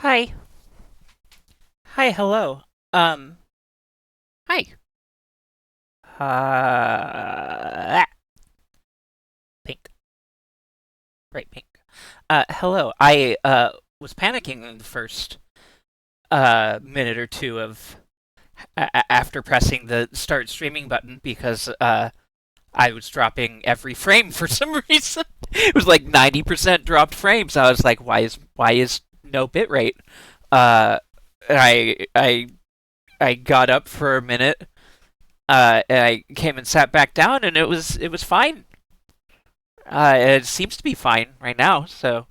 Hi. Hi, hello. Um, hi. Pink. Bright pink. Hello. I was panicking in the first minute or two of after pressing the start streaming button because I was dropping every frame for some reason. It was like 90% dropped frames. I was like, why is no bitrate? Uh, I got up for a minute. And I came and sat back down, and it was fine. It seems to be fine right now. So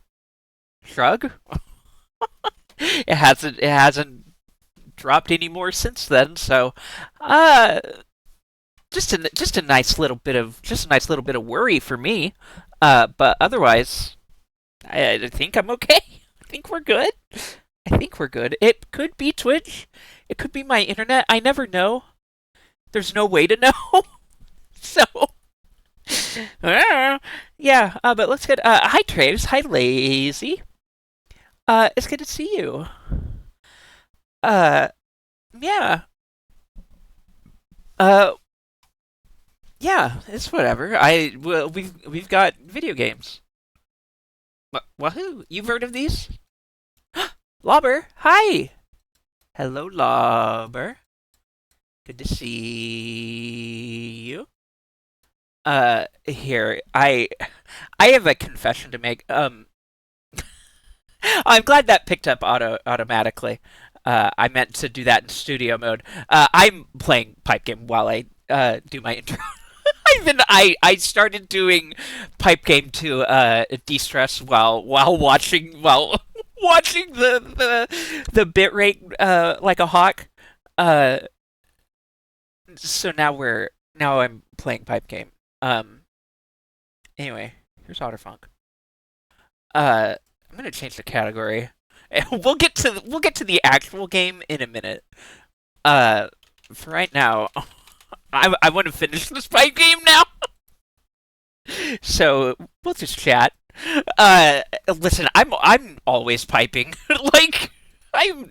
shrug. It hasn't dropped any more since then. So, uh, just a nice little bit of worry for me. But otherwise, I think I'm okay. I think we're good. I think we're good. It could be Twitch. It could be my internet. I never know. There's no way to know. So yeah, but let's get. Hi, Traves. Hi, Lazy. It's good to see you. Uh, yeah. Uh, yeah. It's whatever. We've got video games. Wahoo! You've heard of these? Lobber. Hi. Hello, Lobber. Good to see you. Here. I have a confession to make. I'm glad that picked up automatically. I meant to do that in studio mode. I'm playing pipe game while I do my intro. I started doing pipe game to de-stress while watching the bit rate like a hawk. Uh, so now I'm playing pipe game. Um, anyway, here's Otterfunk. I'm gonna change the category. And we'll get to the actual game in a minute. Uh, for right now, I want to finish this fight game now. So we'll just chat. Listen, I'm always piping. Like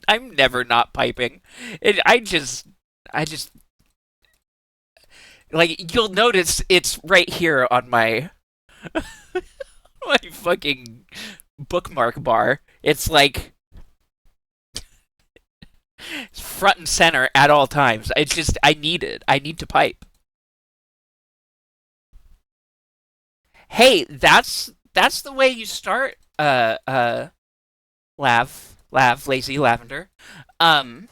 I'm never not piping. I just like you'll notice it's right here on my my fucking bookmark bar. It's like front and center at all times. It's just I need it. I need to pipe. Hey, that's the way you start. Lazy lavender. Um,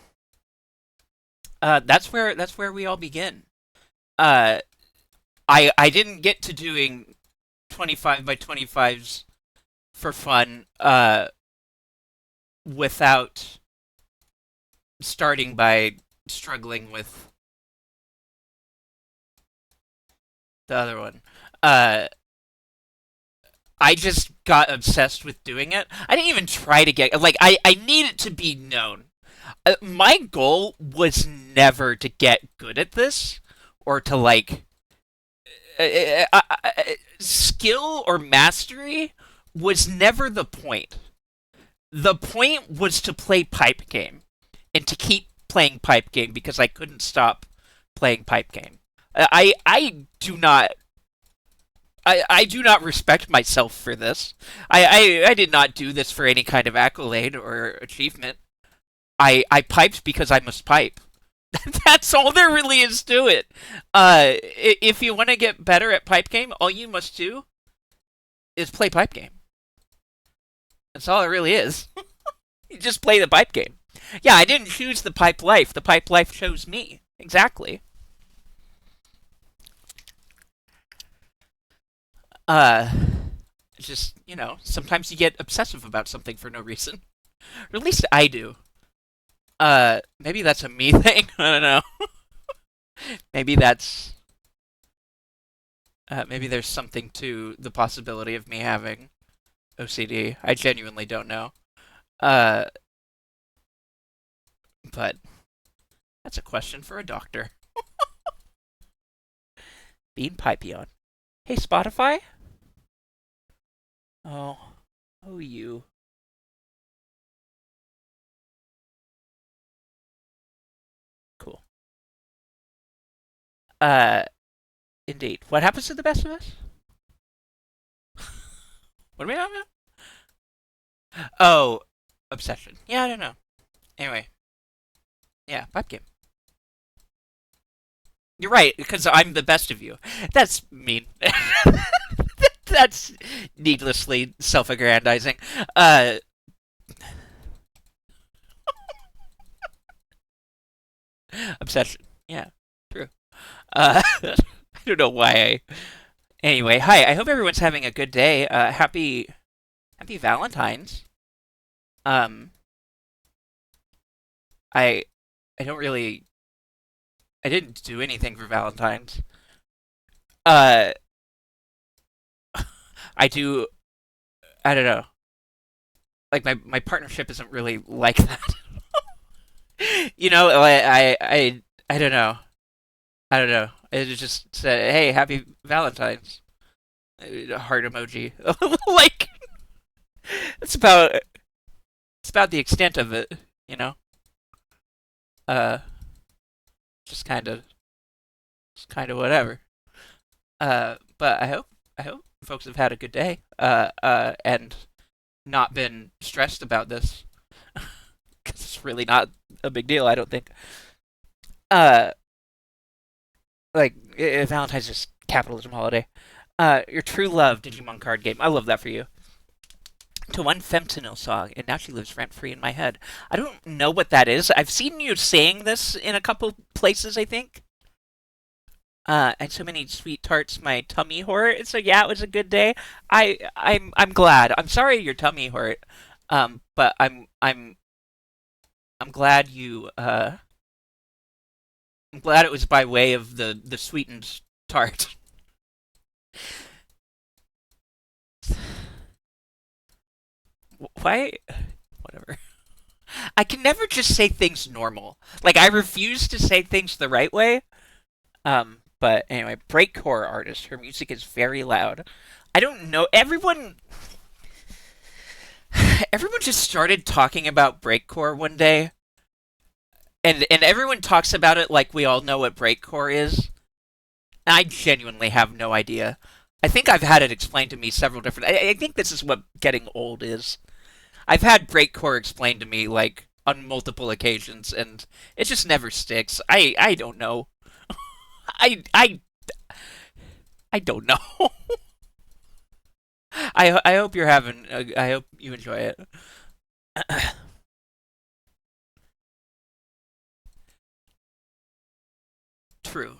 that's where we all begin. Uh, I didn't get to doing 25 by 25s for fun. Without starting by struggling with the other one. Uh, I just got obsessed with doing it. I didn't even try to get like I need it to be known. My goal was never to get good at this or to like skill or mastery was never the point. The point was to play pipe game and to keep playing pipe game because I couldn't stop playing pipe game. I do not I do not respect myself for this. I did not do this for any kind of accolade or achievement. I piped because I must pipe. That's all there really is to it. If you want to get better at pipe game, all you must do is play pipe game. That's all it really is. You just play the pipe game. Yeah, I didn't choose the pipe life. The pipe life chose me. Exactly. Uh, just, sometimes you get obsessive about something for no reason. Or at least I do. Maybe that's a me thing. I don't know. Maybe that's maybe there's something to the possibility of me having OCD. I genuinely don't know. Uh, but that's a question for a doctor. Bean Pipeon. Hey, Spotify? Oh. Oh, you. Uh, indeed. What happens to the best of us? What do we have? Oh, obsession. Yeah, I don't know. Anyway, yeah, pipe game. You're right, because I'm the best of you. That's mean. That's needlessly self-aggrandizing. Uh, obsession. Yeah, true. I don't know why Anyway, hi. I hope everyone's having a good day. Happy Valentine's. Um, I, I don't really, I didn't do anything for Valentine's. Uh, I do, I don't know. Like my partnership isn't really like that. I don't know. I don't know. It just said, "Hey, happy Valentine's." Heart emoji. Like it's about it's about the extent of it, you know. Uh, just kind of whatever. But I hope folks have had a good day. And not been stressed about this because it's really not a big deal. I don't think. Uh, Valentine's just capitalism holiday. Your true love Digimon card game. I love that for you. To one fentanyl song, and now she lives rent free in my head. I don't know what that is. I've seen you saying this in a couple places, I think. And so many sweet tarts, my tummy hurt. So yeah, it was a good day. I'm glad. I'm sorry your tummy hurt. But I'm glad I'm glad it was by way of the sweetened tart. Why? Whatever. I can never just say things normal. Like I refuse to say things the right way. But anyway, breakcore artist. Her music is very loud. I don't know. Everyone just started talking about breakcore one day, and everyone talks about it like we all know what breakcore is. And I genuinely have no idea. I think I've had it explained to me several different. I think this is what getting old is. I've had breakcore explained to me like on multiple occasions, and it just never sticks. I don't know. I I I don't know. I hope you're having. I hope you enjoy it. True.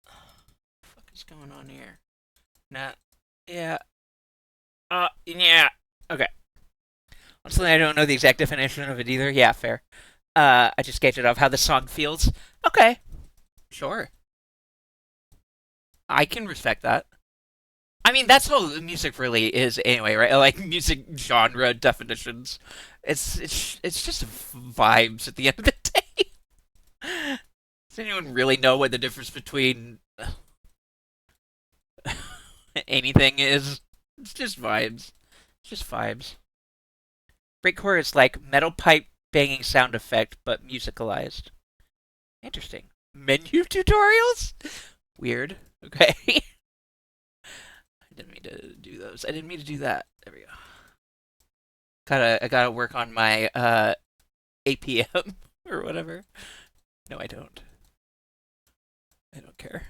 What the fuck is going on here? Nah. Yeah. Yeah. Okay. Honestly, I don't know the exact definition of it either. Yeah, fair. I just gauged it off how the song feels. Okay. Sure. I can respect that. I mean, that's all music really is anyway, right? Like music genre definitions. It's just vibes at the end of the day. Does anyone really know what the difference between anything is? It's just vibes. It's just vibes. Breakcore is like metal pipe banging sound effect, but musicalized. Interesting. Menu tutorials? Weird. Okay. I didn't mean to do those. I didn't mean to do that. There we go. I gotta work on my APM or whatever. No, I don't. I don't care.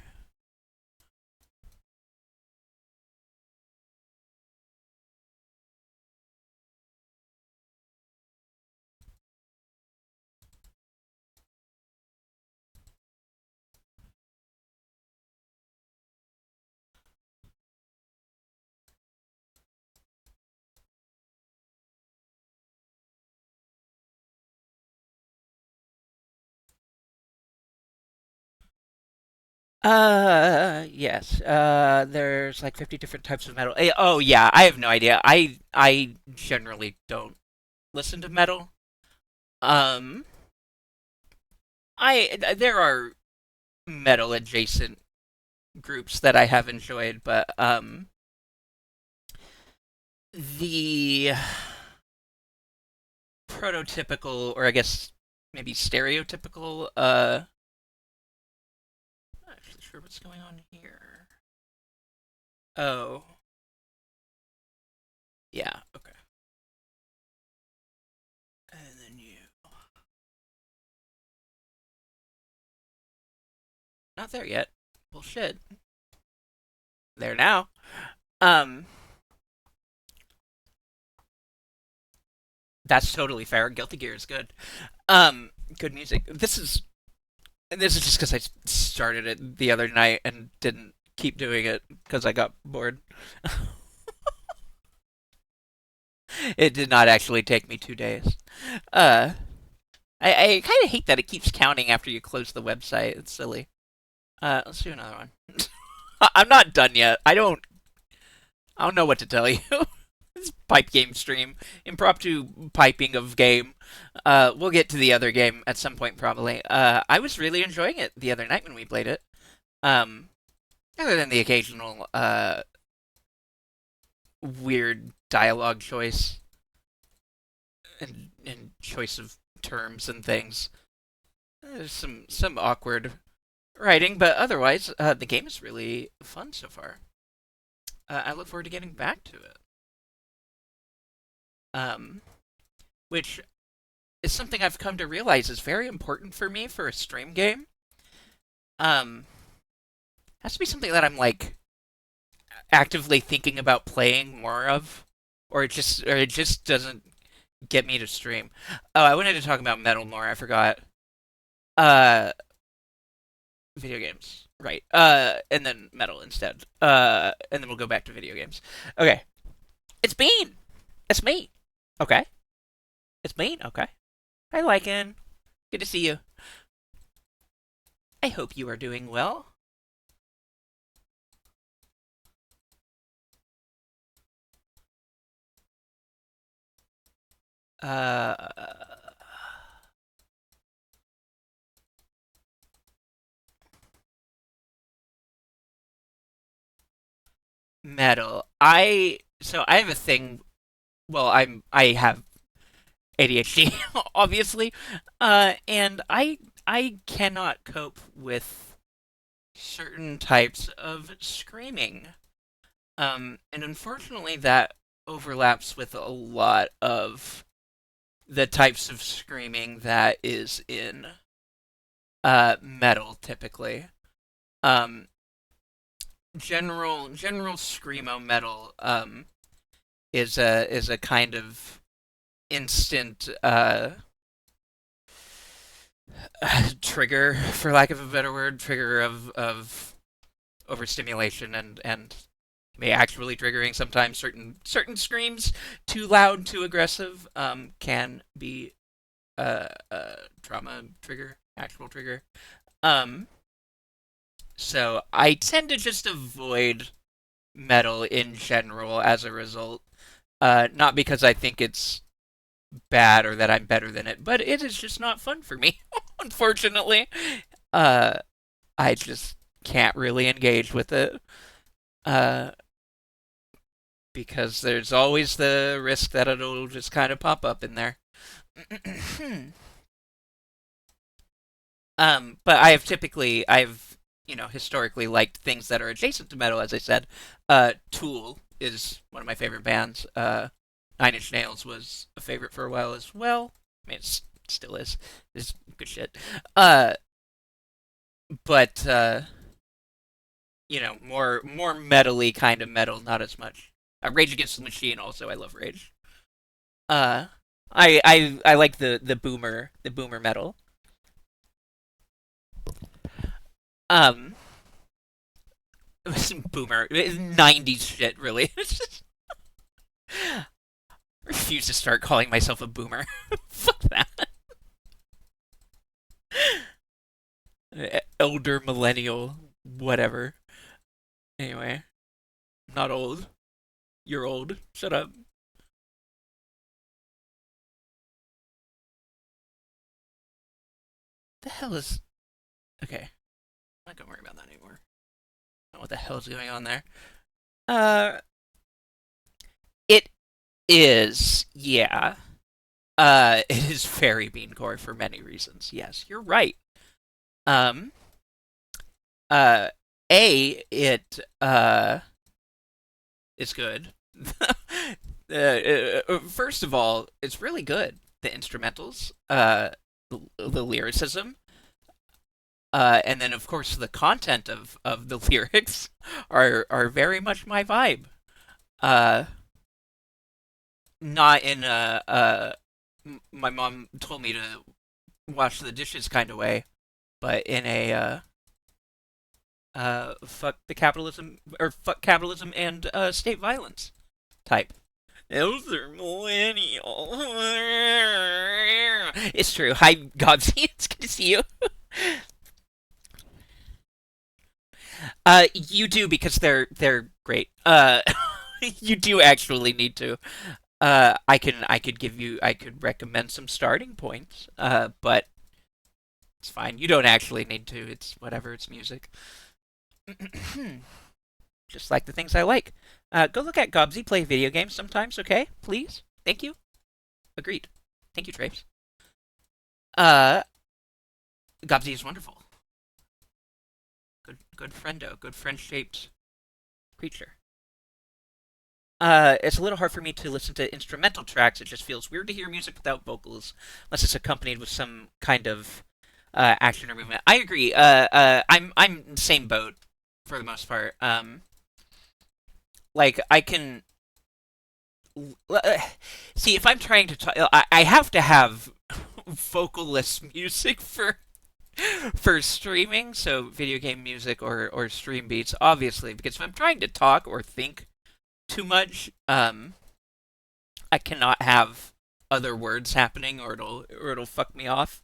Yes. There's like 50 different types of metal. Oh yeah, I have no idea. I generally don't listen to metal. Um, I there are metal adjacent groups that I have enjoyed, but the prototypical, or I guess maybe stereotypical, not actually sure what's going on here. Oh, yeah, okay. And then you. Not there yet. Bullshit. There now. Um, that's totally fair. Guilty Gear is good. Um, good music. This is just because I started it the other night and didn't keep doing it because I got bored. It did not actually take me 2 days. Uh, I kind of hate that it keeps counting after you close the website. It's silly. Let's do another one. I'm not done yet. I don't know what to tell you. This pipe game stream, impromptu piping of game. We'll get to the other game at some point probably. I was really enjoying it the other night when we played it. Um, other than the occasional weird dialogue choice and choice of terms and things. There's some awkward writing, but otherwise, the game is really fun so far. I look forward to getting back to it. Um, which is something I've come to realize is very important for me for a stream game. Um, has to be something that I'm like actively thinking about playing more of, or it just doesn't get me to stream. Oh, I wanted to talk about metal more. I forgot. Uh, video games, right? And then metal instead. And then we'll go back to video games. Okay, it's Bean. It's me. Okay, it's Bean. Okay. Hi, Lycan. Good to see you. I hope you are doing well. Uh, metal. I have a thing. Well, I have ADHD, obviously, and I cannot cope with certain types of screaming. And unfortunately, that overlaps with a lot of the types of screaming that is in metal typically. Um, general screamo metal is a kind of instant trigger, for lack of a better word, trigger of overstimulation and may actually triggering sometimes certain screams too loud, too aggressive can be trauma trigger, actual trigger. Um, so I tend to just avoid metal in general as a result. Not because I think it's bad or that I'm better than it, but it is just not fun for me, unfortunately. Uh, I just can't really engage with it. Uh, because there's always the risk that it'll just kind of pop up in there. But I've historically liked things that are adjacent to metal, as I said. Tool is one of my favorite bands. Nine Inch Nails was a favorite for a while as well. I mean, it still is. It's good shit. Uh, but more metally kind of metal, not as much. Rage Against the Machine also. I love Rage. Uh, I like the boomer metal. Um, boomer 90s shit really. Refuse to start calling myself a boomer. Fuck that. Elder millennial, whatever. Anyway, I'm not old. You're old. Shut up. The hell is? Okay, I'm not gonna worry about that anymore. What the hell is going on there? Uh, it is, yeah. It is very meancore for many reasons. Yes, you're right. Um, uh, it's good. First of all, it's really good. The instrumentals, the lyricism, and then of course the content of the lyrics are very much my vibe. Uh, Not in my mom told me to wash the dishes kind of way, but in a fuck the capitalism or fuck capitalism and state violence type. Those are millennial. It's true. Hi, Gobsy. It's good to see you. You do because they're great. You do actually need to. I could give you I could recommend some starting points. But it's fine. You don't actually need to. It's whatever. It's music. Just like the things I like. Go look at Gobsy play video games sometimes, okay? Please. Thank you. Agreed. Thank you, Trace. Uh, Gobsy is wonderful. Good friendo. Good friend-shaped creature. It's a little hard for me to listen to instrumental tracks. It just feels weird to hear music without vocals, unless it's accompanied with some kind of action or movement. I agree. I'm same boat for the most part. Like I can see if I'm trying to talk, I have to have vocalless music for streaming, so video game music or stream beats, obviously, because if I'm trying to talk or think too much, I cannot have other words happening or it'll fuck me off.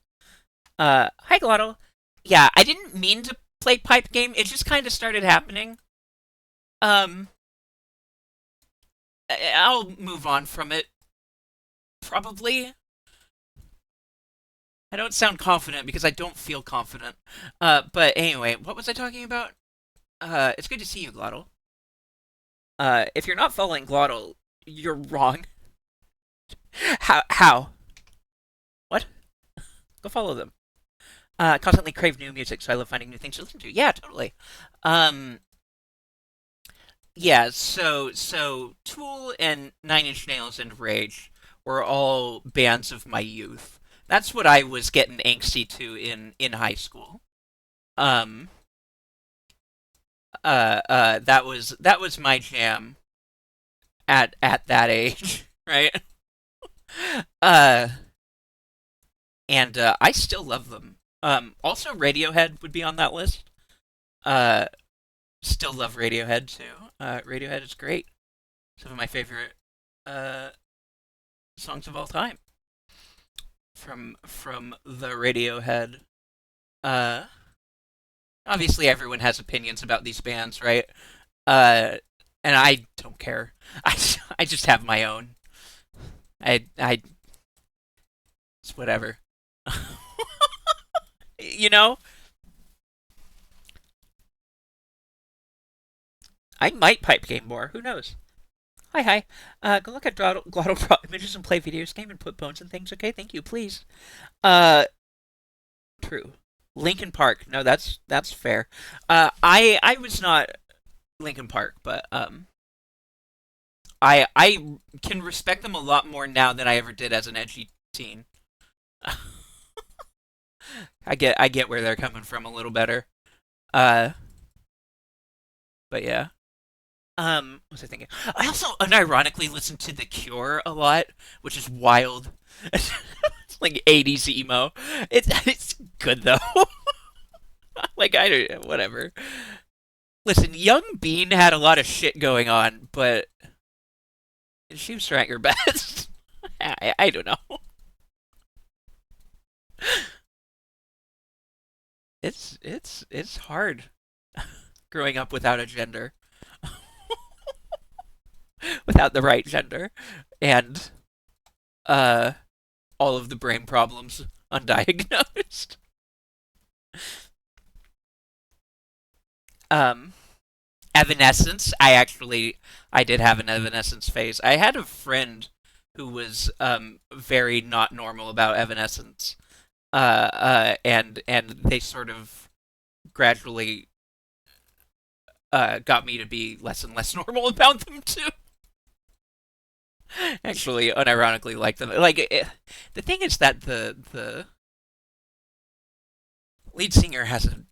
Hi Glottal. Yeah, I didn't mean to play pipe game. It just kind of started happening. Um, I'll move on from it. Probably. I don't sound confident because I don't feel confident. But anyway, what was I talking about? It's good to see you, Glottal. If you're not following Glottal, you're wrong. How? What? Go follow them. Constantly crave new music, so I love finding new things to listen to. Yeah, totally. Um, yeah. So Tool and Nine Inch Nails and Rage were all bands of my youth. That's what I was getting angsty to in high school. Um, that was my jam at that age, right? Uh, and I still love them. Also Radiohead would be on that list. Uh, Still love Radiohead too. Radiohead is great. Some of my favorite uh songs of all time from the Radiohead. Uh, Obviously everyone has opinions about these bands, right? Uh, and I don't care. I just have my own. I it's whatever. You know, I might pipe game more. Who knows? Hi, hi. Go look at Glottal Pro images and play videos game and put bones and things. Okay, thank you, please. Uh, True. Lincoln Park. No, that's fair. I was not Lincoln Park, but I can respect them a lot more now than I ever did as an edgy teen. I get where they're coming from a little better. Uh, but yeah. What was I thinking? I also unironically listen to The Cure a lot, which is wild. It's like 80s emo. It's good though. Like I don't whatever. Listen, Young Bean had a lot of shit going on, but she was trying her best. I don't know. It's hard growing up without a gender, without the right gender, and uh all of the brain problems undiagnosed. Um Evanescence. I did have an Evanescence phase. I had a friend who was very not normal about Evanescence. And they sort of gradually got me to be less and less normal about them too. Actually, unironically, like them. The thing is that the lead singer has a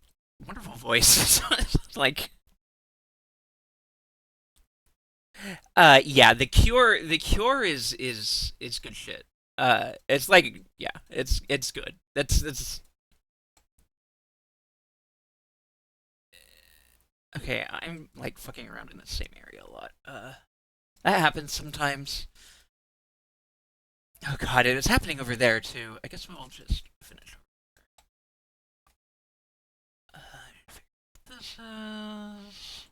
wonderful voice. So it's like, yeah, the Cure is good shit. It's like, yeah, it's good. That's okay. I'm like fucking around in the same area a lot. That happens sometimes. Oh god, it is happening over there too. I guess we'll just finish. This is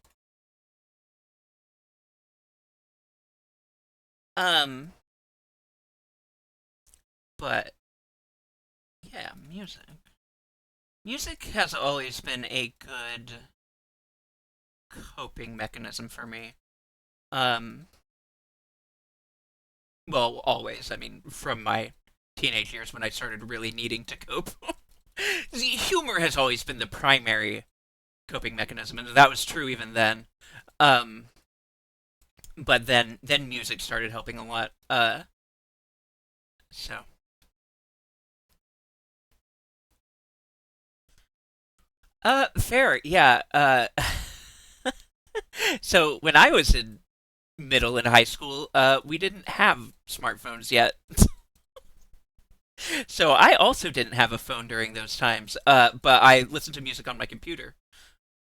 um, but yeah, music. Music has always been a good coping mechanism for me. Um, well, always. I mean, from my teenage years when I started really needing to cope. Humor has always been the primary coping mechanism, and that was true even then. Um, but then music started helping a lot. So fair, yeah. So when I was in middle and high school, we didn't have smartphones yet. So I also didn't have a phone during those times. But I listened to music on my computer.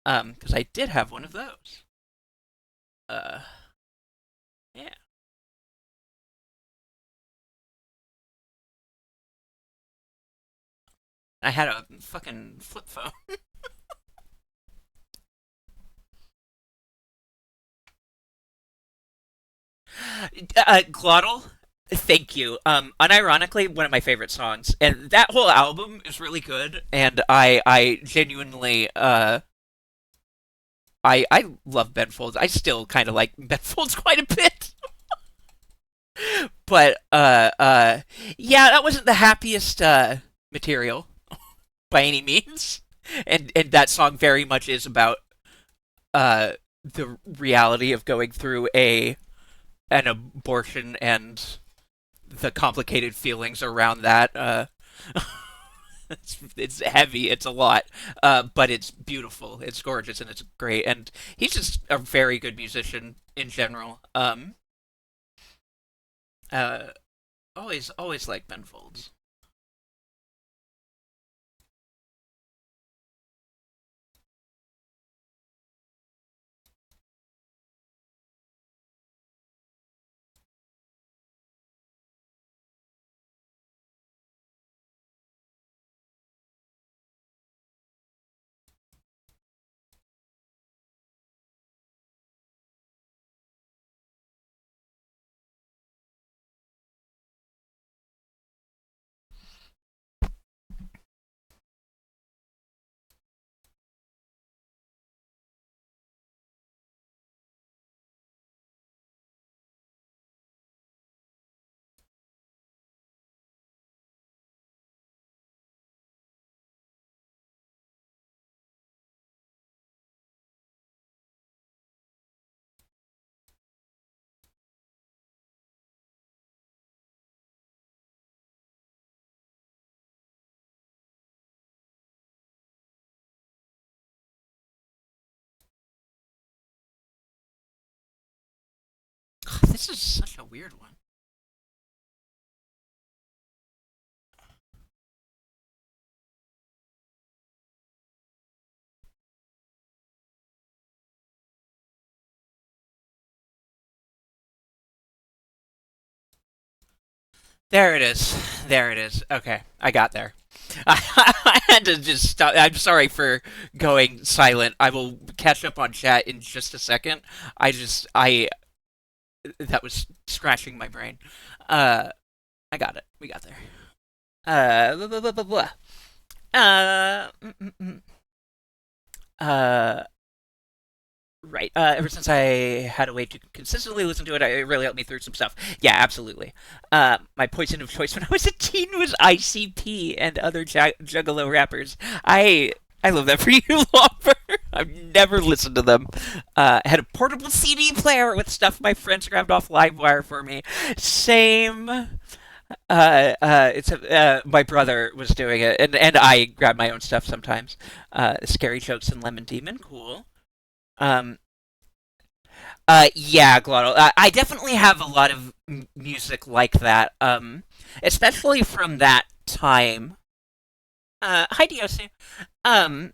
Because I did have one of those. Uh, yeah. I had a fucking flip phone. Glottal, thank you. Unironically, one of my favorite songs, and that whole album is really good. And I genuinely, I love Ben Folds. I still kind of like Ben Folds quite a bit. But yeah, that wasn't the happiest material by any means. And that song very much is about the reality of going through a an abortion and the complicated feelings around that. It's heavy. It's a lot, but it's beautiful. It's gorgeous and it's great. And he's just a very good musician in general. Uh, always like Ben Folds. This is such a weird one. There it is. There it is. Okay, I got there. I had to just stop. I'm sorry for going silent. I will catch up on chat in just a second. I that was scratching my brain. Uh, I got it. We got there. Blah, blah, blah, blah, blah. Uh, mm, mm, mm. uh, Right. Ever since I had a way to consistently listen to it, it really helped me through some stuff. Yeah, absolutely. My poison of choice when I was a teen was ICP and other Juggalo rappers. I love that for you, Lomber. I've never listened to them. I had a portable CD player with stuff my friends grabbed off LimeWire for me. Same. It's my brother was doing it, and I grab my own stuff sometimes. Scary Jokes and Lemon Demon, cool. Um, yeah, Glottal. I definitely have a lot of music like that. Especially from that time. Hi, Diosu. Um,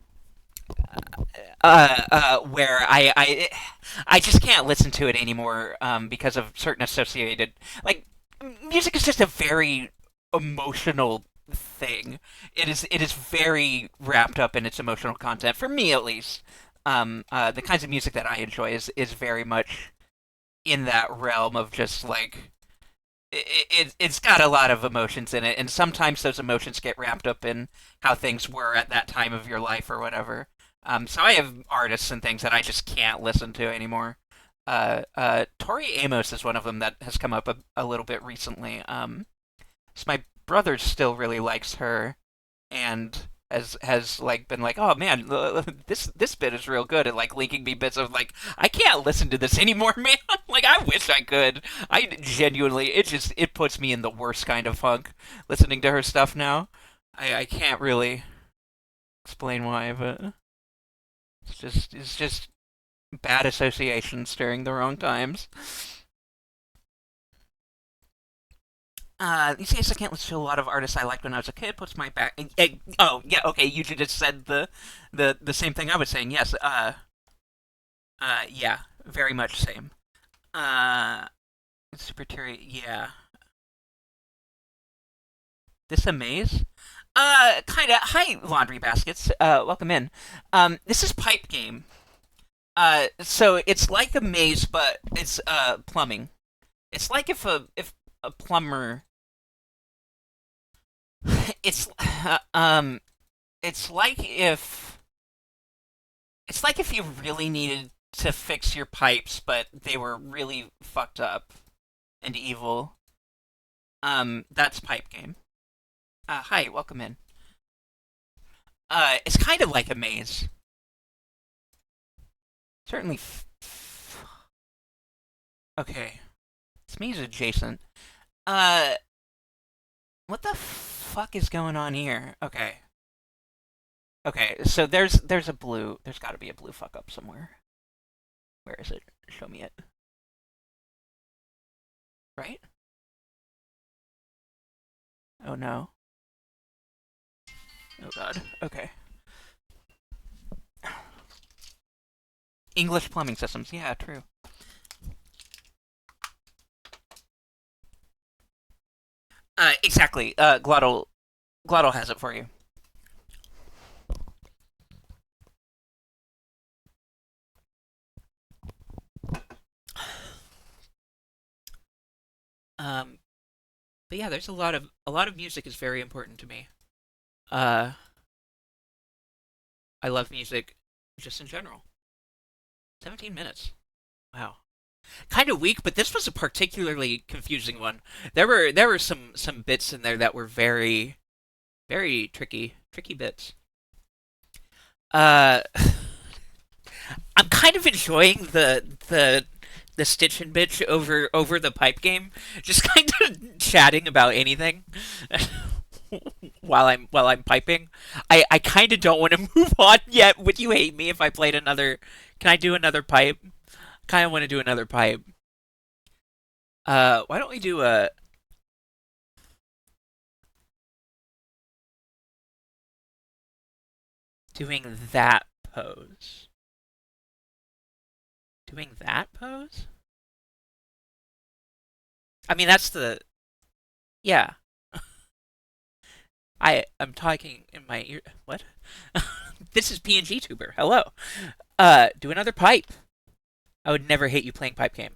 where I just can't listen to it anymore. Because of certain associated, like, music is just a very emotional thing. It is very wrapped up in its emotional content for me, at least. The kinds of music that I enjoy is very much in that realm of just like it's got a lot of emotions in it, and sometimes those emotions get wrapped up in how things were at that time of your life or whatever. So I have artists and things that I just can't listen to anymore. Tori Amos is one of them that has come up a little bit recently. So my brother still really likes her, and has like been like, oh man, this bit is real good, and like linking me bits of like, I can't listen to this anymore, man. Like I wish I could. I genuinely, it puts me in the worst kind of funk listening to her stuff now. I can't really explain why, but it's just bad associations during the wrong times. These days I can't listen to a lot of artists I liked when I was a kid. Puts my back. Oh yeah, okay. You just said the same thing I was saying. Yes. Yeah. Very much same. Uh, Super Terry. Yeah. This amaze. Kinda. Hi, laundry baskets. Welcome in. This is pipe game. So it's like a maze, but it's plumbing. It's like if a plumber. It's it's like if it's like if you really needed to fix your pipes, but they were really fucked up and evil. That's pipe game. Hi, welcome in. It's kind of like a maze. Certainly. Okay, it's maze adjacent. Uh, what the fuck is going on here? Okay, okay. So there's a blue. There's got to be a blue fuck up somewhere. Where is it? Show me it. Right? Oh no. Oh god. Okay. English plumbing systems. Yeah, true. Exactly. Glottal has it for you. Um, but yeah, there's a lot of music is very important to me. Uh, I love music just in general. 17 minutes. Wow. Kind of weak, but this was a particularly confusing one. There were some bits in there that were very tricky bits. Uh, I'm kind of enjoying the Stitch and Bitch over the pipe game, just kind of chatting about anything while I'm piping. I kind of don't want to move on yet. Would you hate me if I played another? Can I do another pipe? Kind of want to do another pipe. Why don't we do a doing that pose? Doing that pose? I mean, that's the yeah. I'm talking in my ear. What? This is PNG Tuber. Hello. Do another pipe. I would never hate you playing pipe game.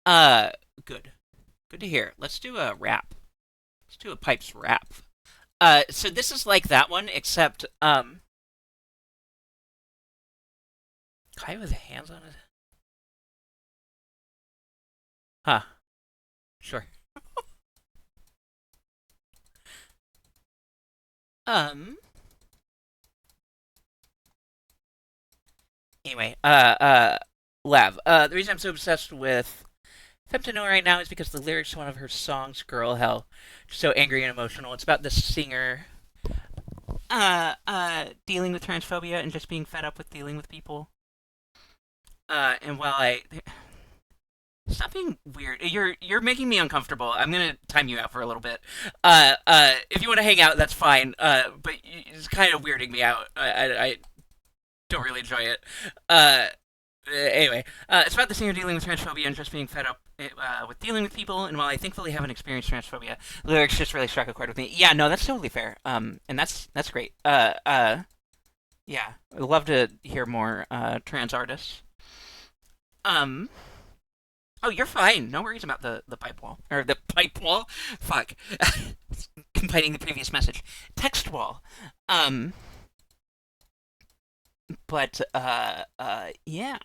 Uh, good. Good to hear. Let's do a rap. Let's do a pipes rap. So this is like that one, except guy with hands on it. Huh. Sure. Um. Anyway, Lav. The reason I'm so obsessed with Femptanil right now is because the lyrics to one of her songs, "Girl Hell," so angry and emotional. It's about this singer, dealing with transphobia and just being fed up with dealing with people. And while I stop being weird, you're making me uncomfortable. I'm gonna time you out for a little bit. If you want to hang out, that's fine. But it's kind of weirding me out. I don't really enjoy it. Anyway, it's about the singer dealing with transphobia and just being fed up with dealing with people. And while I thankfully haven't experienced transphobia, the lyrics just really struck a chord with me. Yeah, no, that's totally fair. And that's great. Yeah, I'd love to hear more trans artists. Um, oh, you're fine. No worries about the pipe wall or the pipe wall. Fuck, completing the previous message. Text wall. Um, but yeah.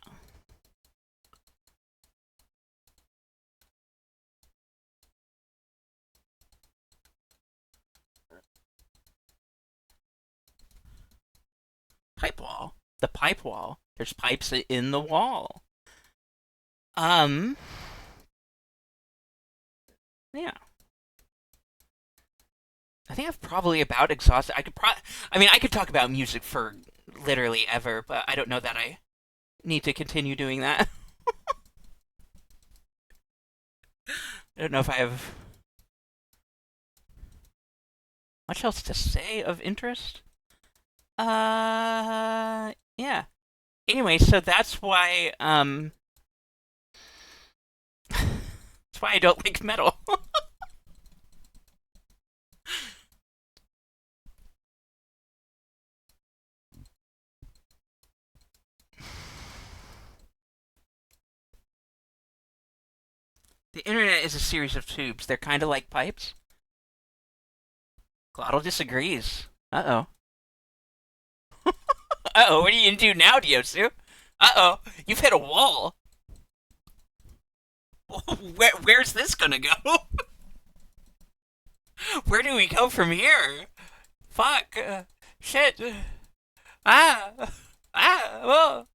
Pipe wall. The pipe wall. There's pipes in the wall. Um, yeah. I think I've probably about exhausted. I mean, I could talk about music for literally ever, but I don't know that I need to continue doing that. I don't know if I have much else to say of interest. Yeah. Anyway, so that's why I don't like metal. The internet is a series of tubes. They're kind of like pipes. Glottal disagrees. Uh oh. Uh oh. What are you gonna do now, Diosu? Uh oh. You've hit a wall. Where's this gonna go? Where do we go from here? Fuck. Shit. Ah. Ah. Whoa.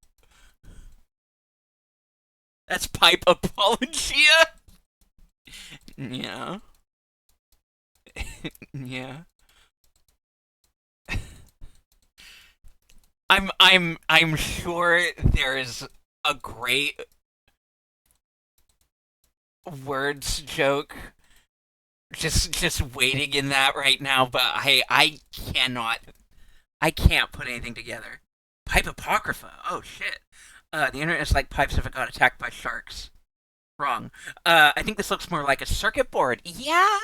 That's pipe apologia. Yeah. Yeah. I'm sure there's a great words joke just waiting in that right now, but I can't put anything together. Pipe apocrypha. Oh shit. The internet is like pipes if it got attacked by sharks. Wrong. I think this looks more like a circuit board. Yeah.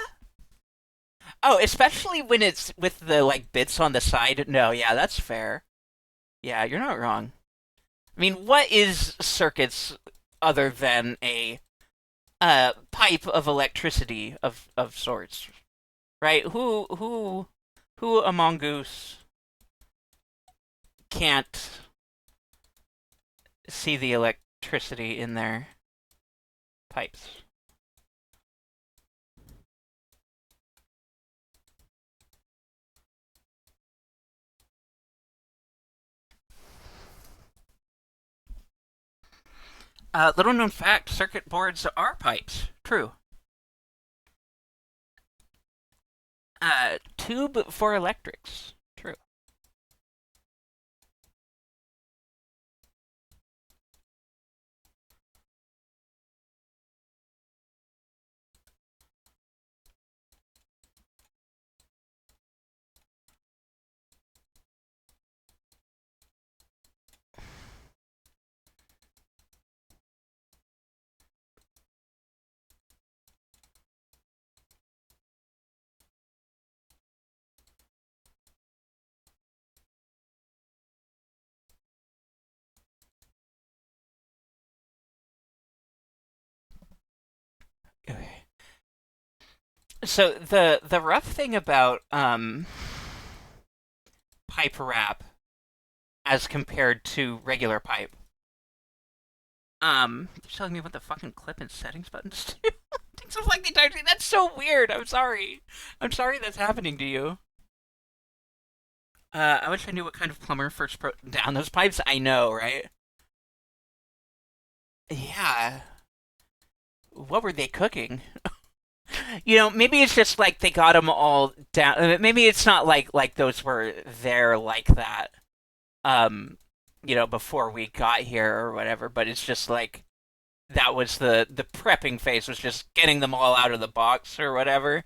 Oh, especially when it's with the like bits on the side. No, yeah, that's fair. Yeah, you're not wrong. I mean, what is circuits other than a pipe of electricity of sorts, right? Who among us can't see the electricity in their pipes? Little known fact: circuit boards are pipes. True. Tube for electrics. True. Okay. So the rough thing about pipe wrap as compared to regular pipe You're telling me what the fucking clip and settings buttons do? Takes up like the entire screen. That's so weird. I'm sorry. I'm sorry that's happening to you. I wish I knew what kind of plumber first broke down those pipes. I know, right? Yeah. What were they cooking? Maybe it's just like they got them all down. Maybe it's not like those were there like that. Um, before we got here or whatever. But it's just like that was the prepping phase was just getting them all out of the box or whatever,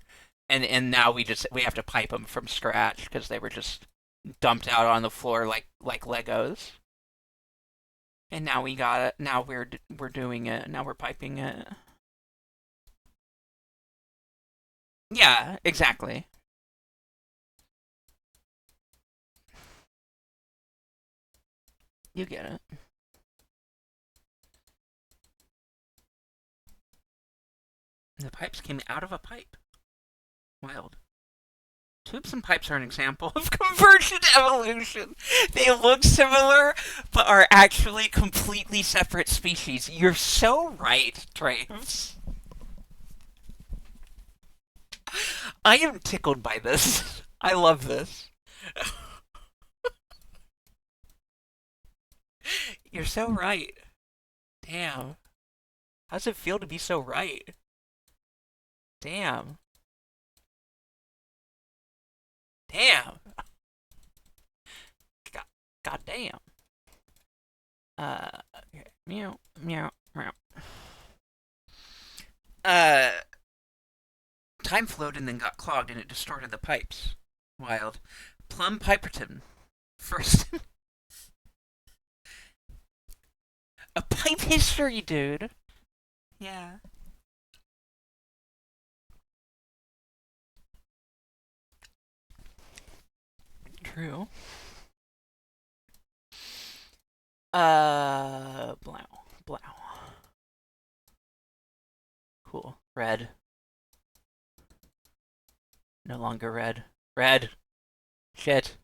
and now we have to pipe them from scratch because they were just dumped out on the floor like Legos. And now we got it. Now we're doing it. Now we're piping it. Yeah, exactly. You get it. The pipes came out of a pipe. Wild. Tubes and pipes are an example of convergent evolution. They look similar, but are actually completely separate species. You're so right, Traves. I am tickled by this. I love this. You're so right. Damn. How does it feel to be so right? Damn. Damn. God, God damn. Okay. Meow, meow, meow. Uh, Time flowed and then got clogged and it distorted the pipes. Wild. Plum Piperton. First. A pipe history, dude. Yeah. True. Blow. Blow. Cool. Red. No longer red. Red. Shit.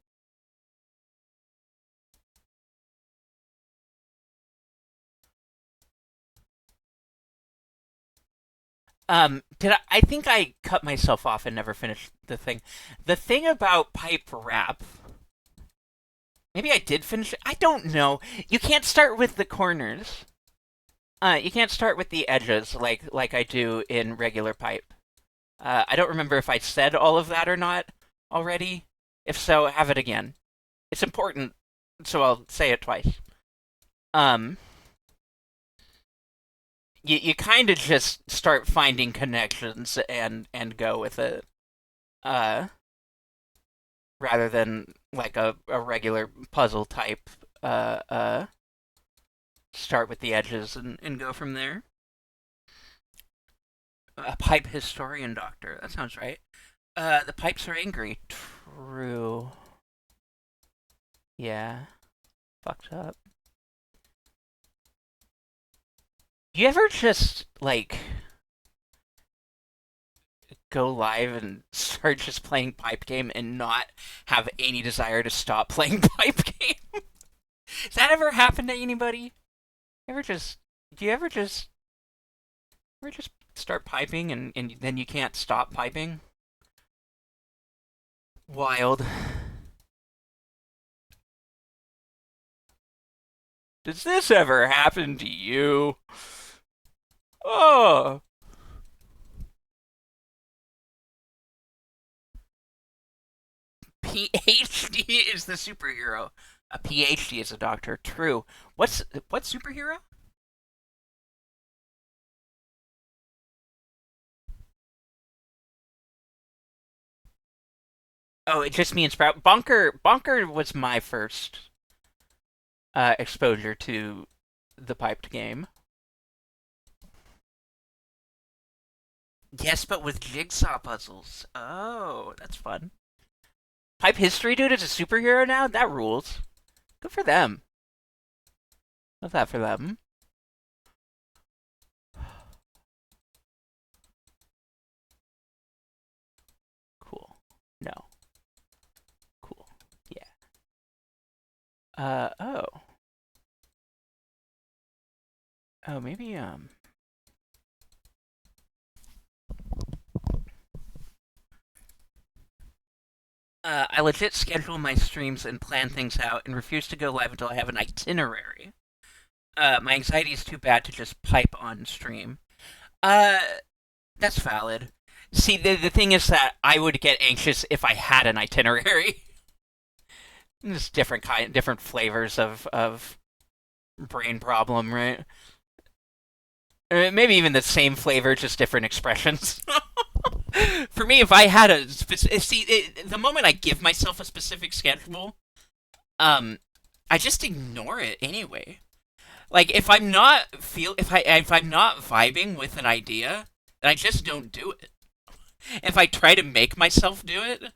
I think I cut myself off and never finished the thing. The thing about pipe wrap. Maybe I did finish it. I don't know. You can't start with the corners. You can't start with the edges like I do in regular pipe. I don't remember if I said all of that or not already. If so, have it again. It's important, so I'll say it twice. Um, you kind of just start finding connections and go with it. Uh, Rather than like a regular puzzle type. Uh, uh, Start with the edges and go from there. A pipe historian doctor. That sounds right. The pipes are angry. True. Yeah. Fucked up. You ever just like go live and start just playing pipe game and not have any desire to stop playing pipe game? Does that ever happen to anybody? Ever just do you ever just start piping and then you can't stop piping? Wild. Does this ever happen to you? Oh, PhD is the superhero. A PhD is a doctor. True. What superhero? Oh, it just means sprout. Bonker was my first exposure to the piped game. Yes, but with jigsaw puzzles. Oh, that's fun. Pipe History Dude is a superhero now? That rules. Good for them. Love that for them. Cool. No. Cool. Yeah. Oh. Oh, maybe I legit schedule my streams and plan things out and refuse to go live until I have an itinerary. My anxiety is too bad to just pipe on stream. Uh, that's valid. See, the thing is that I would get anxious if I had an itinerary. There's different flavors of brain problem, right? Maybe even the same flavor, just different expressions. For me, if I had a the moment I give myself a specific schedule, um, I just ignore it anyway. Like if I'm not vibing with an idea, then I just don't do it. If I try to make myself do it,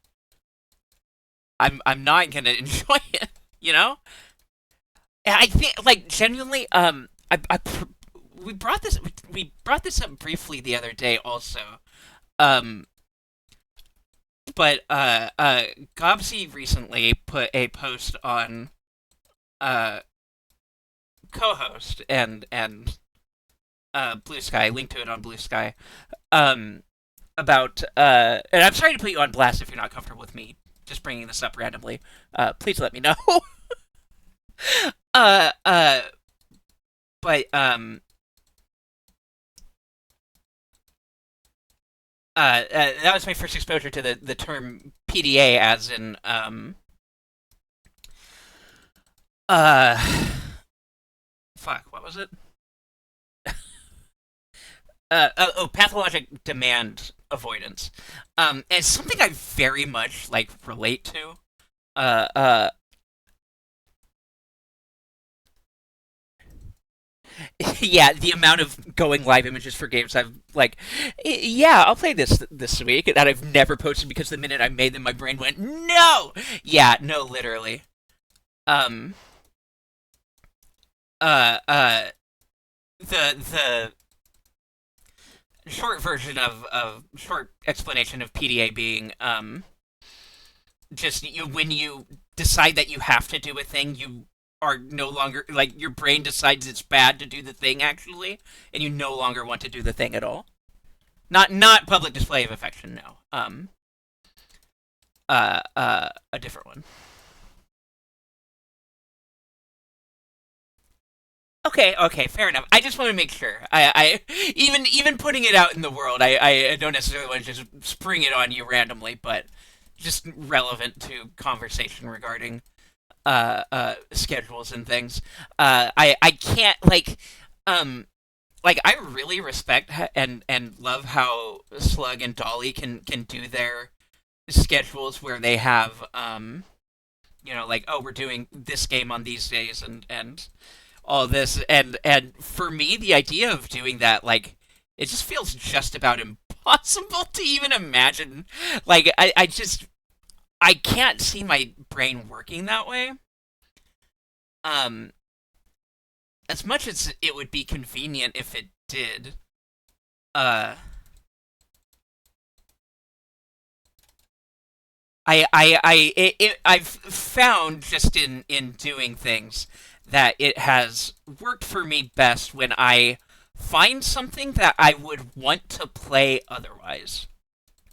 I'm not gonna enjoy it. You know? And I think like genuinely, we brought this up briefly the other day also. Um, but Gobsy recently put a post on uh co-host and Blue Sky, link to it on Blue Sky. Um, about and I'm sorry to put you on blast if you're not comfortable with me just bringing this up randomly. Please let me know. uh, uh, but that was my first exposure to the term PDA, as in uh, fuck, what was it? Pathologic demand avoidance. And it's something I very much like relate to. Uh, uh, yeah, the amount of going live images for games I've like, yeah, I'll play this week that I've never posted because the minute I made them, my brain went no. Yeah, no, literally. Um, uh, uh, the short version of short explanation of PDA being just you when you decide that you have to do a thing, you are no longer like your brain decides it's bad to do the thing actually, and you no longer want to do the thing at all. Not public display of affection, no. A different one. Okay, okay, fair enough. I just want to make sure. Even putting it out in the world, I don't necessarily want to just spring it on you randomly, but just relevant to conversation regarding schedules and things. I can't like I really respect and love how Slug and Dolly can do their schedules where they have like, oh, we're doing this game on these days and all this, and for me the idea of doing that, like, it just feels just about impossible to even imagine. Like I can't see my brain working that way. um as much as it would be convenient if it did. uh I've found just in doing things that it has worked for me best when I find something that I would want to play otherwise,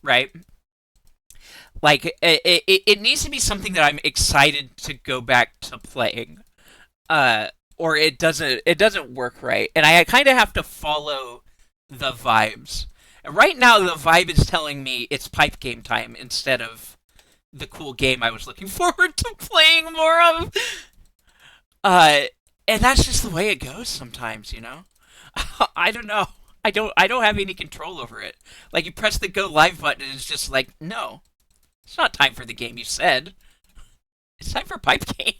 right? Like it needs to be something that I'm excited to go back to playing, or it doesn't work right, and I kind of have to follow the vibes. And right now, the vibe is telling me it's pipe game time instead of the cool game I was looking forward to playing more of. Uh, and that's just the way it goes sometimes, you know. I don't know. I don't have any control over it. Like, you press the go live button and it's just like, no, it's not time for the game you said. It's time for pipe game.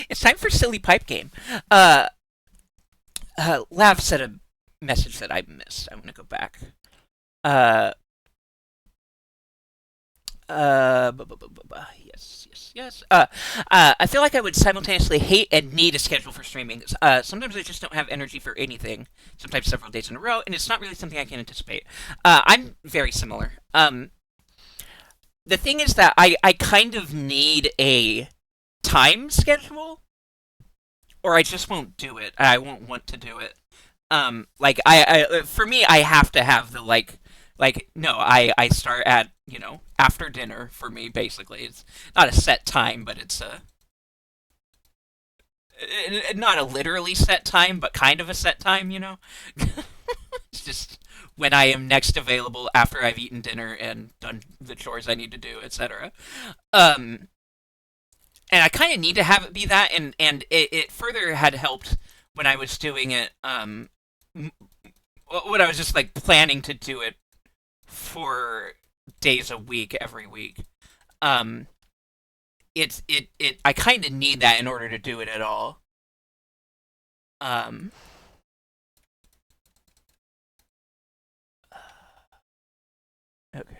It's time for silly pipe game. Uh, Lav said a message that I missed. I'm gonna go back. Uh, yes, yes, yes. I feel like I would simultaneously hate and need a schedule for streaming. Sometimes I just don't have energy for anything. Sometimes several days in a row, and it's not really something I can anticipate. I'm very similar. The thing is that I kind of need a time schedule or I just won't do it. I won't want to do it. Like for me, I have to have the no, I start at after dinner for me. Basically, it's not a set time, but it's a not a literally set time, but kind of a set time. It's just when I am next available after I've eaten dinner and done the chores I need to do, etc. Um, and I kind of need to have it be that, and it further had helped when I was doing it. When I was just like planning to do it for days a week every week. Um, it I kind of need that in order to do it at all. Um, okay.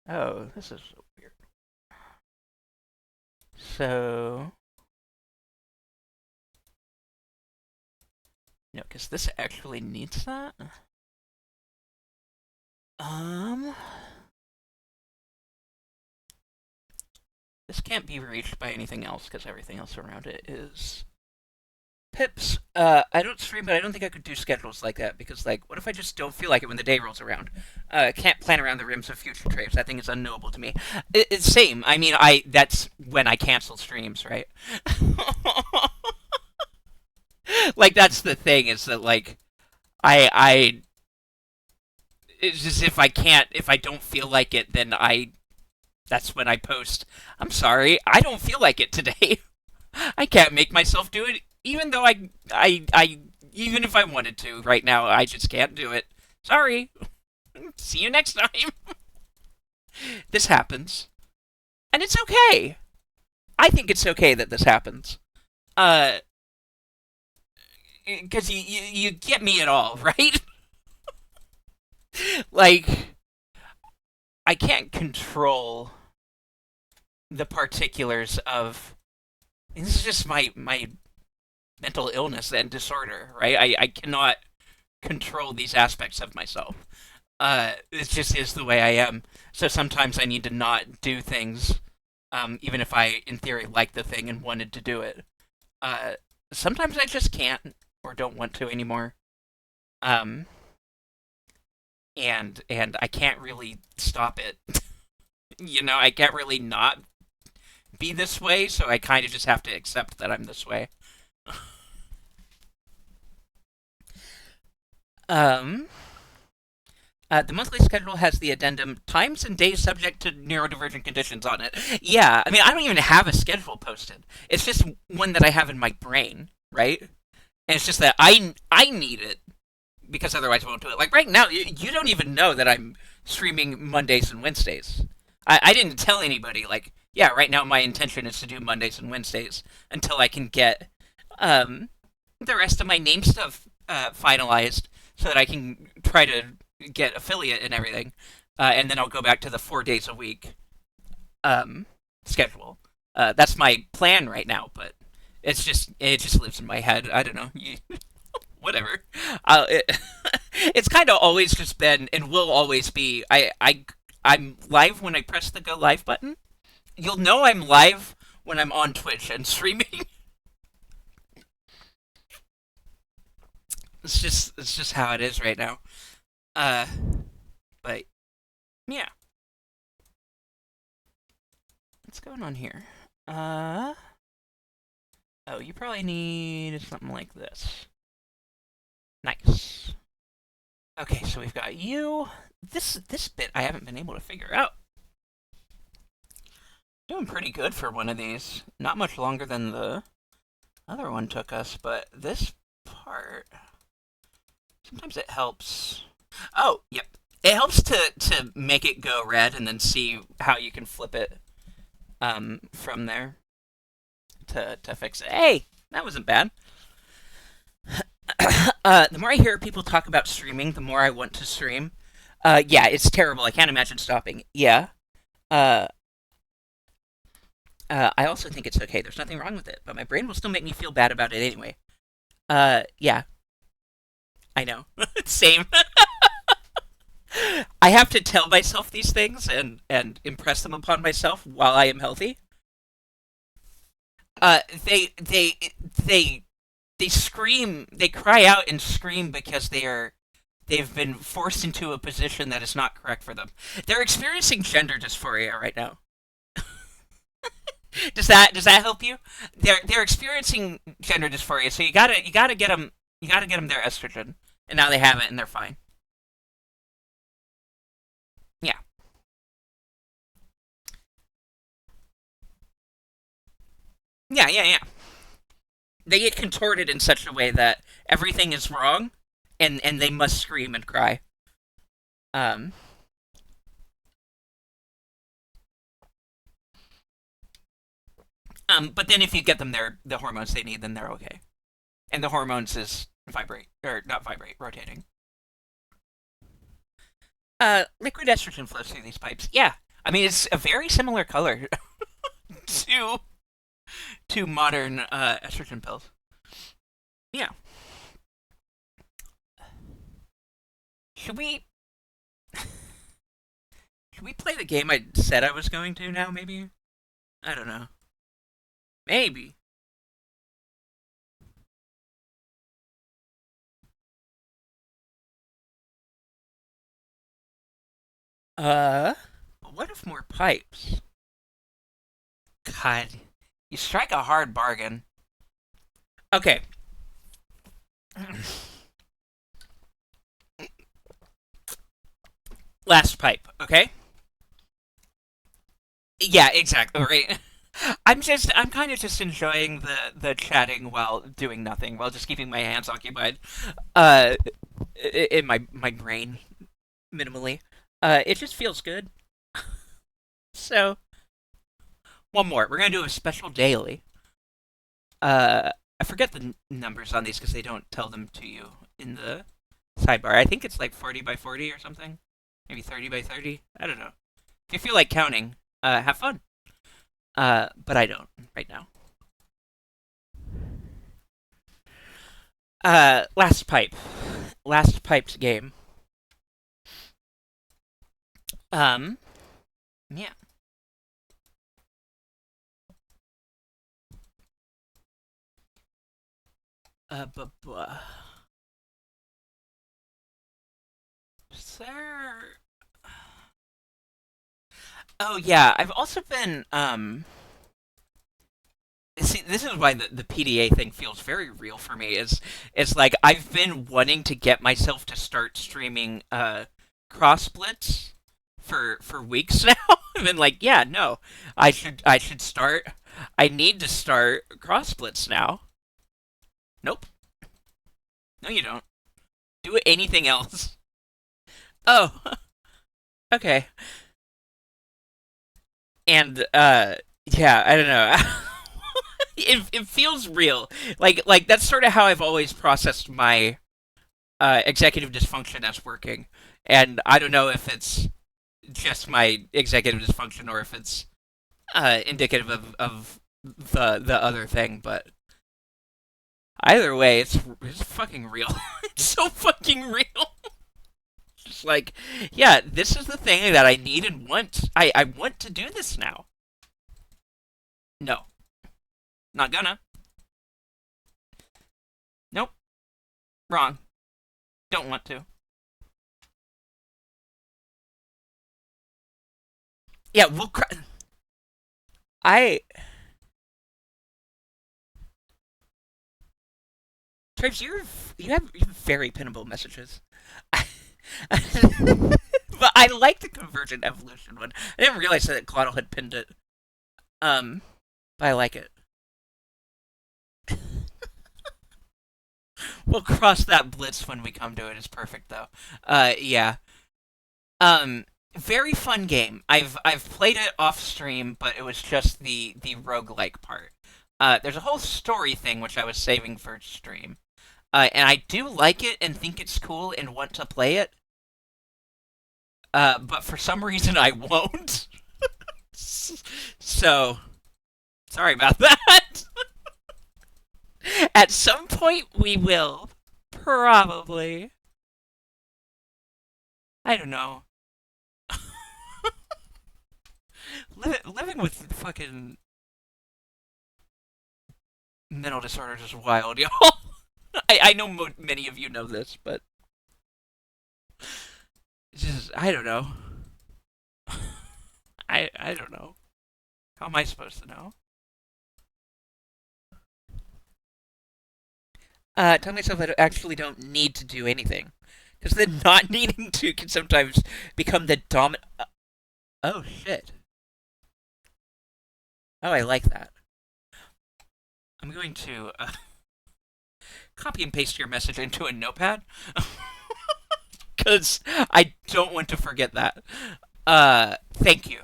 Oh, this is weird. So, no, because this actually needs that. Um, this can't be reached by anything else because everything else around it is pips. I don't stream, but I don't think I could do schedules like that because, like, what if I just don't feel like it when the day rolls around? Can't plan around the rims of future trades. That thing is unknowable to me. It's same. I mean, I that's when I cancel streams, right? Like that's the thing is that like I it's just if I don't feel like it, then I that's when I post. I'm sorry, I don't feel like it today. I can't make myself do it, even though I even if I wanted to right now, I just can't do it. Sorry. See you next time. This happens, and it's okay. I think it's okay that this happens. Uh, because you get me at all, right? Like I can't control the particulars of. This is just my mental illness and disorder, right? I cannot control these aspects of myself. It just is the way I am. So sometimes I need to not do things, even if I, in theory, like the thing and wanted to do it. Uh, Sometimes I just can't or don't want to anymore. Um, and I can't really stop it. I can't really not be this way, so I kind of just have to accept that I'm this way. Um, the monthly schedule has the addendum times and days subject to neurodivergent conditions on it. Yeah, I mean, I don't even have a schedule posted. It's just one that I have in my brain, right? And it's just that I need it because otherwise I won't do it. Like right now, you don't even know that I'm streaming Mondays and Wednesdays. I didn't tell anybody. Like, yeah, right now my intention is to do Mondays and Wednesdays until I can get um, the rest of my name stuff finalized so that I can try to get affiliate and everything, and then I'll go back to the 4 days a week um, schedule. That's my plan right now, but it just lives in my head. I don't know. Whatever. It, it's kind of always just been and will always be. I'm live when I press the go live button. You'll know I'm live when I'm on Twitch and streaming. It's just how it is right now. Uh, but yeah, what's going on here? Uh, oh, you probably need something like this. Nice. Okay, so we've got you. This bit I haven't been able to figure out. Doing pretty good for one of these. Not much longer than the other one took us, but this part sometimes it helps. Oh, yep. It helps to make it go red and then see how you can flip it from there to fix it. Hey, that wasn't bad. The more I hear people talk about streaming, the more I want to stream. Yeah, it's terrible. I can't imagine stopping. Yeah. Uh, I also think it's okay. There's nothing wrong with it, but my brain will still make me feel bad about it anyway. Yeah, I know. Same. I have to tell myself these things and impress them upon myself while I am healthy. Uh, they they they they scream, they cry out and scream because they've been forced into a position that is not correct for them. They're experiencing gender dysphoria right now. Does that help you? They're experiencing gender dysphoria, so you gotta get them their estrogen, and now they have it and they're fine. Yeah, yeah. They get contorted in such a way that everything is wrong, and they must scream and cry. Um, but then if you get them the hormones they need, then they're okay. And the hormones is vibrate or not vibrate, rotating. Liquid estrogen flows through these pipes. Yeah, I mean it's a very similar color to modern estrogen pills. Yeah. Should we play the game I said I was going to now? Maybe. I don't know. Maybe. Uh, what if more pipes? God, you strike a hard bargain. Okay. Last pipe. Okay. Yeah, exactly. Right. I'm kind of just enjoying the chatting while doing nothing, while just keeping my hands occupied. Uh, in my brain minimally. It just feels good. So one more. We're gonna do a special daily. I forget the numbers on these because they don't tell them to you in the sidebar. I think it's like 40 by 40 or something. Maybe 30 by 30. I don't know. If you feel like counting, have fun. But I don't right now. Last pipe. Last piped game. Um, yeah. But Sir. Oh yeah, I've also been see, this is why the PDA thing feels very real for me. Is like I've been wanting to get myself to start streaming cross splits for weeks now. I've been like, yeah, no, I should start. I need to start cross splits now. Nope, no, you don't. Do anything else. Oh, okay. And yeah, I don't know. It feels real. Like that's sort of how I've always processed my executive dysfunction as working. And I don't know if it's just my executive dysfunction or if it's indicative of the other thing, but either way, it's fucking real. It's so fucking real. Just like, yeah, this is the thing that I need and want. I want to do this now. No, not gonna. Nope, wrong. Don't want to. Yeah, we'll. I Tribes, you have very pinnable messages. But I like the Convergent Evolution one. I didn't realize that Claudio had pinned it. Um, but I like it. We'll cross that blitz when we come to it. It's perfect though. Yeah. Um, very fun game. I've played it off stream, but it was just the roguelike part. There's a whole story thing which I was saving for stream. And I do like it and think it's cool and want to play it. But for some reason I won't. So sorry about that. At some point we will. Probably. I don't know. Living with fucking Mental disorders is wild, y'all. I know many of you know this, but it's just I don't know. I don't know. How am I supposed to know? Tell myself I actually don't need to do anything, because then not needing to can sometimes become the dominant. Oh shit! Oh, I like that. I'm going to copy and paste your message into a notepad because I don't want to forget that. Thank you.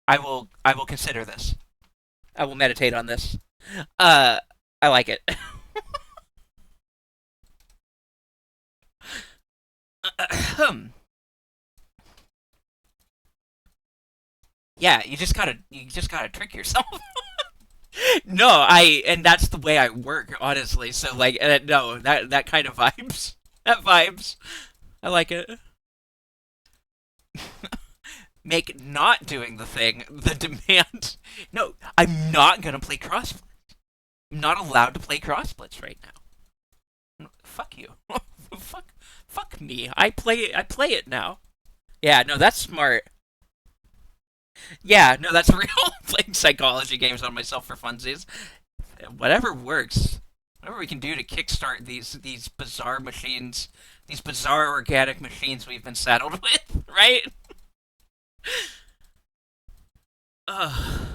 I will consider this. I will meditate on this. Uh, I like it. Yeah, you just gotta trick yourself. No, and that's the way I work, honestly. So like, no, that kind of vibes. That vibes. I like it. Make not doing the thing the demand. No, I'm not gonna play crossplay. I'm not allowed to play crossplits right now. Fuck you. Fuck me. I play it now. Yeah, no, that's smart. Yeah, no, that's real. Playing psychology games on myself for funsies. Whatever works. Whatever we can do to kickstart these bizarre machines, these bizarre organic machines we've been saddled with, right? Ugh.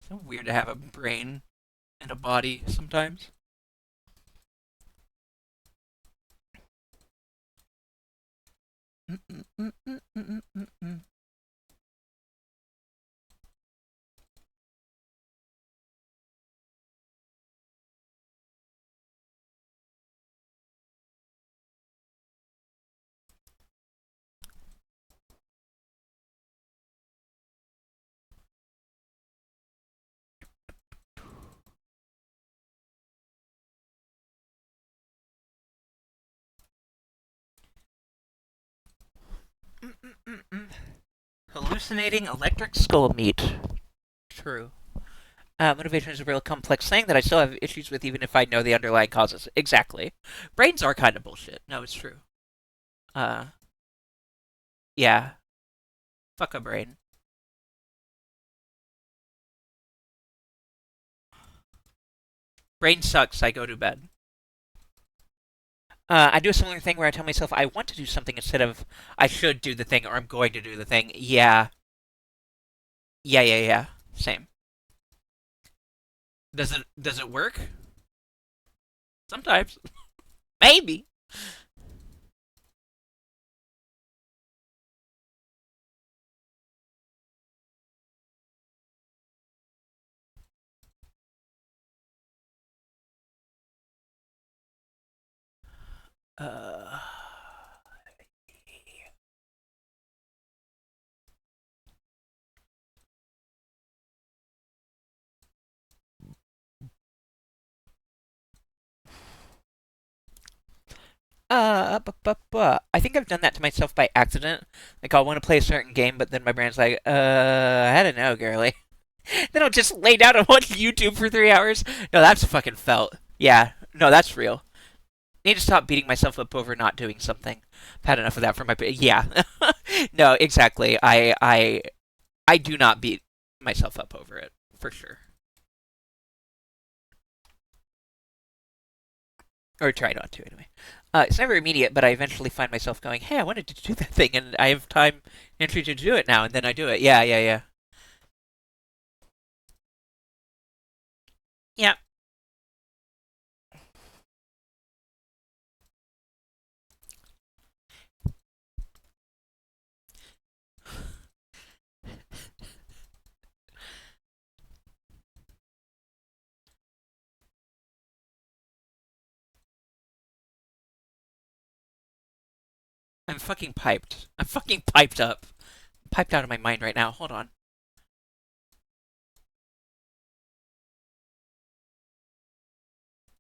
So weird to have a brain and a body sometimes. Hallucinating electric skull meat. True. Motivation is a real complex thing that I still have issues with, even if I know the underlying causes. Exactly. Brains are kind of bullshit. No, it's true. Uh, yeah. Fuck a brain. Brain sucks. I go to bed. I do a similar thing where I tell myself I want to do something instead of I should do the thing or I'm going to do the thing. Yeah. Yeah, yeah, yeah. Same. Does it work? Sometimes. Maybe. Uh I think I've done that to myself by accident. Like I'll want to play a certain game, but then my brain's like, I don't know, girly. Then I'll just lay down and watch YouTube for 3 hours. No, that's fucking felt. Yeah, no, that's real. I need to stop beating myself up over not doing something. I've had enough of that for my. Yeah, no, exactly. I do not beat myself up over it for sure, or try not to anyway. It's never immediate, but I eventually find myself going, "Hey, I wanted to do that thing, and I have time and energy to do it now," and then I do it. Yeah, yeah, yeah. Yeah, I'm fucking piped. I'm fucking piped up. I'm piped out of my mind right now. Hold on.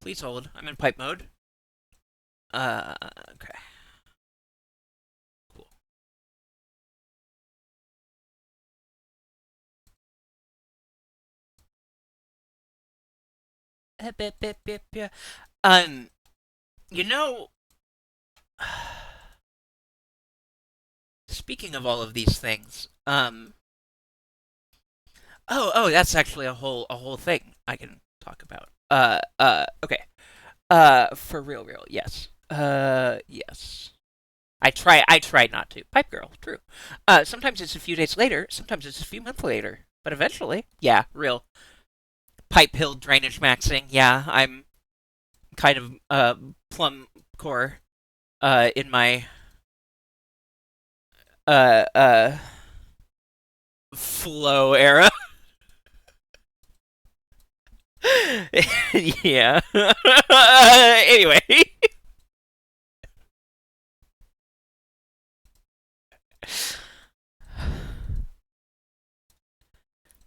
Please hold. I'm in pipe mode. Uh, okay. Cool. Um, you know, speaking of all of these things, oh, that's actually a whole thing I can talk about. Okay. For real, yes. Yes. I try not to. Pipe girl, true. Sometimes it's a few days later, sometimes it's a few months later, but eventually, yeah, real. Pipe hill drainage maxing, yeah, I'm kind of, plum core, in my, uh, uh, flow era. Yeah. Anyway.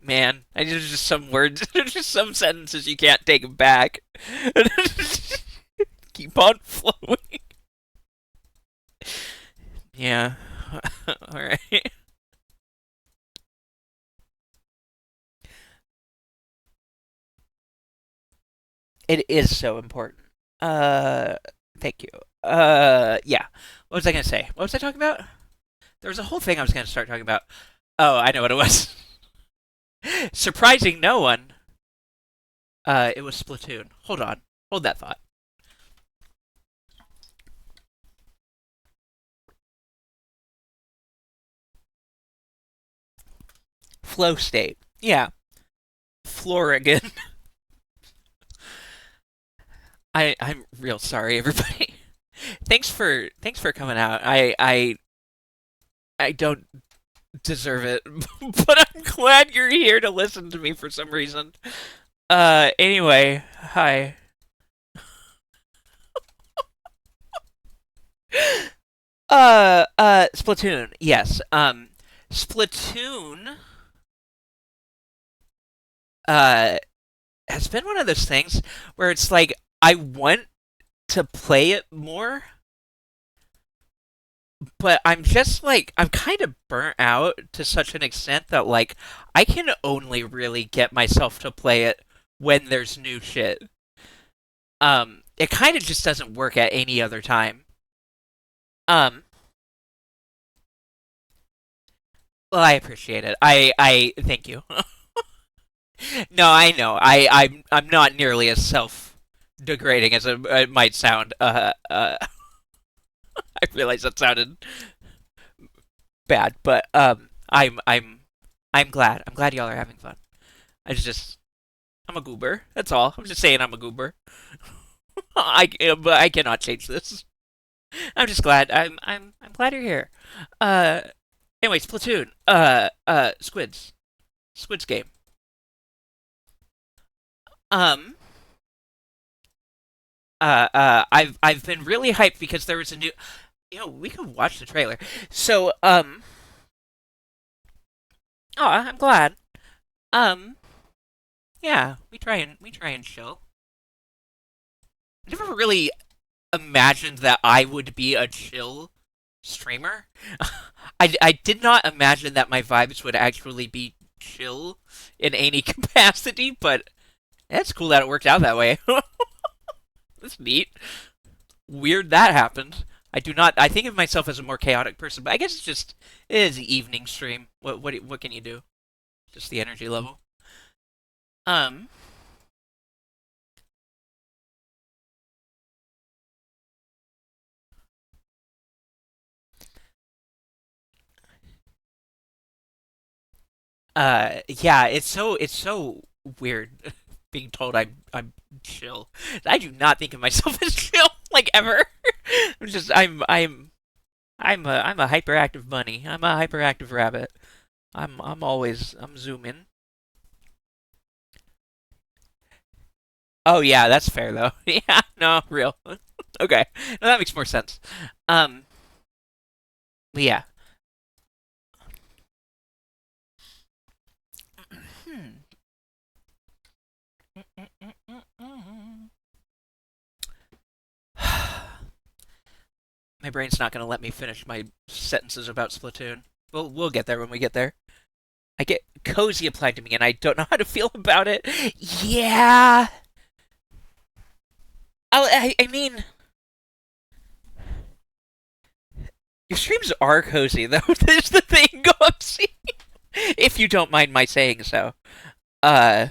Man, there's just some words, there's just some sentences you can't take back. Keep on flowing. Yeah. All right. It is so important. Uh, Thank you. Yeah. What was I gonna say? What was I talking about? There was a whole thing I was gonna start talking about. Oh, I know what it was. Surprising no one. It was Splatoon. Hold on. Hold that thought. Flow state. Yeah. Florigan. I'm real sorry, everybody. Thanks for coming out. I don't deserve it, but I'm glad you're here to listen to me for some reason. Anyway, hi. Splatoon. Yes. Splatoon uh has been one of those things where it's like I want to play it more, but I'm just like I'm kind of burnt out to such an extent that like I can only really get myself to play it when there's new shit. It kind of just doesn't work at any other time. Um, well, I appreciate it. I thank you. No, I know. I'm not nearly as self-degrading as it might sound. I realize that sounded bad, but I'm glad. I'm glad y'all are having fun. I just I'm a goober. That's all. I'm just saying I'm a goober. But I cannot change this. I'm just glad. I'm glad you're here. Uh, Anyway, Splatoon. Squid's game. Um, I've been really hyped because there was a new. We could watch the trailer. So, oh, I'm glad. Um, yeah, we try and chill. I never really imagined that I would be a chill streamer. I did not imagine that my vibes would actually be chill in any capacity, but it's cool that it worked out that way. That's neat. Weird that happened. I do not. I think of myself as a more chaotic person, but I guess it is the evening stream. What can you do? Just the energy level. Um. Yeah. It's so weird being told I'm chill. I do not think of myself as chill like ever. I'm a hyperactive bunny. I'm a hyperactive rabbit. I'm zooming. Oh yeah, that's fair though. Yeah, no, real. Okay, no, that makes more sense. Um, yeah. Hmm. My brain's not gonna let me finish my sentences about Splatoon. We'll get there when we get there. I get cozy applied to me, and I don't know how to feel about it. Yeah, I mean, your streams are cozy though. There's the thing, Gopsy. If you don't mind my saying so. Uh,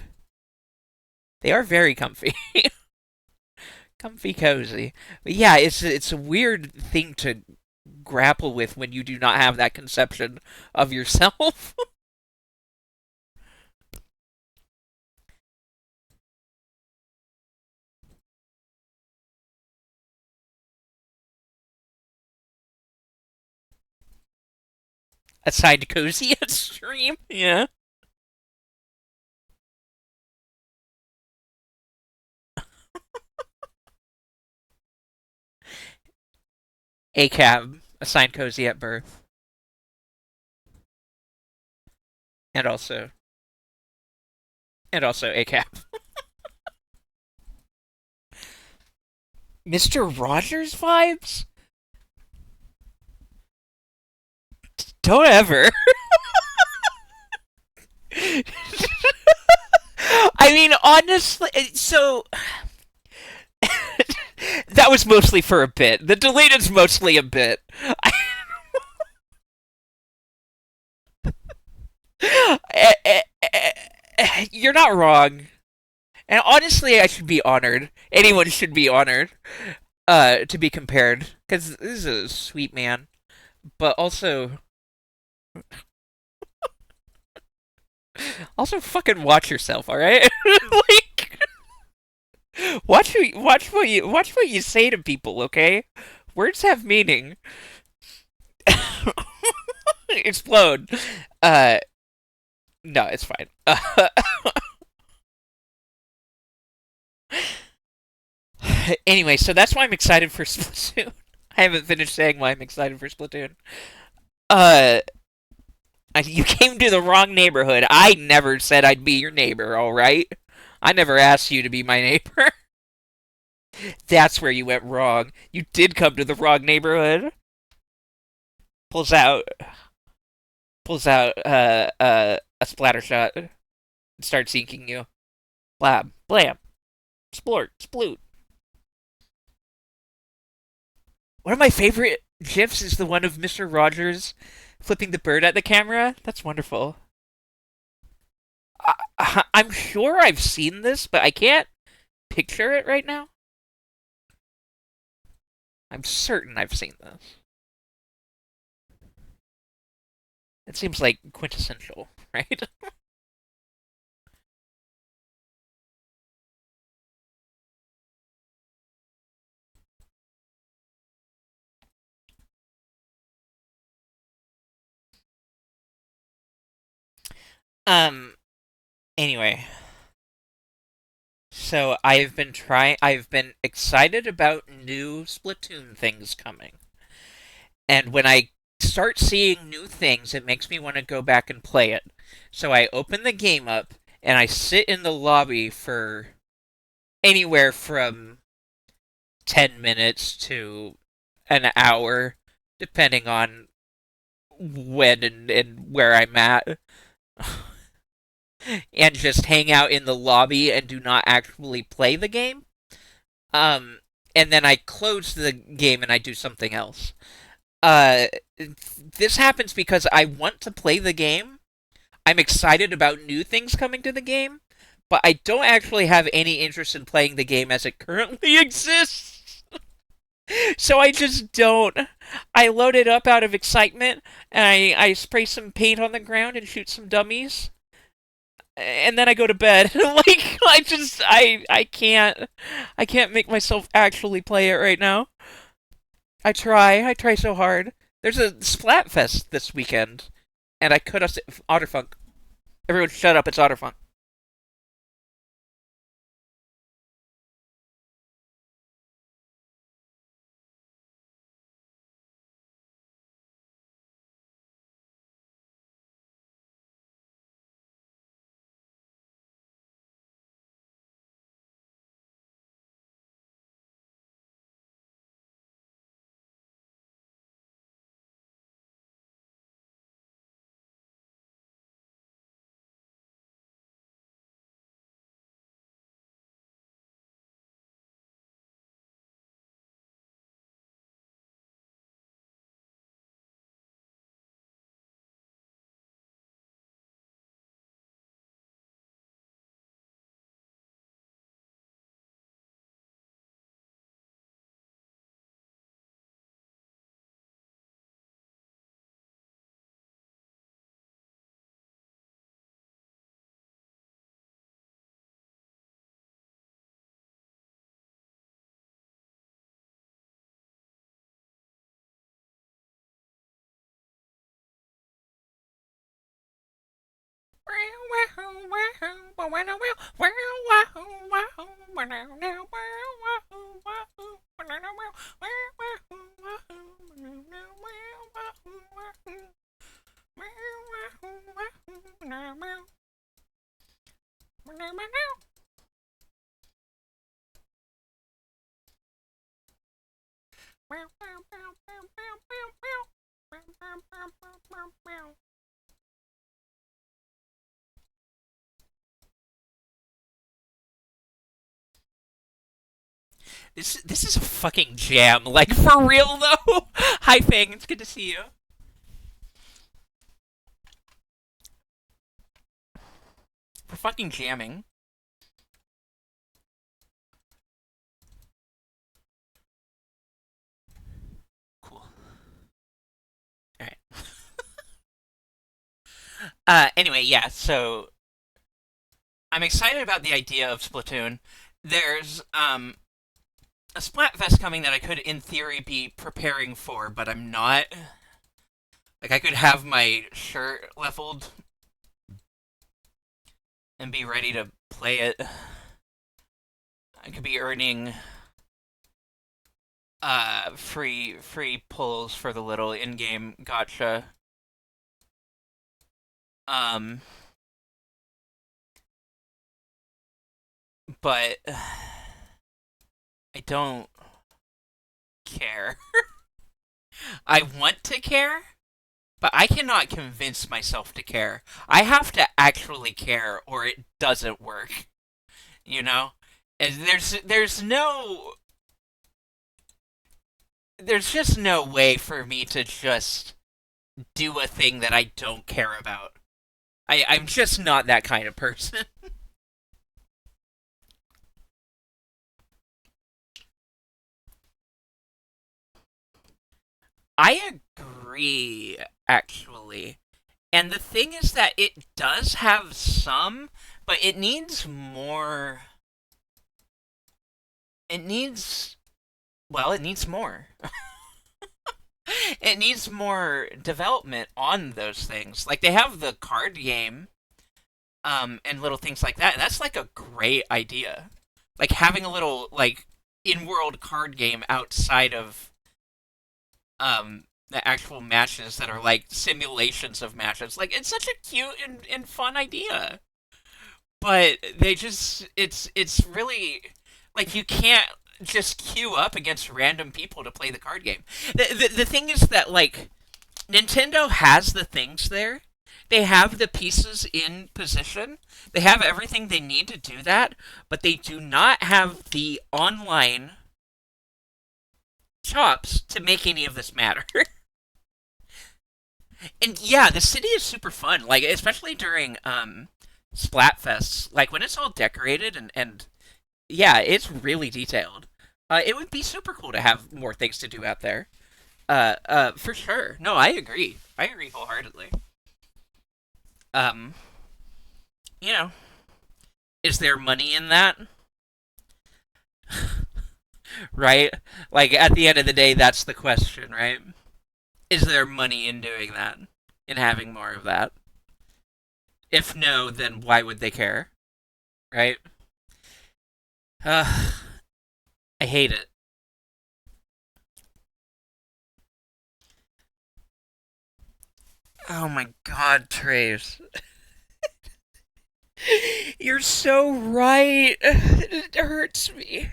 they are very comfy, comfy, cozy. But yeah, it's a weird thing to grapple with when you do not have that conception of yourself. Aside cozy at stream, yeah. A cab assigned cozy at birth, and also a cab. Mr. Rogers vibes? Don't ever. I mean, honestly, so that was mostly for a bit. The deleted's mostly a bit. You're not wrong. And honestly, I should be honored. Anyone should be honored to be compared. Because this is a sweet man. But also fucking watch yourself, alright? Like, watch what you say to people, okay? Words have meaning. Explode. Uh, no, it's fine. Anyway, so that's why I'm excited for Splatoon. I haven't finished saying why I'm excited for Splatoon. Uh, you came to the wrong neighborhood. I never said I'd be your neighbor, alright? I never asked you to be my neighbor. That's where you went wrong. You did come to the wrong neighborhood. Pulls out, a splatter shot and starts seeking you. Blab, blam, splort, sploot. One of my favorite gifs is the one of Mr. Rogers flipping the bird at the camera. That's wonderful. I'm sure I've seen this, but I can't picture it right now. I'm certain I've seen this. It seems like quintessential, right? um. Anyway, so I've been excited about new Splatoon things coming. And when I start seeing new things, it makes me want to go back and play it. So I open the game up and I sit in the lobby for anywhere from 10 minutes to an hour, depending on when and where I'm at. And just hang out in the lobby and do not actually play the game. Um, and then I close the game and I do something else. Uh, this happens because I want to play the game. I'm excited about new things coming to the game, but I don't actually have any interest in playing the game as it currently exists. So I just don't. I load it up out of excitement, and I spray some paint on the ground and shoot some dummies, and then I go to bed. Like I can't make myself actually play it right now. I try so hard. There's a Splatfest this weekend, and I could have Otterfunk. Everyone, shut up! It's Otterfunk. This is a fucking jam. Like for real though. Hi Fang, it's good to see you. We're fucking jamming. Cool. Alright. Anyway, yeah, so I'm excited about the idea of Splatoon. There's a Splatfest coming that I could in theory be preparing for, but I'm not. Like I could have my shirt leveled and be ready to play it. I could be earning free pulls for the little in-game gotcha. Um but I don't care. I want to care, but I cannot convince myself to care. I have to actually care or it doesn't work. You know? And there's just no way for me to just do a thing that I don't care about. I'm just not that kind of person. I agree, actually. And the thing is that it does have some, but it needs more. It needs. Well, it needs more. It needs more development on those things. Like, they have the card game, and little things like that. That's like a great idea. Like, having a little, like, in world card game outside of the actual matches that are like simulations of matches. Like it's such a cute and fun idea. But they just it's really like you can't just queue up against random people to play the card game. The thing is that like Nintendo has the things there. They have the pieces in position. They have everything they need to do that, but they do not have the online chops to make any of this matter. And yeah, the city is super fun. Like especially during Splatfests, like when it's all decorated and yeah, it's really detailed. It would be super cool to have more things to do out there. For sure. No, I agree. I agree wholeheartedly. Um, you know, is there money in that? Right? Like at the end of the day, that's the question, right? Is there money in doing that? In having more of that? If no, then why would they care? Right? Uh, I hate it. Oh my god, Trace. You're so right. It hurts me.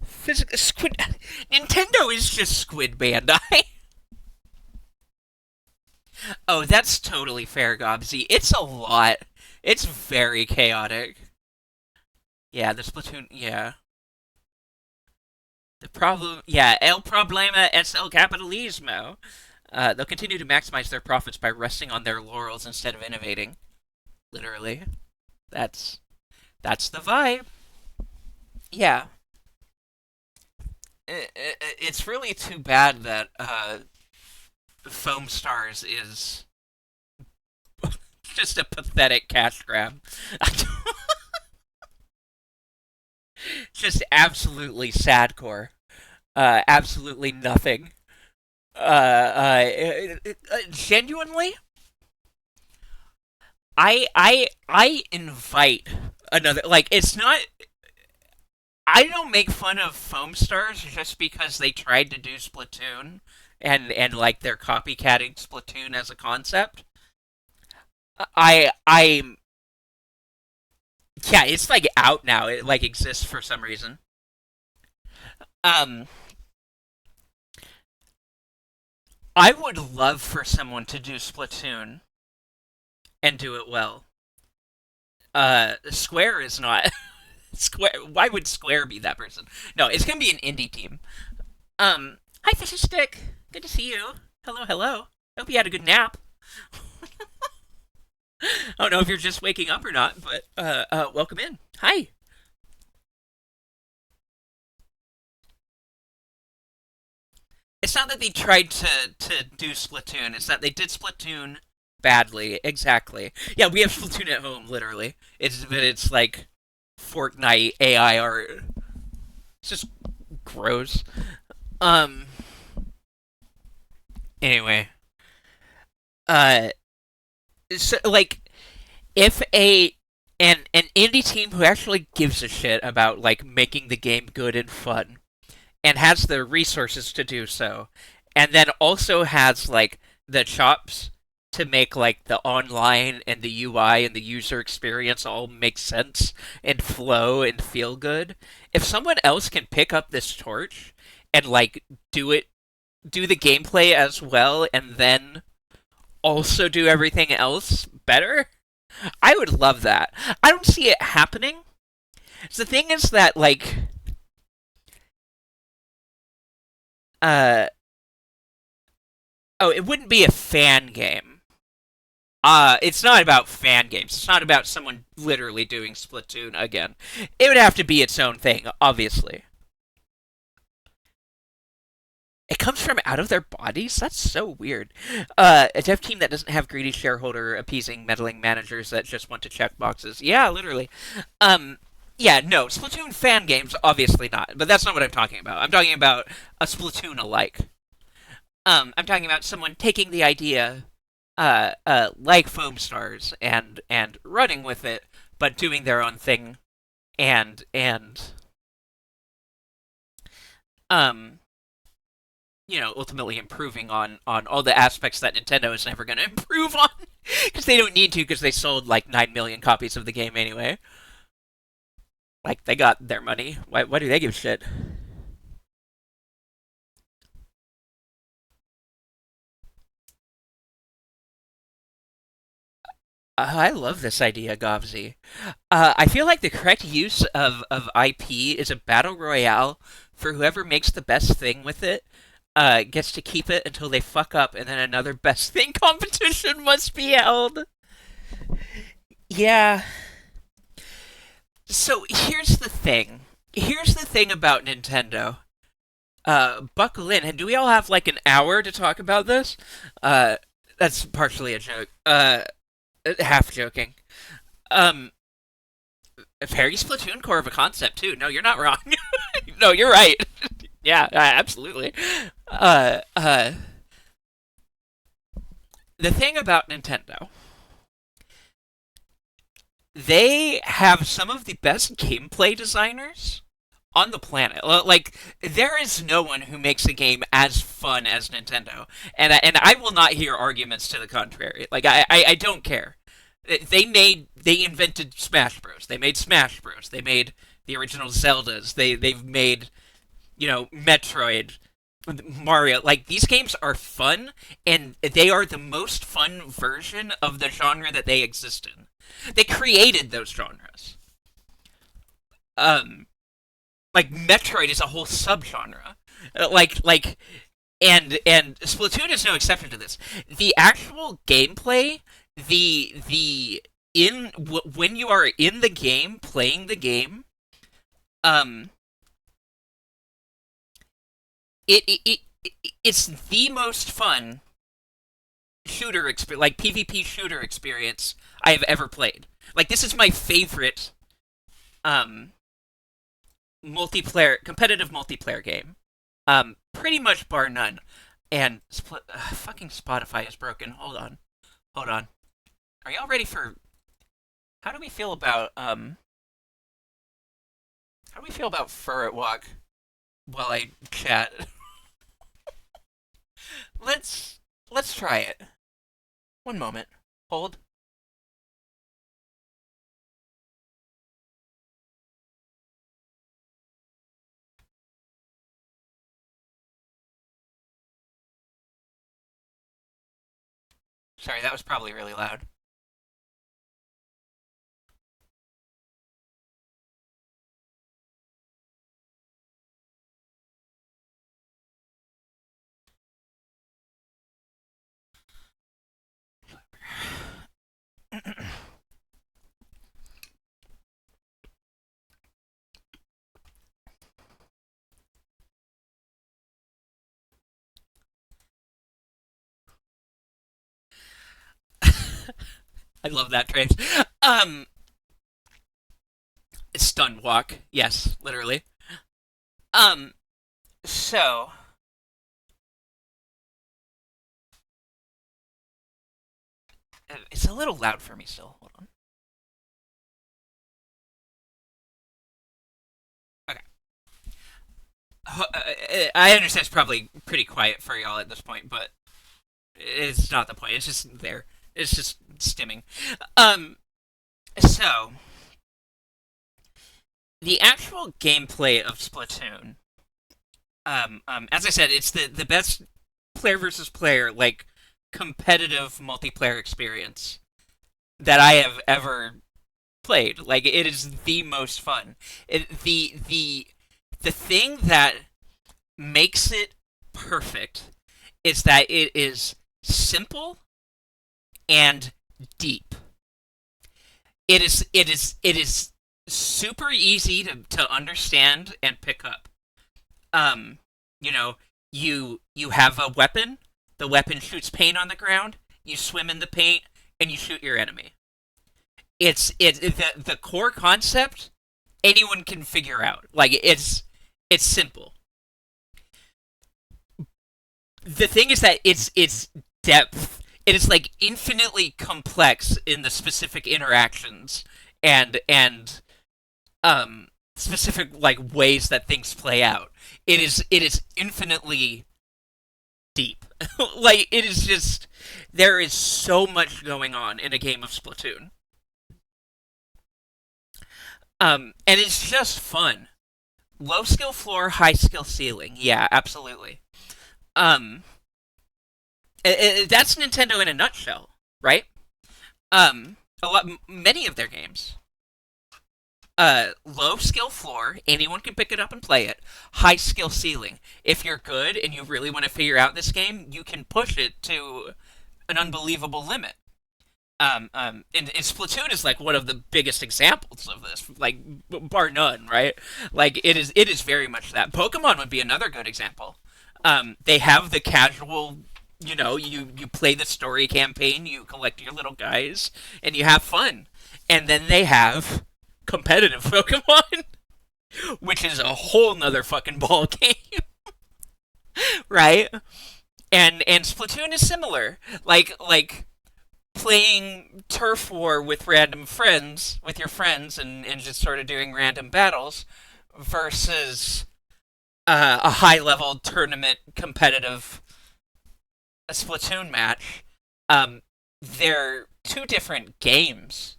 Physical Squid. Nintendo is just Squid Bandai. Oh, that's totally fair, Gobsy. It's a lot. It's very chaotic. Yeah, the Splatoon. Yeah. The problem. Yeah, el problema es el capitalismo. They'll continue to maximize their profits by resting on their laurels instead of innovating. Literally. That's that's the vibe. Yeah. It's really too bad that Foam Stars is just a pathetic cash grab. Just absolutely sadcore. Absolutely nothing. Genuinely, I invite another, like, it's not, I don't make fun of Foam Stars just because they tried to do Splatoon and like they're copycatting Splatoon as a concept. I yeah, it's like out now. It like exists for some reason. Um I would love for someone to do Splatoon and do it well. Square is not Square. Why would Square be that person? No, it's gonna be an indie team. Hi Fishy Stick. Good to see you. Hello, hello. Hope you had a good nap. I don't know if you're just waking up or not, but welcome in. Hi. It's not that they tried to do Splatoon. It's that they did Splatoon badly. Exactly. Yeah, we have Splatoon at home, literally. It's like Fortnite AI art. It's just gross. Um. Anyway, uh, so like if an indie team who actually gives a shit about like making the game good and fun and has the resources to do so, and then also has like the chops to make like the online and the UI and the user experience all make sense and flow and feel good. If someone else can pick up this torch and like do the gameplay as well and then also do everything else better, I would love that. I don't see it happening. So the thing is that like uh oh, it wouldn't be a fan game. It's not about fan games. It's not about someone literally doing Splatoon again. It would have to be its own thing, obviously. It comes from out of their bodies? That's so weird. A dev team that doesn't have greedy shareholder appeasing meddling managers that just want to check boxes. Yeah, literally. Um, yeah, no, Splatoon fan games, obviously not. But that's not what I'm talking about. I'm talking about a Splatoon alike. I'm talking about someone taking the idea, like Foam Stars, and running with it, but doing their own thing, and um, ultimately improving on all the aspects that Nintendo is never going to improve on because they don't need to because they sold like 9 million copies of the game anyway. Like they got their money. Why do they give a shit? I love this idea, Govzi. I feel like the correct use of IP is a battle royale for whoever makes the best thing with it. Gets to keep it until they fuck up, and then another best thing competition must be held. Yeah. So here's the thing. Here's the thing about Nintendo. Buckle in. And do we all have like an hour to talk about this? That's partially a joke. Half joking. Um, very Splatoon core of a concept too. No, you're not wrong. No, you're right. Yeah, absolutely. Uh, uh, the thing about Nintendo, they have some of the best gameplay designers on the planet. Like there is no one who makes a game as fun as Nintendo, and I will not hear arguments to the contrary. Like I don't care. They invented Smash Bros. They made Smash Bros. They made the original Zeldas. They've made Metroid, Mario. Like these games are fun, and they are the most fun version of the genre that they exist in. They created those genres. Um, like Metroid is a whole subgenre. Like and Splatoon is no exception to this. The actual gameplay, the in when you are in the game playing the game, um, it's the most fun shooter experience, like PvP shooter experience I have ever played. Like this is my favorite um competitive multiplayer game. Pretty much bar none. And fucking Spotify is broken. Hold on. Hold on. Are y'all ready for How do we feel about how do we feel about fur at walk while I chat? Let's try it. One moment. Hold. Sorry, that was probably really loud. I love that trace. Um, Stunned walk. Yes, literally. Um, so it's a little loud for me still. Hold on. Okay. I understand it's probably pretty quiet for y'all at this point, but it's not the point. It's just there. It's just stimming. Um, so the actual gameplay of Splatoon, as I said, it's the best player versus player like competitive multiplayer experience that I have ever played. Like it is the most fun. The thing that makes it perfect is that it is simple and deep. It is super easy to understand and pick up. Um, you know, you have a weapon. The weapon shoots paint on the ground. You swim in the paint and you shoot your enemy. The core concept anyone can figure out. Like it's simple. The thing is that it's depth. It is like infinitely complex in the specific interactions and specific like ways that things play out. It is infinitely deep. Like it is just there is so much going on in a game of Splatoon. And it's just fun. Low skill floor, high skill ceiling. Yeah, absolutely. Um, that's Nintendo in a nutshell, right? Many of their games. Low skill floor, anyone can pick it up and play it. High skill ceiling. If you're good and you really want to figure out this game, you can push it to an unbelievable limit. And Splatoon is like one of the biggest examples of this, like bar none, right? Like it is very much that. Pokemon would be another good example. They have the casual, you play the story campaign, you collect your little guys, and you have fun, and then they have competitive Pokemon, which is a whole nother fucking ball game, right? And Splatoon is similar, like playing turf war with random friends with your friends and just sort of doing random battles versus a high level tournament competitive Splatoon match. um they're two different games,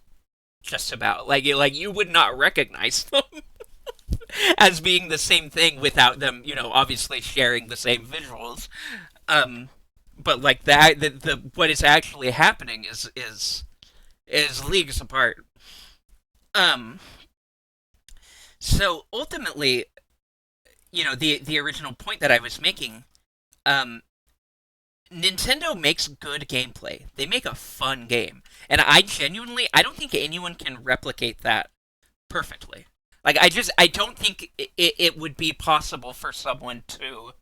just about. Like you would not recognize them as being the same thing without them, obviously sharing the same visuals. um but like that, the what is actually happening is leagues apart. Um, so ultimately, the original point that I was making, um, Nintendo makes good gameplay. They make a fun game, and I don't think anyone can replicate that perfectly. Like I don't think it would be possible for someone to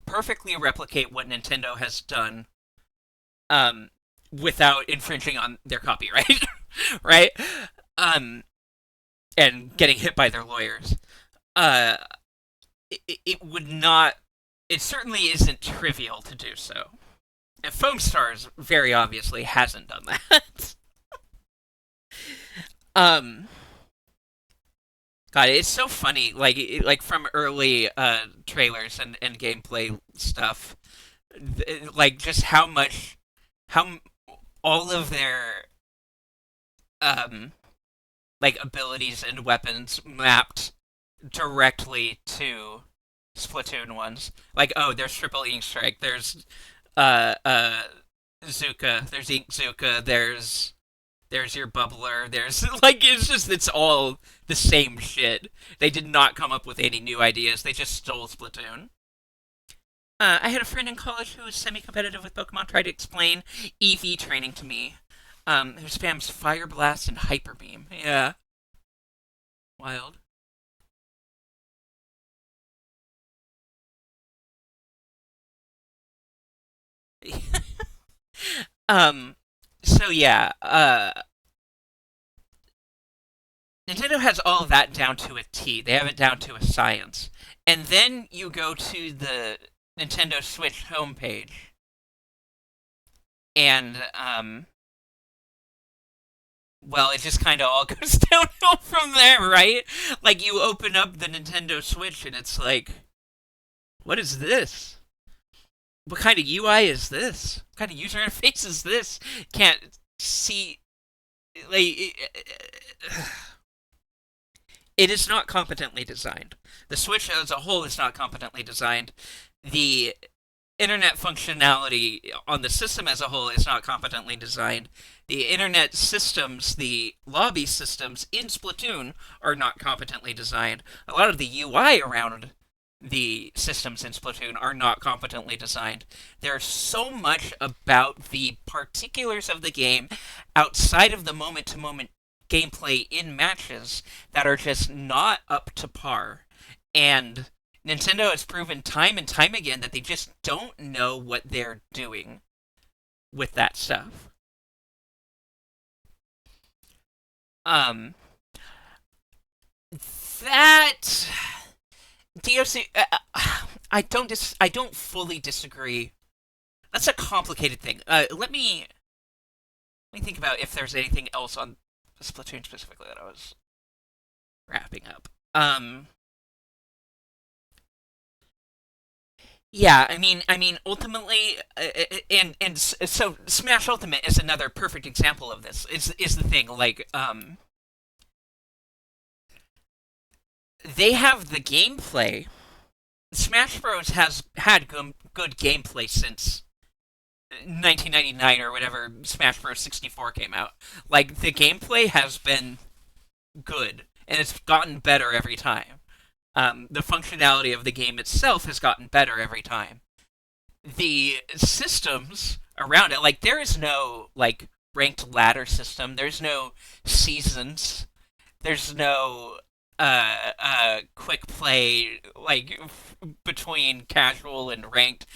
perfectly replicate what Nintendo has done, um, without infringing on their copyright, right? Um, and getting hit by their lawyers. Uh, it would not. It certainly isn't trivial to do so. And Foam Stars very obviously hasn't done that. Um, God, it's so funny. Like from early trailers and gameplay stuff, like just how all of their um like abilities and weapons mapped directly to Splatoon ones. Like, oh, there's triple ink strike. There's uh uh Zuka. There's ink Zuka. There's your bubbler. There's like it's all the same shit. They did not come up with any new ideas. They just stole Splatoon. I had a friend in college who was semi-competitive with Pokemon try to explain EV training to me. Who spams Fire Blast and Hyper Beam. Yeah, wild. um, so yeah, Nintendo has all of that down to a T. They have it down to a science. And then you go to the Nintendo Switch homepage, and well, it just kind of all goes downhill from there, right? Like you open up the Nintendo Switch, and it's like, what is this? What kind of UI is this? What kind of user interface is this? Can't see like it is not competently designed. The Switch as a whole is not competently designed. The internet functionality on the system as a whole is not competently designed. The internet systems, the lobby systems in Splatoon are not competently designed. A lot of the UI around the systems in Splatoon are not competently designed. There's so much about the particulars of the game outside of the moment to moment gameplay in matches that are just not up to par. And Nintendo has proven time and time again that they just don't know what they're doing with that stuff. Um, that DOC, I don't fully disagree. That's a complicated thing. Let me think about if there's anything else on Splatoon specifically that I was wrapping up. Yeah, ultimately, and so Smash Ultimate is another perfect example of this. Is the thing like they have the gameplay. Smash Bros has had good gameplay since 1999 or whatever Smash Bros 64 came out. Like the gameplay has been good and it's gotten better every time. The functionality of the game itself has gotten better every time. The systems around it, like there is no like ranked ladder system. There's no seasons. There's no quick play like between casual and ranked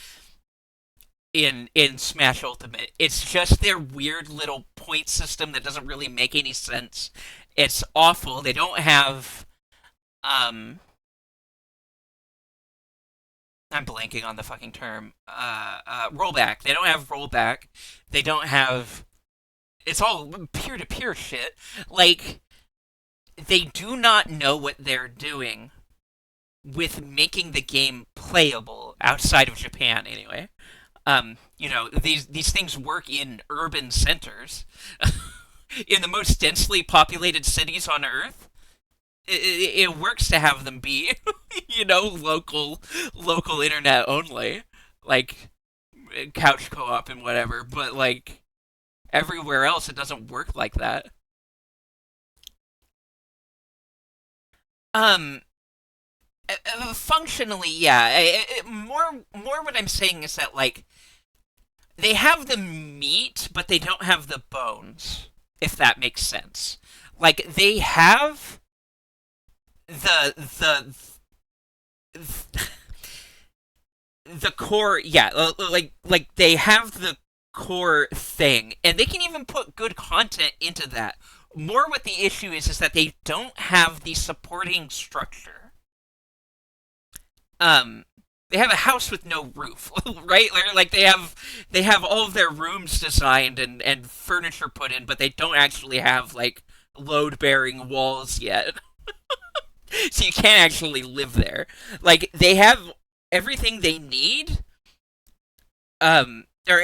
in Smash Ultimate. It's just their weird little point system that doesn't really make any sense. It's awful. They don't have um I'm blanking on the fucking term. Rollback. They don't have rollback. They don't have. It's all peer to peer shit. Like they do not know what they're doing with making the game playable outside of Japan, anyway. These things work in urban centers, in the most densely populated cities on Earth. It works to have them be, local internet only, like couch co-op and whatever. But like everywhere else, it doesn't work like that. Um, Functionally, yeah. More what I'm saying is that like they have the meat, but they don't have the bones. If that makes sense. Like they have the the core, yeah, like they have the core thing and they can even put good content into that. More what the issue is that they don't have the supporting structure. um they have a house with no roof, right? Like they have all of their rooms designed and furniture put in, but they don't actually have like load-bearing walls yet, so you can't actually live there. Like they have everything they need, or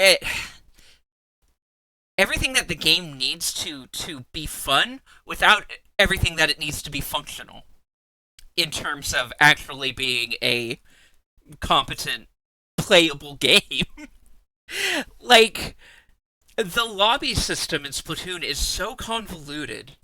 everything that the game needs to be fun without everything that it needs to be functional in terms of actually being a competent playable game. Like the lobby system in Splatoon is so convoluted.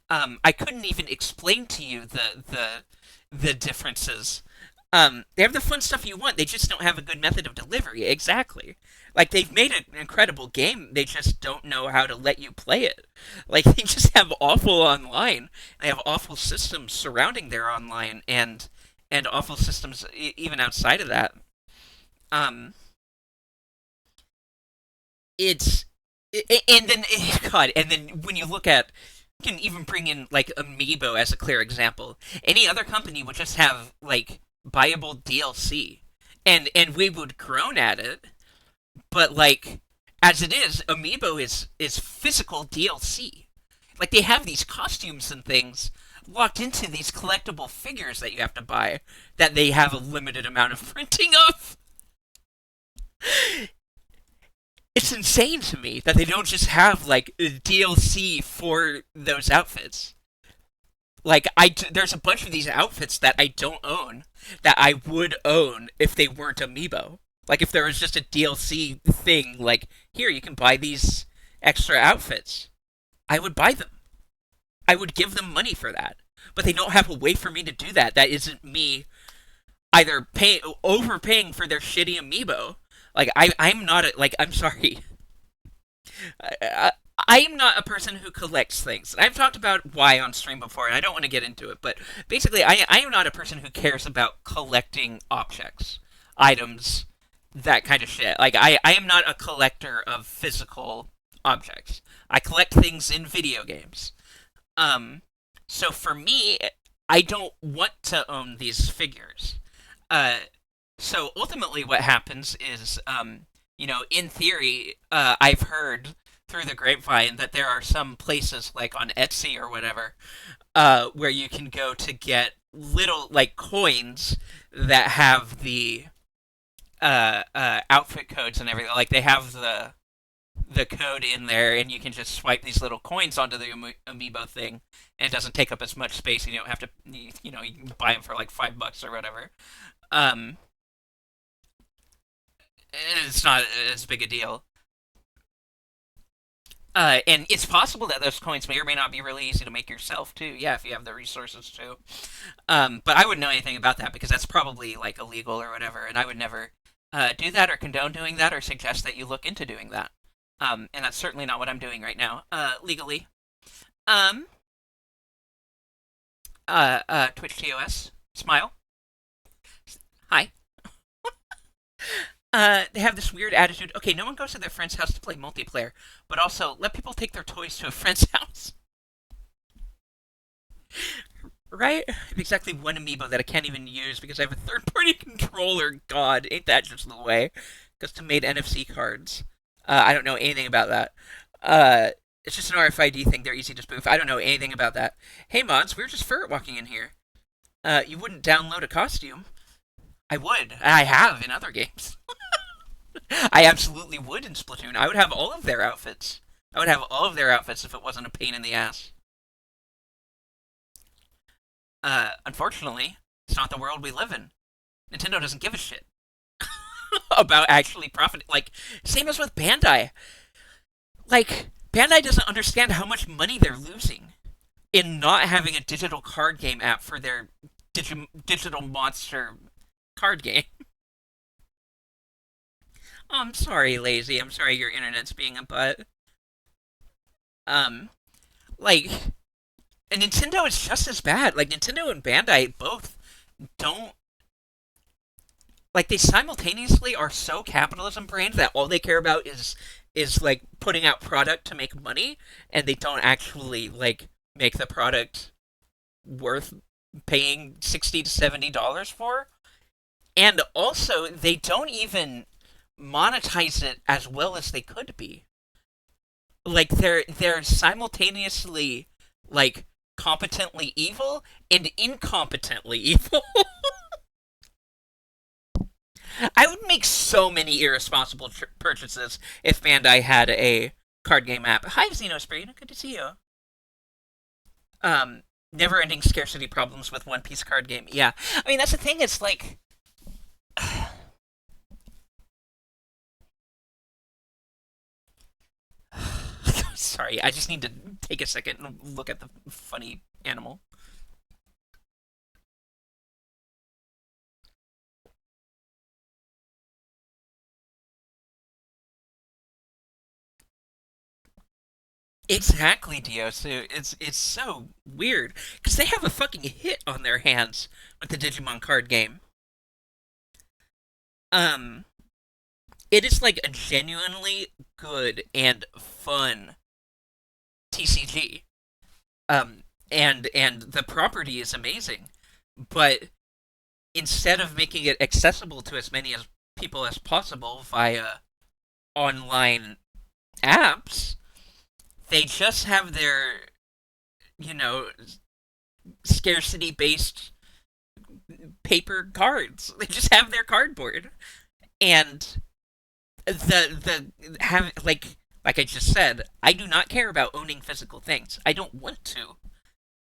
I couldn't even explain to you the differences. They have the fun stuff you want. They just don't have a good method of delivery. Exactly. Like they've made an incredible game. They just don't know how to let you play it. Like they just have awful online. They have awful systems surrounding their online and awful systems even outside of that. Um, it's and then God, and then when you look at you can even bring in like Amiibo as a clear example. Any other company would just have like buyable DLC, and we would groan at it. But like as it is, Amiibo is physical DLC. Like they have these costumes and things locked into these collectible figures that you have to buy that they have a limited amount of printing of. It's insane to me that they don't just have like DLC for those outfits. Like there's a bunch of these outfits that I don't own that I would own if they weren't Amiibo. Like if there was just a DLC thing, like here you can buy these extra outfits, I would buy them. I would give them money for that. But they don't have a way for me to do that. That isn't me either overpaying for their shitty Amiibo. Like I'm not like I'm sorry. I am not a person who collects things. I've talked about why on stream before, and I don't want to get into it, but basically, I am not a person who cares about collecting objects, items, that kind of shit. Like, I am not a collector of physical objects. I collect things in video games. Um, so for me, I don't want to own these figures. Uh, so ultimately, what happens is, in theory, I've heard through the grapevine that there are some places like on Etsy or whatever, where you can go to get little like coins that have the outfit codes and everything. Like they have the code in there, and you can just swipe these little coins onto the amiibo thing, and it doesn't take up as much space. And you don't have to, you can buy them for like $5 or whatever. Um, it's not as big a deal. And it's possible that those coins may or may not be really easy to make yourself too. Yeah, if you have the resources to. But I wouldn't know anything about that because that's probably like illegal or whatever, and I would never do that or condone doing that or suggest that you look into doing that. And that's certainly not what I'm doing right now, legally. Um, Twitch TOS, smile, hi. They have this weird attitude. Okay, no one goes to their friend's house to play multiplayer, but also let people take their toys to a friend's house. Right? I have exactly one amiibo that I can't even use because I have a third-party controller. God, ain't that just the way? Custom-made NFC cards. I don't know anything about that. It's just an RFID thing. They're easy to spoof. I don't know anything about that. Hey, mods, we were just ferret walking in here. You wouldn't download a costume. I would. I have in other games. I absolutely would in Splatoon. I would have all of their outfits. I would have all of their outfits if it wasn't a pain in the ass. Unfortunately, it's not the world we live in. Nintendo doesn't give a shit about actually profiting. Like, same as with Bandai. Like, Bandai doesn't understand how much money they're losing in not having a digital card game app for their digital monster card game. Oh, I'm sorry, Lazy. I'm sorry your internet's being a butt. Um, like, and Nintendo is just as bad. Like, Nintendo and Bandai both don't. Like, they simultaneously are so capitalism brained that all they care about is like putting out product to make money, and they don't actually like make the product worth paying $60 to $70 for. And also, they don't even monetize it as well as they could be. Like they're simultaneously like competently evil and incompetently evil. I would make so many irresponsible purchases if Bandai had a card game app. Hi, Xenospring. Good to see you. Um, never-ending scarcity problems with One Piece card game. Yeah, I mean that's the thing. It's like, sorry, I just need to take a second and look at the funny animal. Exactly, Diosu. It's so weird because they have a fucking hit on their hands with the Digimon card game. Um, it is like a genuinely good and fun TCG. Um, and the property is amazing, but instead of making it accessible to as many as people as possible via online apps, they just have their, you know, scarcity based paper cards. They just have their cardboard. And the have like I just said, I do not care about owning physical things. I don't want to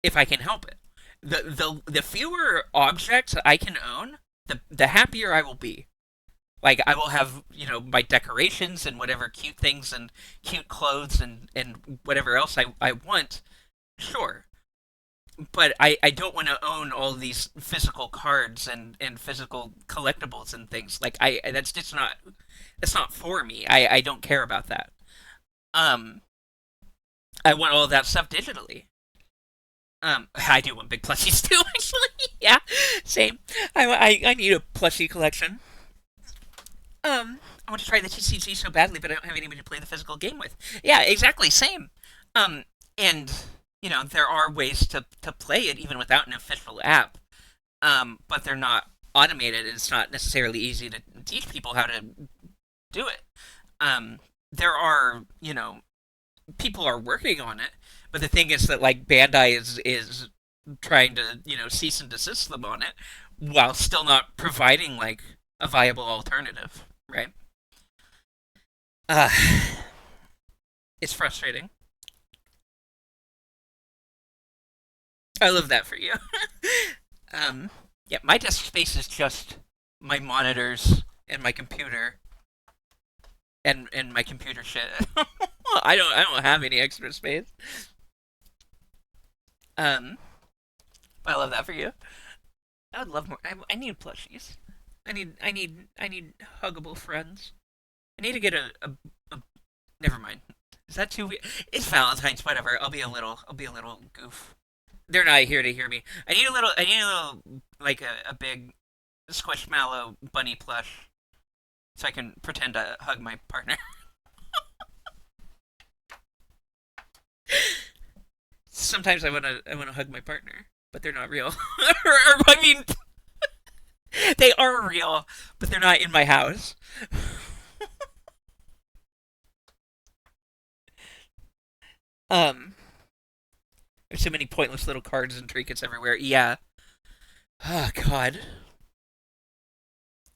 if I can help it. The fewer objects I can own, the happier I will be. Like I will have, my decorations and whatever cute things and cute clothes and whatever else I want. Sure, but I don't want to own all these physical cards and physical collectibles and things. Like that's just not it's not for me. I don't care about that. Um, I want all of that stuff digitally. I do want big plushies too. Actually, yeah, same. I need a plushie collection. I want to try the TCG so badly, but I don't have anybody to play the physical game with. Yeah, exactly, same. Um, and there are ways to play it even without an official app. But they're not automated. It's not necessarily easy to teach people how to do it. There are, people are working on it, but the thing is that like Bandai is trying to cease and desist them on it, while still not providing like a viable alternative, right? Uh, it's frustrating. I love that for you. Yeah, my desk space is just my monitors and my computer and my computer shit. I don't have any extra space. Um, I love that for you. I would love more. I need plushies. I need huggable friends. I need to get a never mind. Is that too weird? It's Valentine's. Whatever. I'll be a little goof. They're not here to hear me. I need a little like a big squishmallow bunny plush so I can pretend to hug my partner. Sometimes I want to hug my partner, but they're not real. or I mean, they are real, but they're not in my house. Um, there's so many pointless little cards and trinkets everywhere. Yeah. Oh God.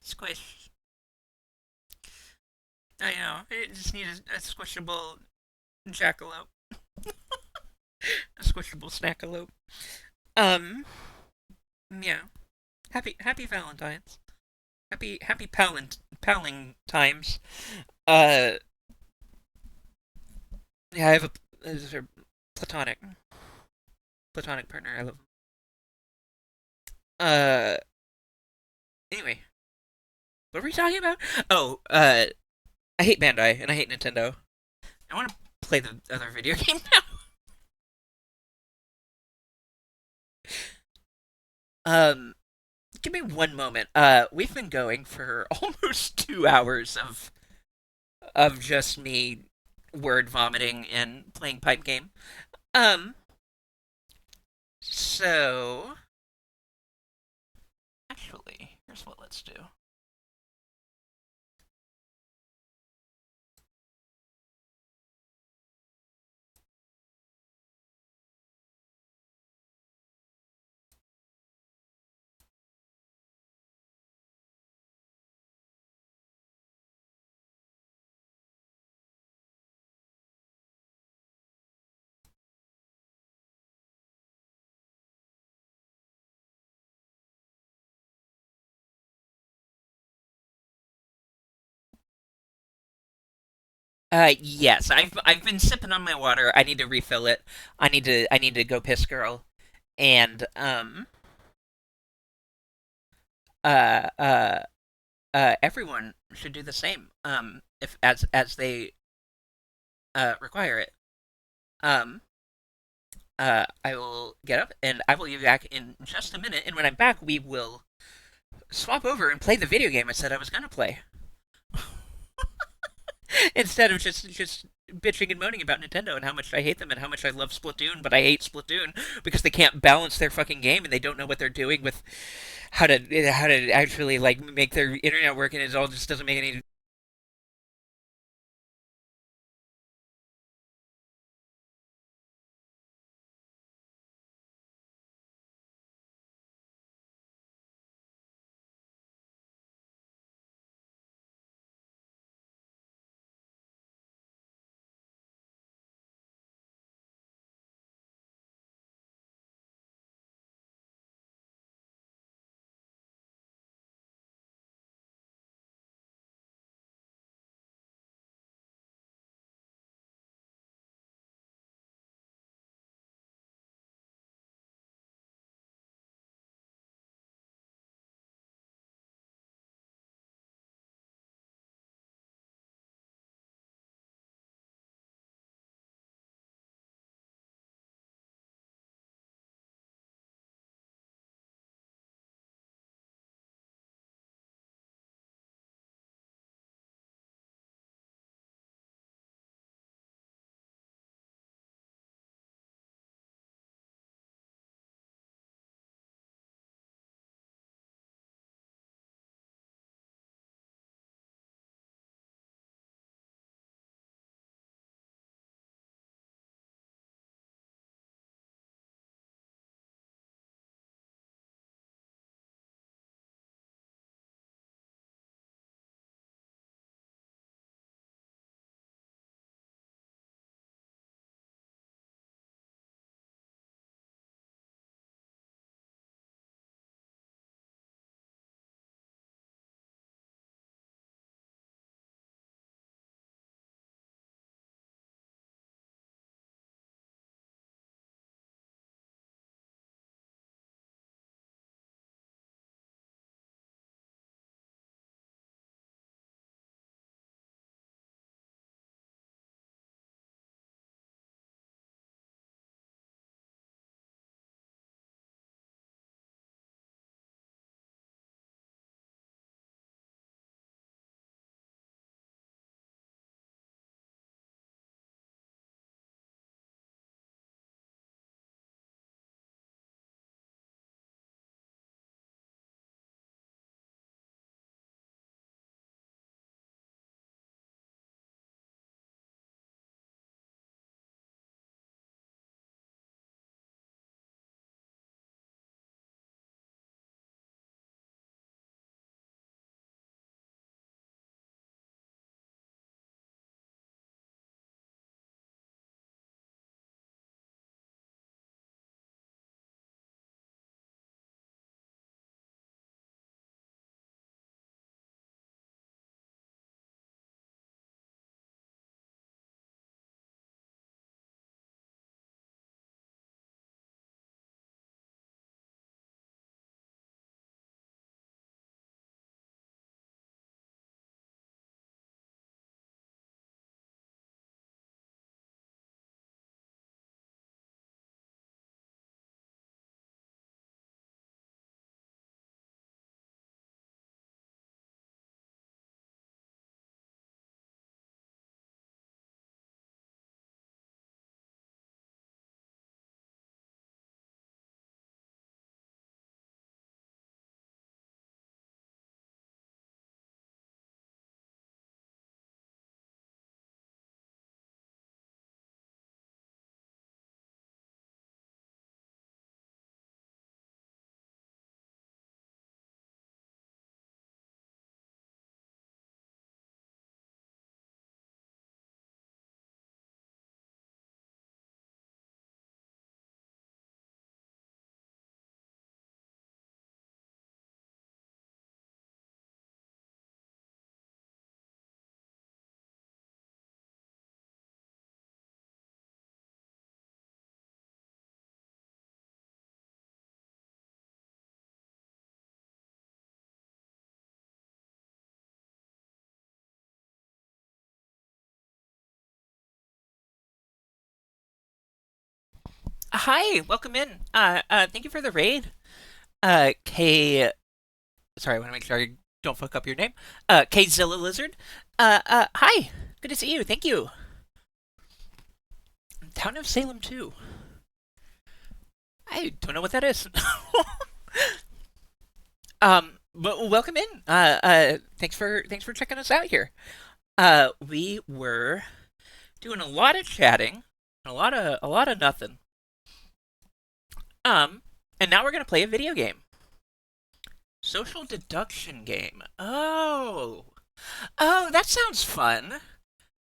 Squish. I know. I just need a squishable jackalope. A squishable snackalope. Um. Yeah. Happy Valentine's. Happy palling times. Uh. Yeah, I have a platonic platonic partner. I love. Uh. Anyway, what were we talking about? Oh. I hate Bandai and I hate Nintendo. I want to play the other video game now. Um. Give me one moment. We've been going for almost 2 hours of just me word vomiting and playing pipe game. Um, so actually, here's what let's do. Yes, I've been sipping on my water. I need to refill it. I need to go piss, girl. And uh uh everyone should do the same. If as they require it. Um I will get up and I will be back in just a minute. And when I'm back, we will swap over and play the video game I said I was gonna play. Instead of just bitching and moaning about Nintendo and how much I hate them and how much I love Splatoon, but I hate Splatoon because they can't balance their fucking game and they don't know what they're doing with how to actually like make their internet work, and it all just doesn't make any Hi, welcome in. Thank you for the raid. K. Sorry, I want to make sure I don't fuck up your name. K Zilla Lizard. Hi. Good to see you. Thank you. Town of Salem 2. I don't know what that is. But welcome in. Thanks for checking us out here. We were doing a lot of chatting, a lot of nothing. Um, and now we're gonna play a video game. Social deduction game. Oh, that sounds fun.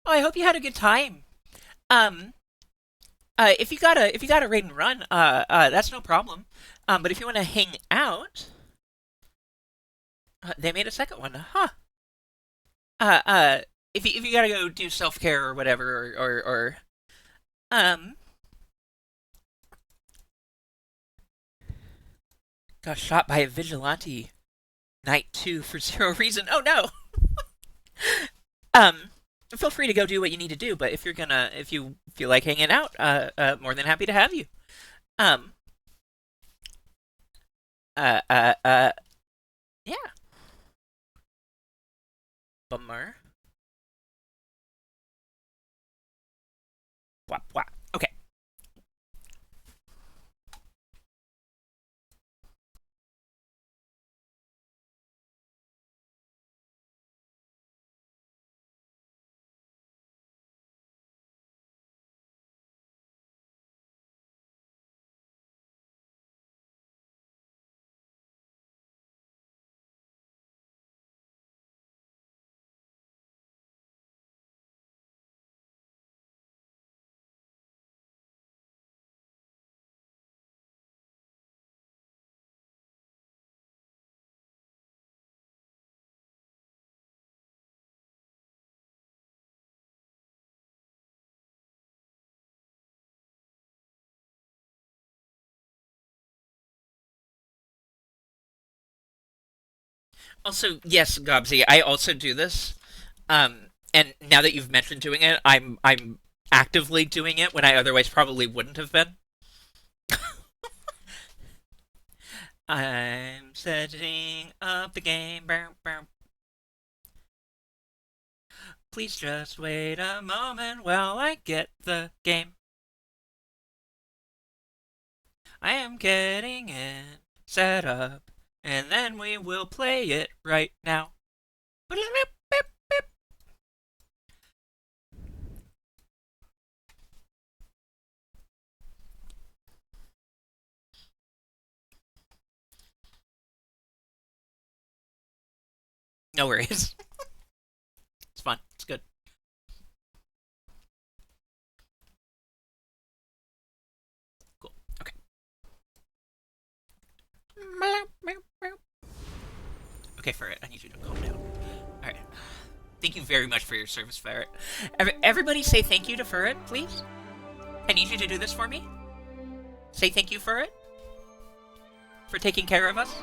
Oh, I hope you had a good time. Um, if you got a raid and run, that's no problem. But if you want to hang out, they made a second one, huh? Uh, uh, if you gotta go do self care or whatever, or um, got shot by a vigilante night two for zero reason. Oh no. Um, feel free to go do what you need to do. But if you feel like hanging out, more than happy to have you. Um, uh, uh, uh, yeah, bummer. Whap, whap. Okay. Also, yes, Gobsy, I also do this. And now that you've mentioned doing it, I'm actively doing it when I otherwise probably wouldn't have been. I'm setting up the game. Bow, bow. Please just wait a moment while I get the game. I am getting it set up, and then we will play it right now. No worries. It's fun. It's good. Cool. Okay. Okay, Ferret, I need you to calm down. Alright. Thank you very much for your service, Ferret. Everybody say thank you to Ferret, please. I need you to do this for me. Say thank you, Ferret, for taking care of us.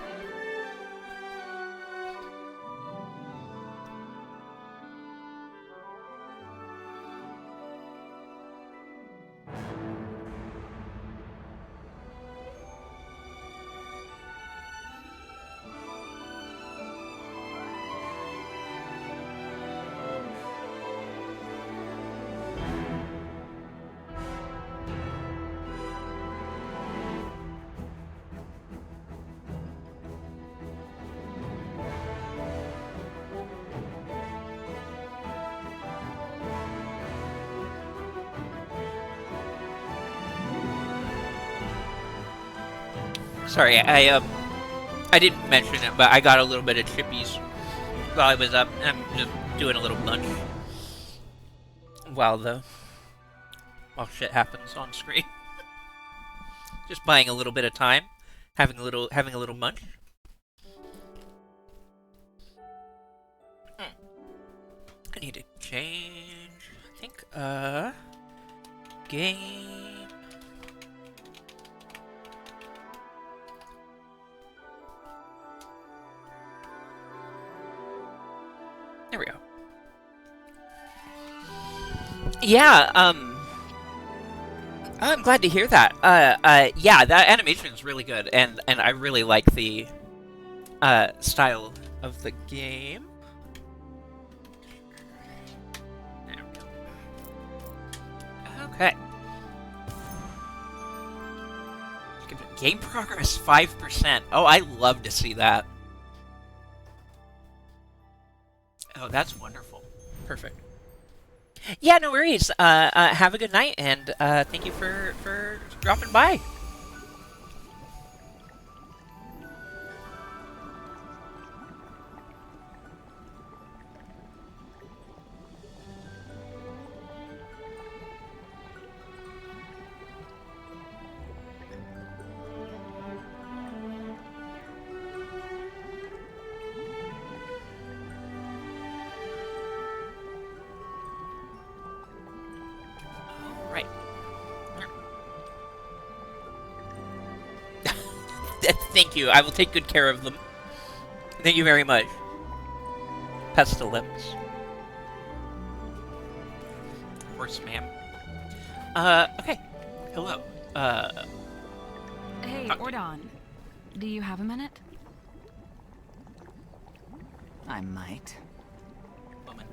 Sorry, I didn't mention it, but I got a little bit of chippies while I was up. I'm just doing a little lunch while the while shit happens on screen. Just buying a little bit of time, having a little munch. I need to change. I think game. There we go. Yeah. I'm glad to hear that. Yeah, that animation is really good, and I really like the style of the game. There we go. Okay. Game progress 5%. Oh, I love to see that. Oh, that's wonderful. Perfect. Yeah, no worries. Have a good night, and thank you for dropping by. Right. Thank you. I will take good care of them. Thank you very much. Pestilence. Of course, ma'am. Okay. Hello. Hey, Ordon. Do you have a minute? I might. Woman.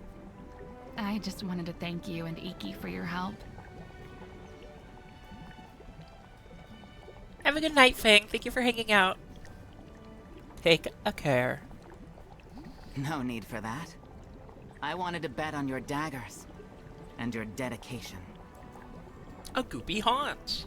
I just wanted to thank you and Iki for your help. Have a good night, Fang. Thank you for hanging out. Take a care. No need for that. I wanted to bet on your daggers. And your dedication. A goopy Hans.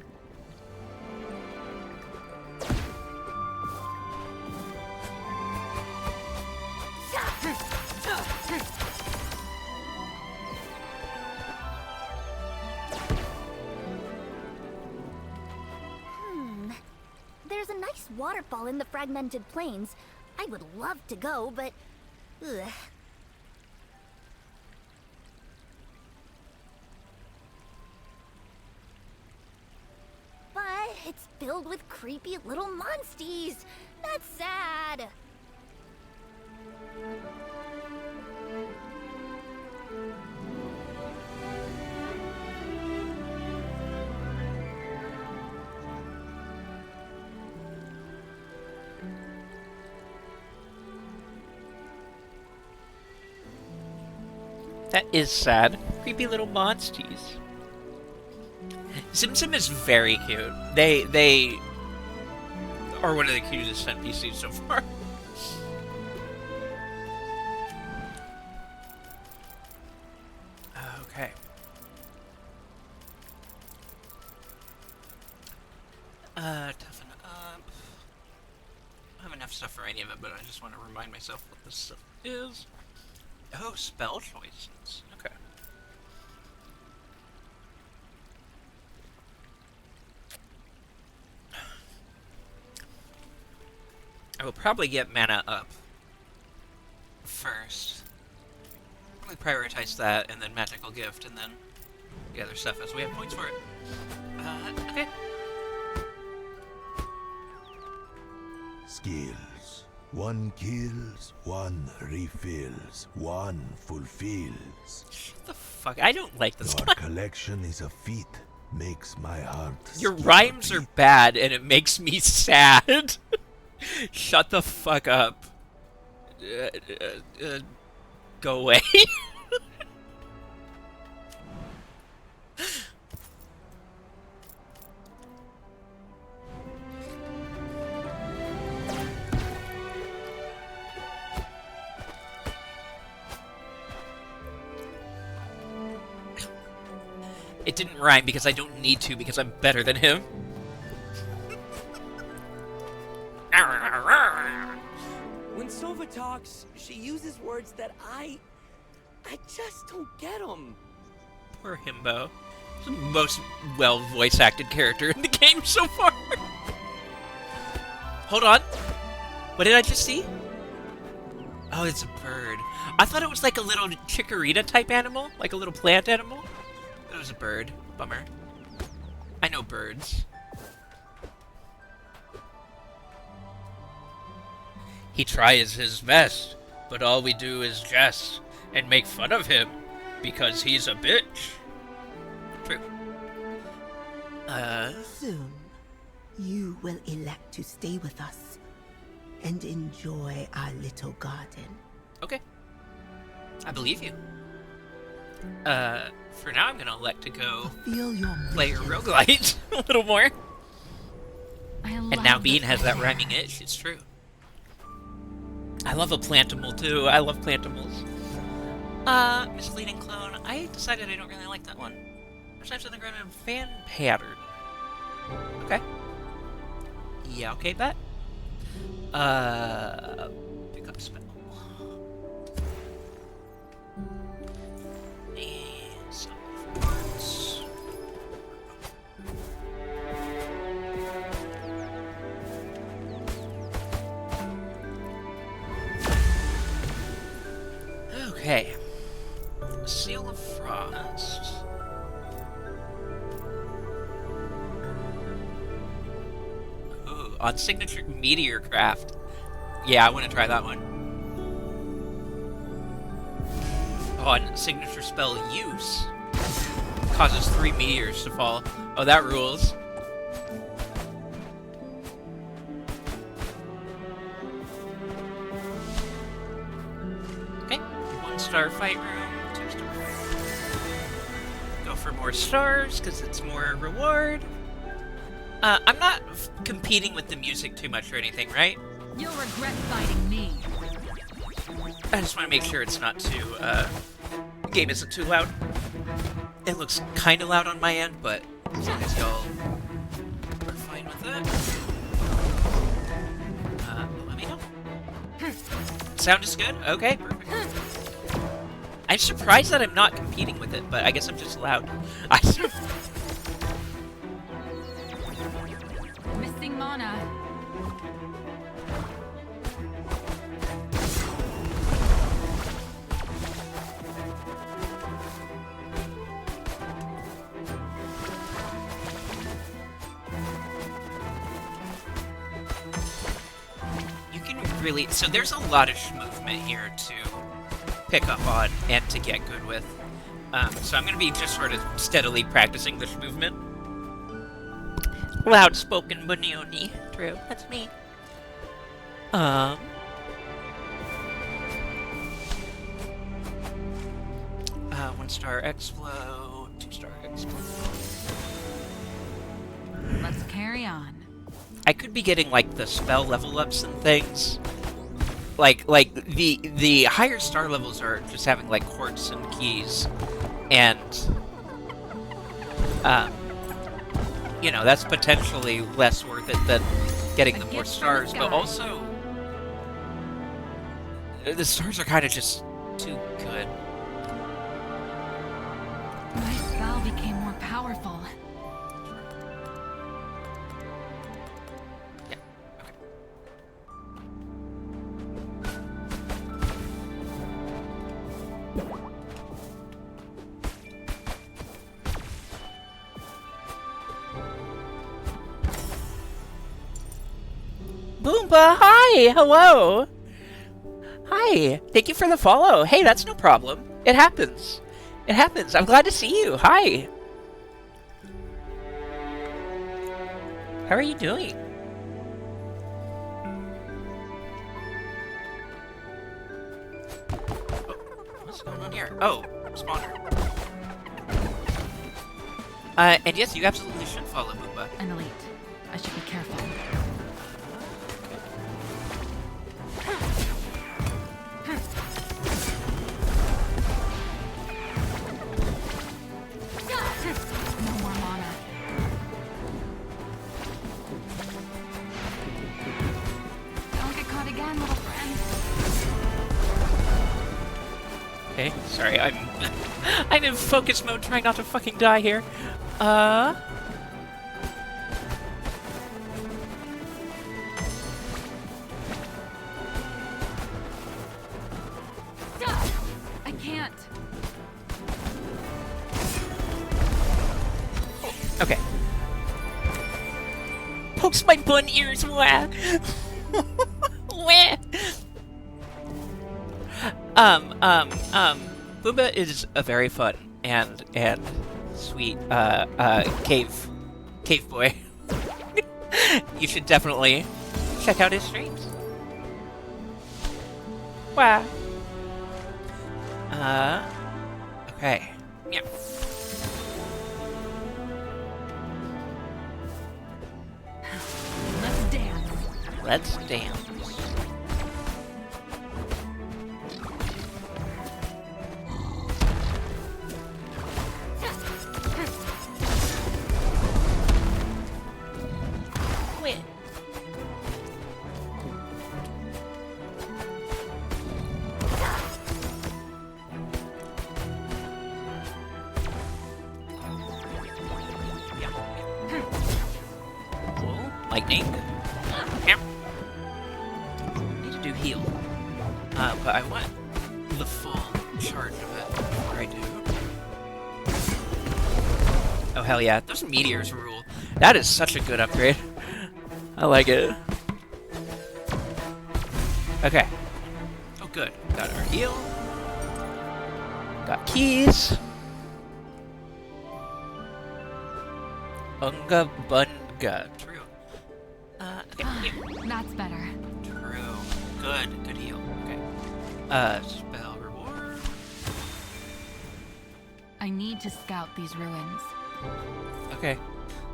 There's a nice waterfall in the Fragmented Plains. I would love to go, but... ugh. But it's filled with creepy little monsties. That's sad. That is sad. Creepy little monsties. Sim is very cute. They are one of the cutest NPCs so far. Okay. Toughen up. I don't have enough stuff for any of it, but I just want to remind myself what this stuff is. Oh, spell choices. Okay. I will probably get mana up first. Probably prioritize that, and then magical gift, and then the other stuff as we have points for it. Okay. Skills. One kills, one refills, one fulfills. Shut the fuck. I don't like this Your guy. collection is a feat, makes my heart Your skip a rhymes are beat. bad, and it makes me sad. Shut the fuck up. Go away. It didn't rhyme because I don't need to, because I'm better than him. When Sova talks, she uses words that I just don't get them. Poor Himbo. He's the most well voice acted character in the game so far. Hold on. What did I just see? Oh, it's a bird. I thought it was like a little chikorita type animal, like a little plant animal. It was a bird. Bummer. I know birds. He tries his best, but all we do is jest and make fun of him because he's a bitch. True. Soon, you will elect to stay with us and enjoy our little garden. Okay. I believe you. For now I'm gonna elect to go Feel your play mission. roguelite a little more. I love And now the Bean has that fresh rhyming air. itch, it's true. I love a plantimal too. I love plantimals. Misleading clone. I decided I don't really like that one. First times on the ground and fan pattern. Okay. Yeah, okay, bet. Pick up spell. And some parts. Okay. Seal of Frost. Ooh, on signature Meteor Craft. Yeah, I want to try that one. On signature spell use. Causes 3 meteors to fall. Oh, that rules. Okay. 1-star fight room. 2-star. Go for more stars, because it's more reward. I'm not competing with the music too much or anything, right? You'll regret fighting me. I just want to make sure it's not too, the game isn't too loud. It looks kind of loud on my end, but as long as y'all are fine with that. Let me know. Sound is good? Okay, perfect. I'm surprised that I'm not competing with it, but I guess I'm just loud. Missing mana. You can really... So there's a lot of movement here to pick up on and to get good with. So I'm going to be just sort of steadily practicing this movement. Loud-spoken Bonioni. True, that's me. 1-star X-Flow, 2-star X-Flow. Let's carry on. I could be getting like the spell level ups and things. Like the higher star levels are just having like quartz and keys, and you know, that's potentially less worth it than getting the more stars. But also, the stars are kind of just too good. My spell became more powerful. Boomba, hi! Hello! Hi! Thank you for the follow. Hey, that's no problem. It happens. It happens. I'm glad to see you. Hi! How are you doing? What's going on here? Oh, spawner. And yes, you absolutely should follow Boomba. An elite. I should be careful. No more mana. Don't get caught again, little friend. Okay, sorry, I'm in focus mode trying not to fucking die here. I can't. Okay. Pokes my bun ears, wah! Wah! Boomba is a very fun and sweet cave Cave Boy. You should definitely check out his streams. Wow. Okay. Yeah. Let's dance. Let's dance. Quit. Cool. Lightning. Yep. Need to do heal. But I want the full charge of it before I do. Oh hell yeah, those meteors rule. That is such a good upgrade. I like it. Okay. Oh good. Got our heal. Got keys. Unga Bunga. True. Okay. Heal. That's better. True. Good. Good heal. Okay. Spell reward. I need to scout these ruins. Okay.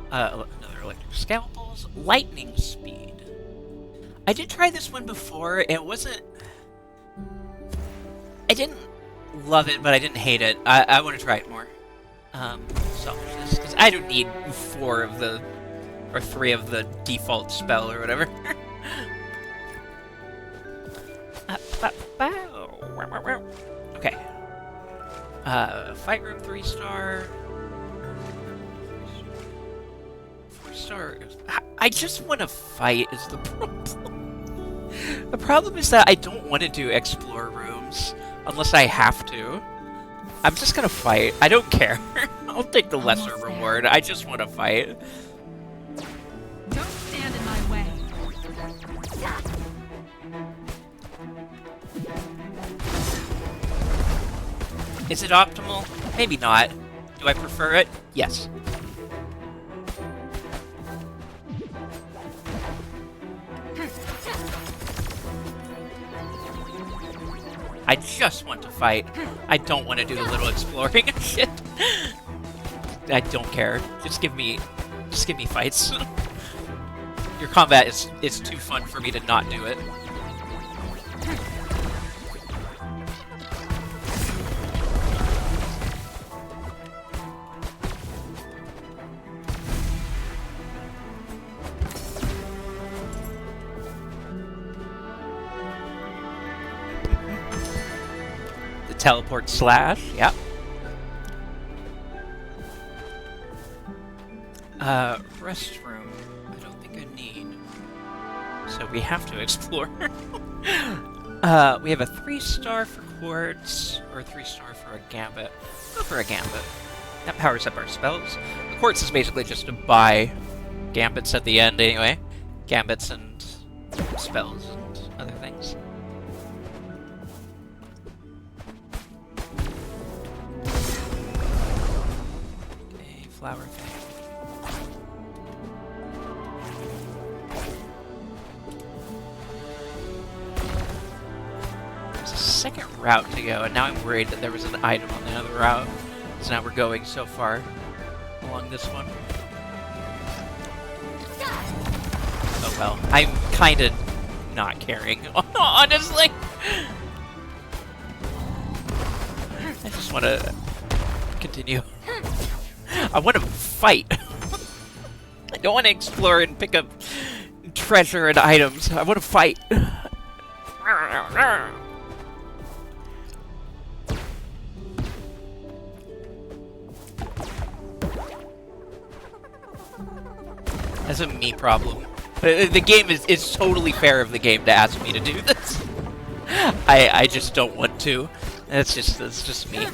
Another electric scalpels. Lightning speed. I did try this one before. It wasn't... I didn't love it, but I didn't hate it. I want to try it more. Selfishness. Because I don't need 4 of the... or 3 of the default spell or whatever. Okay. Fight room 3-star. 4-star. I just want to fight is the problem. The problem is that I don't want to do explore rooms unless I have to. I'm just gonna fight. I don't care. I'll take the lesser Almost there. reward. I just want to fight. Don't stand in my way. Is it optimal? Maybe not. Do I prefer it? Yes. I just want to fight. I don't want to do the little exploring and shit. I don't care. Just give me fights. Your combat is too fun for me to not do it. Teleport slash, yep. Restroom, I don't think I need. So we have to explore. We have a 3-star for quartz, or a 3-star for a gambit. Go for a gambit. That powers up our spells. The quartz is basically just to buy gambits at the end anyway. Gambits and spells and other things. Flower thing. There's a second route to go, and now I'm worried that there was an item on the other route. So now we're going so far along this one. Oh well, I'm kinda not caring, honestly. I just wanna continue. I want to fight. I don't want to explore and pick up treasure and items. I want to fight. That's a me problem. The game is totally fair of the game to ask me to do this. I just don't want to. That's just me.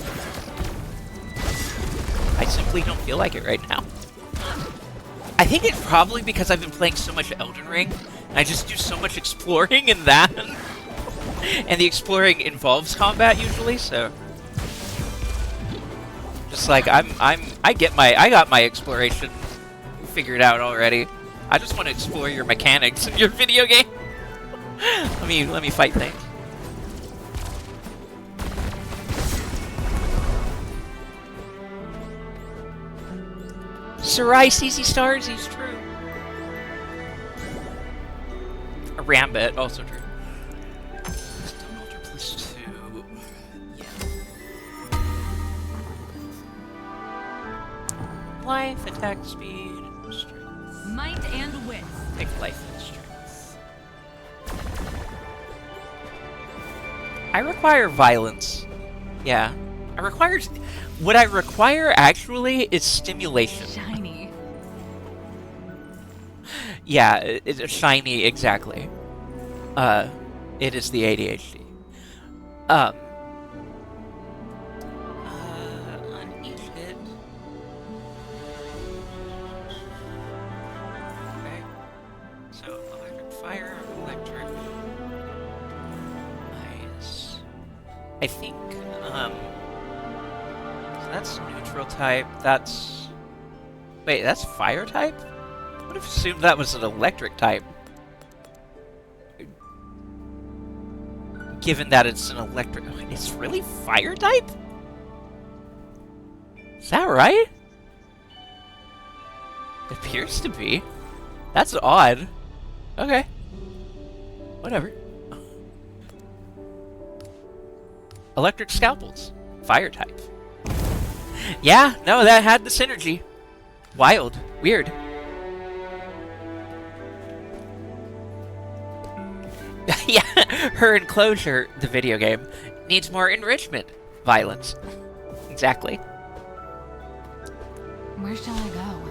I simply don't feel like it right now. I think it's probably because I've been playing so much Elden Ring, and I just do so much exploring in that. And the exploring involves combat usually, so just like I got my exploration figured out already. I just want to explore your mechanics in your video game. let me fight things. Sarai sees he stars, he's true. A Rambit, also true. Stone Altar plus 2. Yeah. Life, attack speed, strength. Might and wit. Take life and strength. I require violence. Yeah. What I require actually is stimulation. Shiny. Yeah, it's shiny, exactly. It is the ADHD. On each hit. Okay. So, electric fire, electric. Nice. I think, so that's neutral type, that's... Wait, that's fire type? I would have assumed that was an electric type. Given that it's an electric... It's really fire type? Is that right? It appears to be. That's odd. Okay. Whatever. Electric scalpels. Fire type. Yeah, no, that had the synergy. Wild. Weird. Yeah, her enclosure, the video game, needs more enrichment. Violence. Exactly. Where shall I go?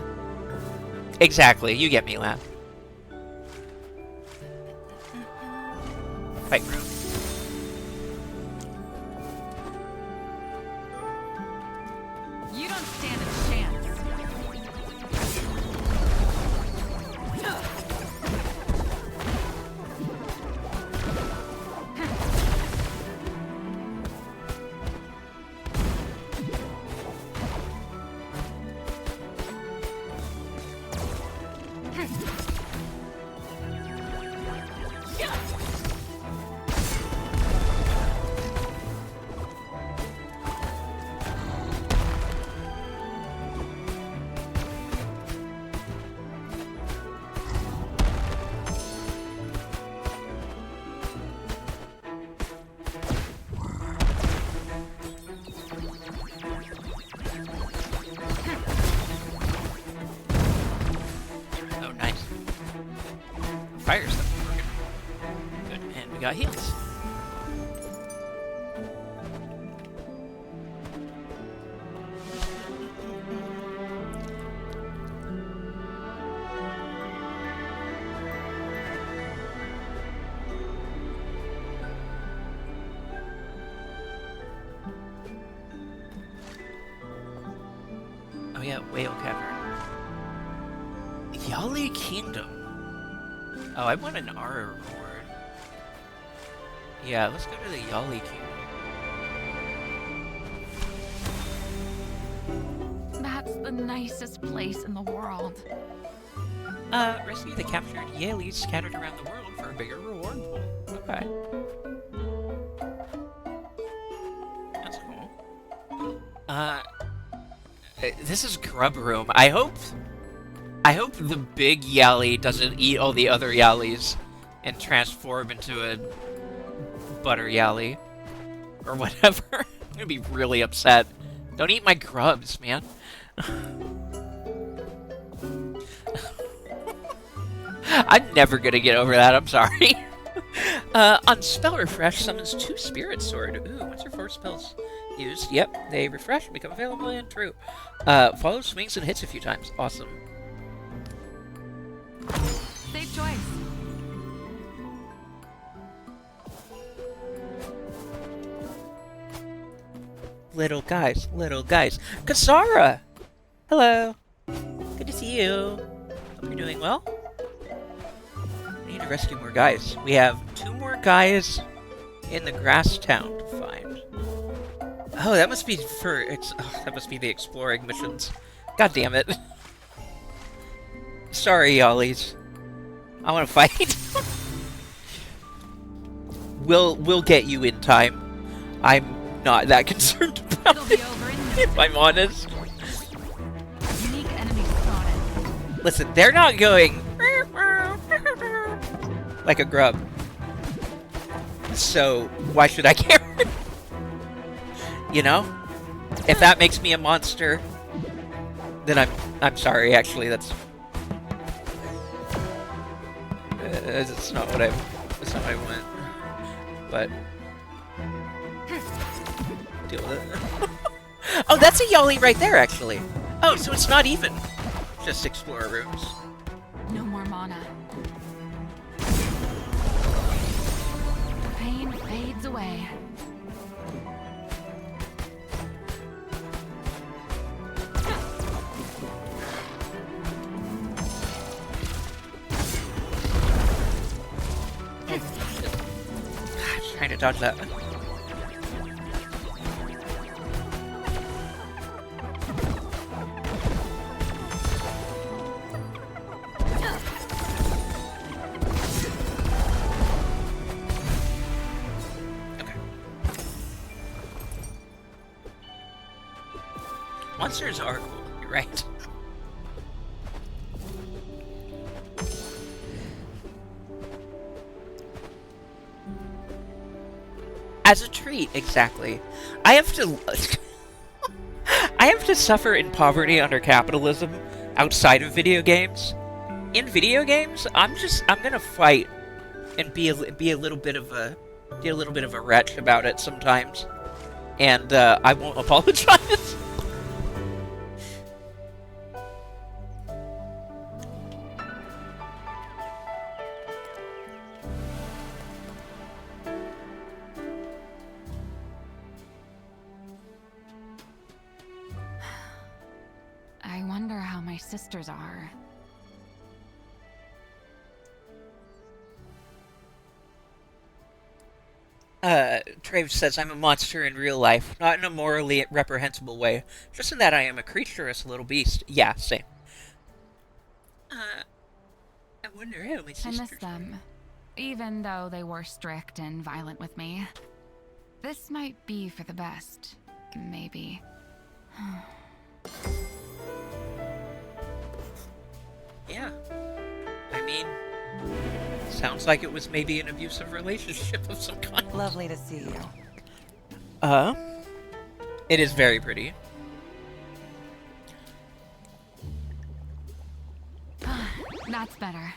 Exactly, you get me, Lab. Fight room. You don't stand a chance. Oh, nice. Fire stuff working. Good, and we got heals. Oh yeah, Whale Cavern. Yali Kingdom. Oh, I want an Aura reward. Yeah, let's go to the Yali Kingdom. That's the nicest place in the world. Rescue the captured Yalis scattered around the world for a bigger reward pool. Okay. That's cool. This is Grub Room. I hope the big Yali doesn't eat all the other Yalis and transform into a butter Yali. Or whatever. I'm gonna be really upset. Don't eat my grubs, man. I'm never gonna get over that, I'm sorry. On Spell Refresh, summons 2 Spirit Sword. Ooh, once your 4 spells used, yep, they refresh and become available and true. Follow swings and hits a few times. Awesome. Safe choice. Little guys. Kasara! Hello. Good to see you. Hope you're doing well. We need to rescue more guys. We have 2 more guys in the grass town to find. Oh, that must be for that must be the exploring missions. God damn it. Sorry, Ollies. I want to fight. We'll get you in time. I'm not that concerned about It'll be it, over in if I'm honest. Unique enemy spotted. Listen, they're not going like a grub. So why should I care? You know? If that makes me a monster, then I'm sorry. Actually, that's it's not what I want. But deal with it. Oh, that's a Yali right there, actually. Oh, so it's not even just explore rooms. No more mana. Pain fades away. Trying to dodge that. Okay. Monsters are cool, you're right. As a treat, exactly. I have to I have to suffer in poverty under capitalism outside of video games. In video games, I'm gonna fight and be a little bit of a wretch about it sometimes, and I won't apologize. I wonder how my sisters are. Trave says, I'm a monster in real life, not in a morally reprehensible way, just in that I am a creatureless little beast. Yeah, same. I wonder how my I sisters... miss them, even though they were strict and violent with me. This might be for the best, maybe. Yeah. I mean, sounds like it was maybe an abusive relationship of some kind. Lovely to see you. It is very pretty. That's better.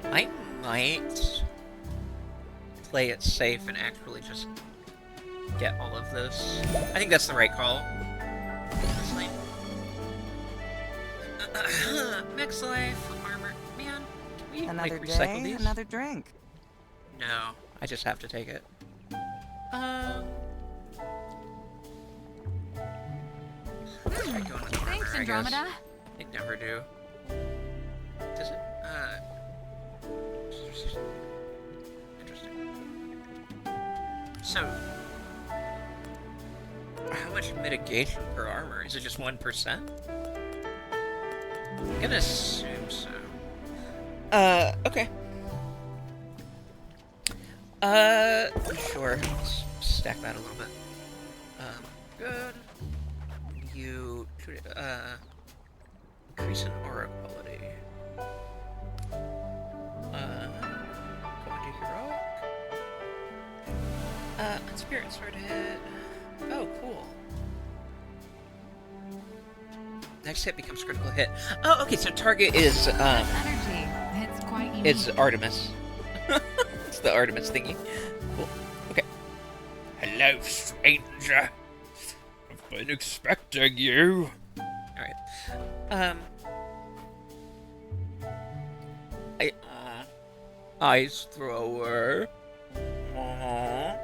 I might play it safe and actually just get all of this. I think that's the right call. Honestly. Max life, armor. Man, can we Another like recycle day, these? another drink. No, I just have to take it. Try going with armor, Thanks, I guess. Andromeda. They never do. Does it? Interesting. So, how much mitigation per armor? Is it just 1%? I'm gonna assume so. Okay. Sure. Let's stack that a little bit. Good. You, increase in aura quality. Go into heroic. And spirit sword hit. Oh, cool. Next hit becomes critical hit. Oh, okay, so target is, Energy. It's quite unique. is Artemis. It's the Artemis thingy. Cool. Okay. Hello, stranger. I've been expecting you. Alright. Ice thrower. Aww.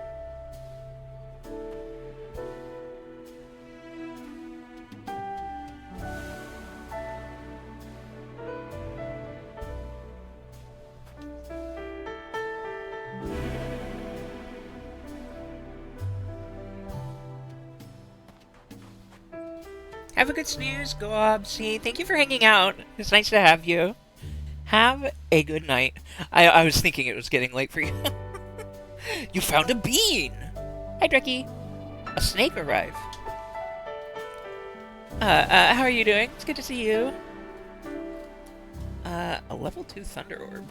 Have a good snooze, Gobsy. Thank you for hanging out. It's nice to have you. Have a good night. I was thinking it was getting late for you. You found a bean! Hi, Dreki. A snake arrived. How are you doing? It's good to see you. A level 2 Thunder Orb.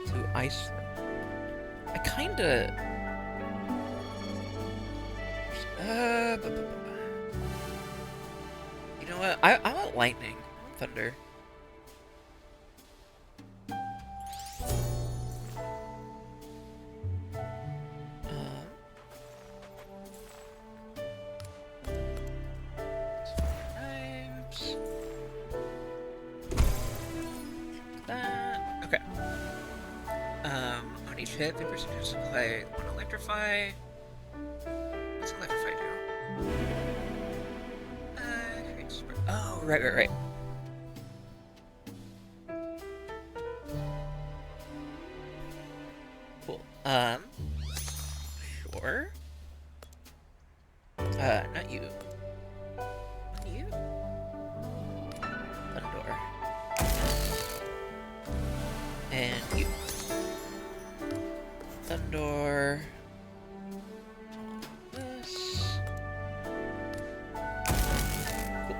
To Ice Throw. I kinda... You know what? I want Lightning. Thunder. Okay. On each hit, the person who's play one electrify. What's electrify do? Oh, right. Cool. Sure. Not you. Not you? Thundor. And you. Thundor. This. Cool.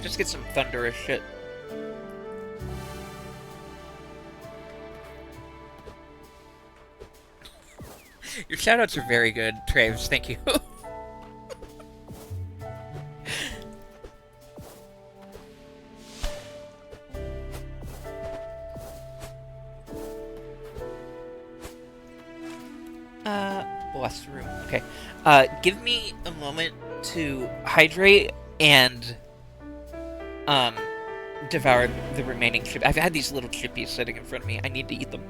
Just get some thunderous shit. Your shoutouts are very good, Traves. Thank you. Bless the room. Okay. Give me a moment to hydrate and devour the remaining chip. I've had these little chippies sitting in front of me. I need to eat them.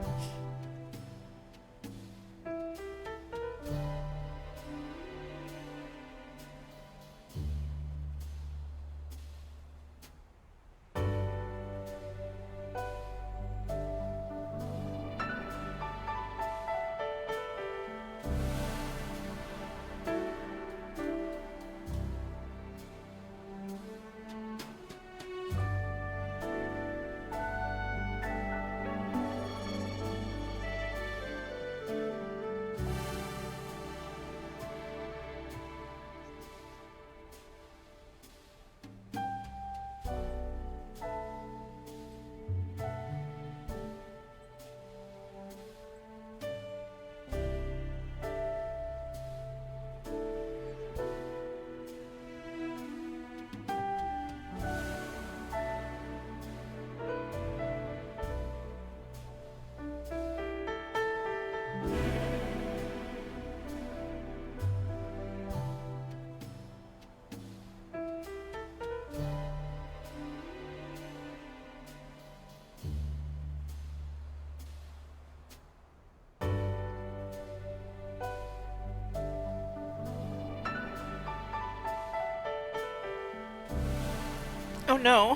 Oh no.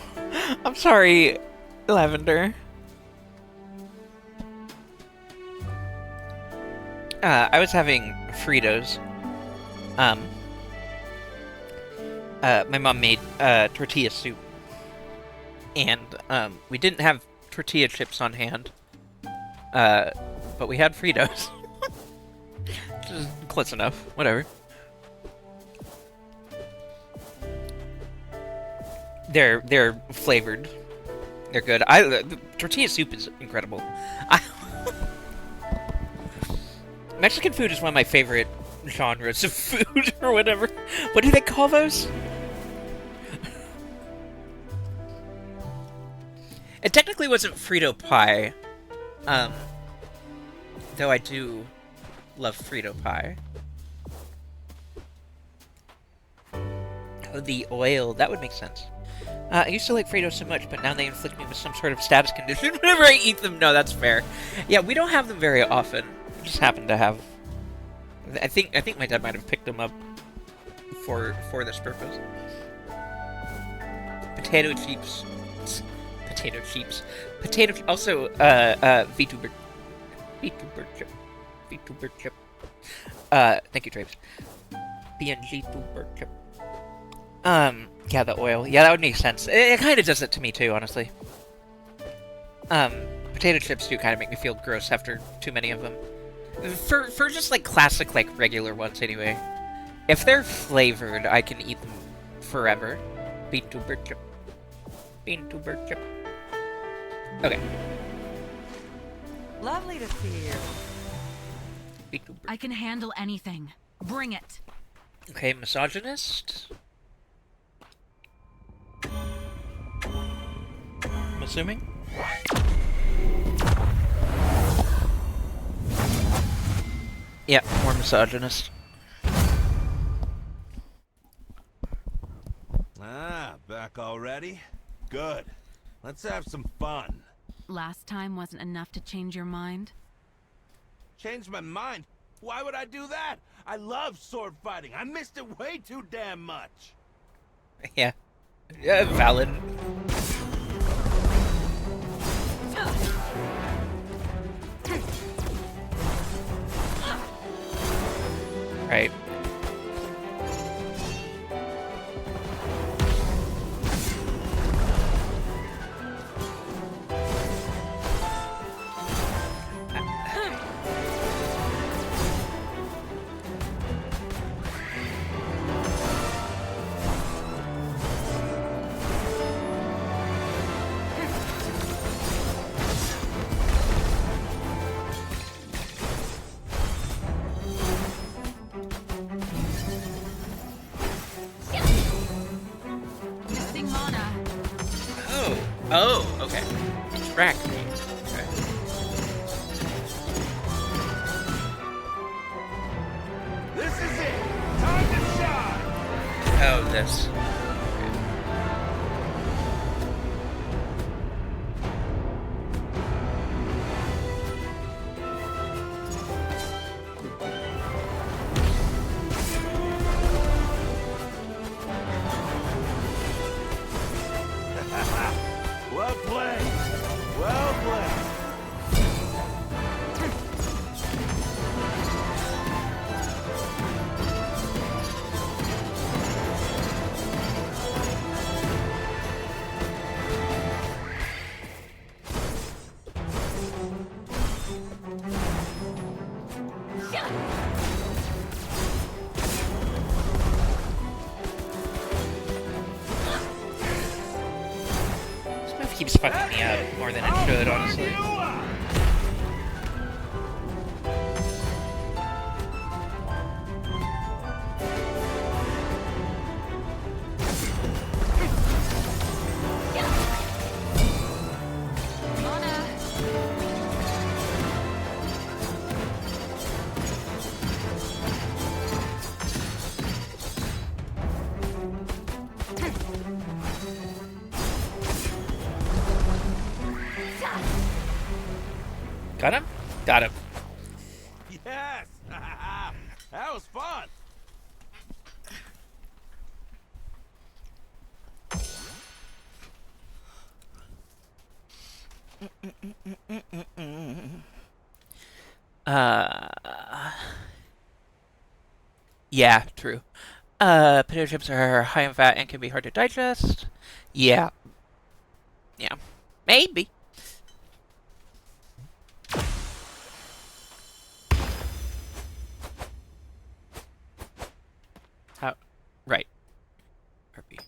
I'm sorry, Lavender. I was having Fritos. My mom made tortilla soup. And we didn't have tortilla chips on hand. But we had Fritos. Just close enough. Whatever. They're flavored. They're good. The tortilla soup is incredible. Mexican food is one of my favorite genres of food, or whatever. What do they call those? It technically wasn't Frito pie. Though I do love Frito pie. Oh, the oil. That would make sense. I used to like Fritos so much, but now they inflict me with some sort of status condition whenever I eat them. No, that's fair. Yeah, we don't have them very often. We just happen to have... I think my dad might have picked them up for this purpose. Potato chips. Potato chips. Also, VTuber chip. VTuber chip. Thank you, Traves. BNG tuber chip. Yeah, the oil. Yeah, that would make sense. It kind of does it to me too, honestly. Potato chips do kind of make me feel gross after too many of them. For just like classic, like regular ones anyway. If they're flavored, I can eat them forever. Bean to bird chip. Bean to bird chip. Okay. Lovely to see you. Bean to bird. I can handle anything. Bring it. Okay, misogynist. I'm assuming. Yeah, more misogynist. Ah, back already? Good. Let's have some fun. Last time wasn't enough to change your mind? Change my mind? Why would I do that? I love sword fighting. I missed it way too damn much. Yeah. Yeah, valid. Right. Missing mana. Oh, okay. Track me. Okay. This is it. Time to shine. Oh, this. Well played. Well played. This move keeps fucking me up more than it should, honestly. Mana. Got him? Got him. Yes. That was fun. Yeah, true. Potato chips are high in fat and can be hard to digest. Yeah. Yeah. Maybe. How? Right. RP.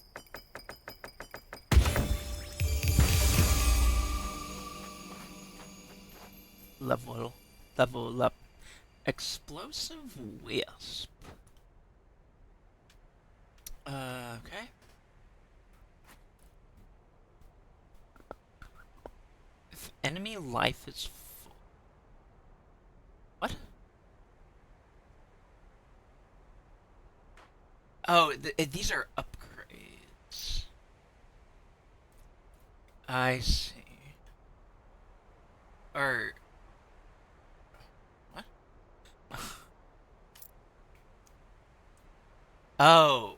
Level up. Explosive Wisp. Okay. If enemy life is full. What? Oh, these are upgrades. I see. Or... What? Oh.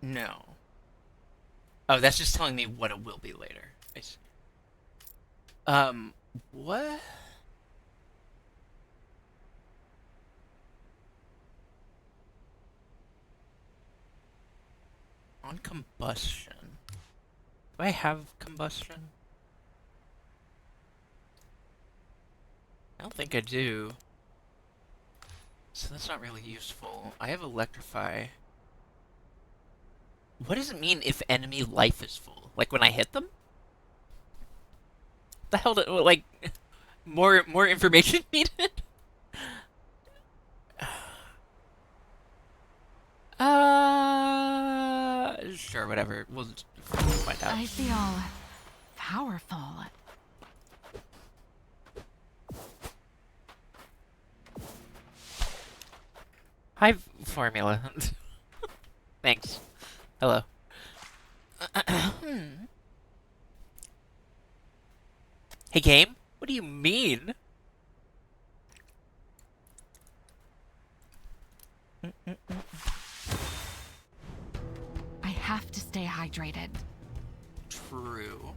No. Oh, that's just telling me what it will be later. I see. What? On combustion. Do I have combustion? I don't think I do. So that's not really useful. I have electrify. What does it mean if enemy life is full? Like when I hit them? The hell like more information needed? Sure, whatever. We'll just find out. I feel powerful. Hi, Formula. Thanks. Hello. Hey, game? What do you mean? I have to stay hydrated. True.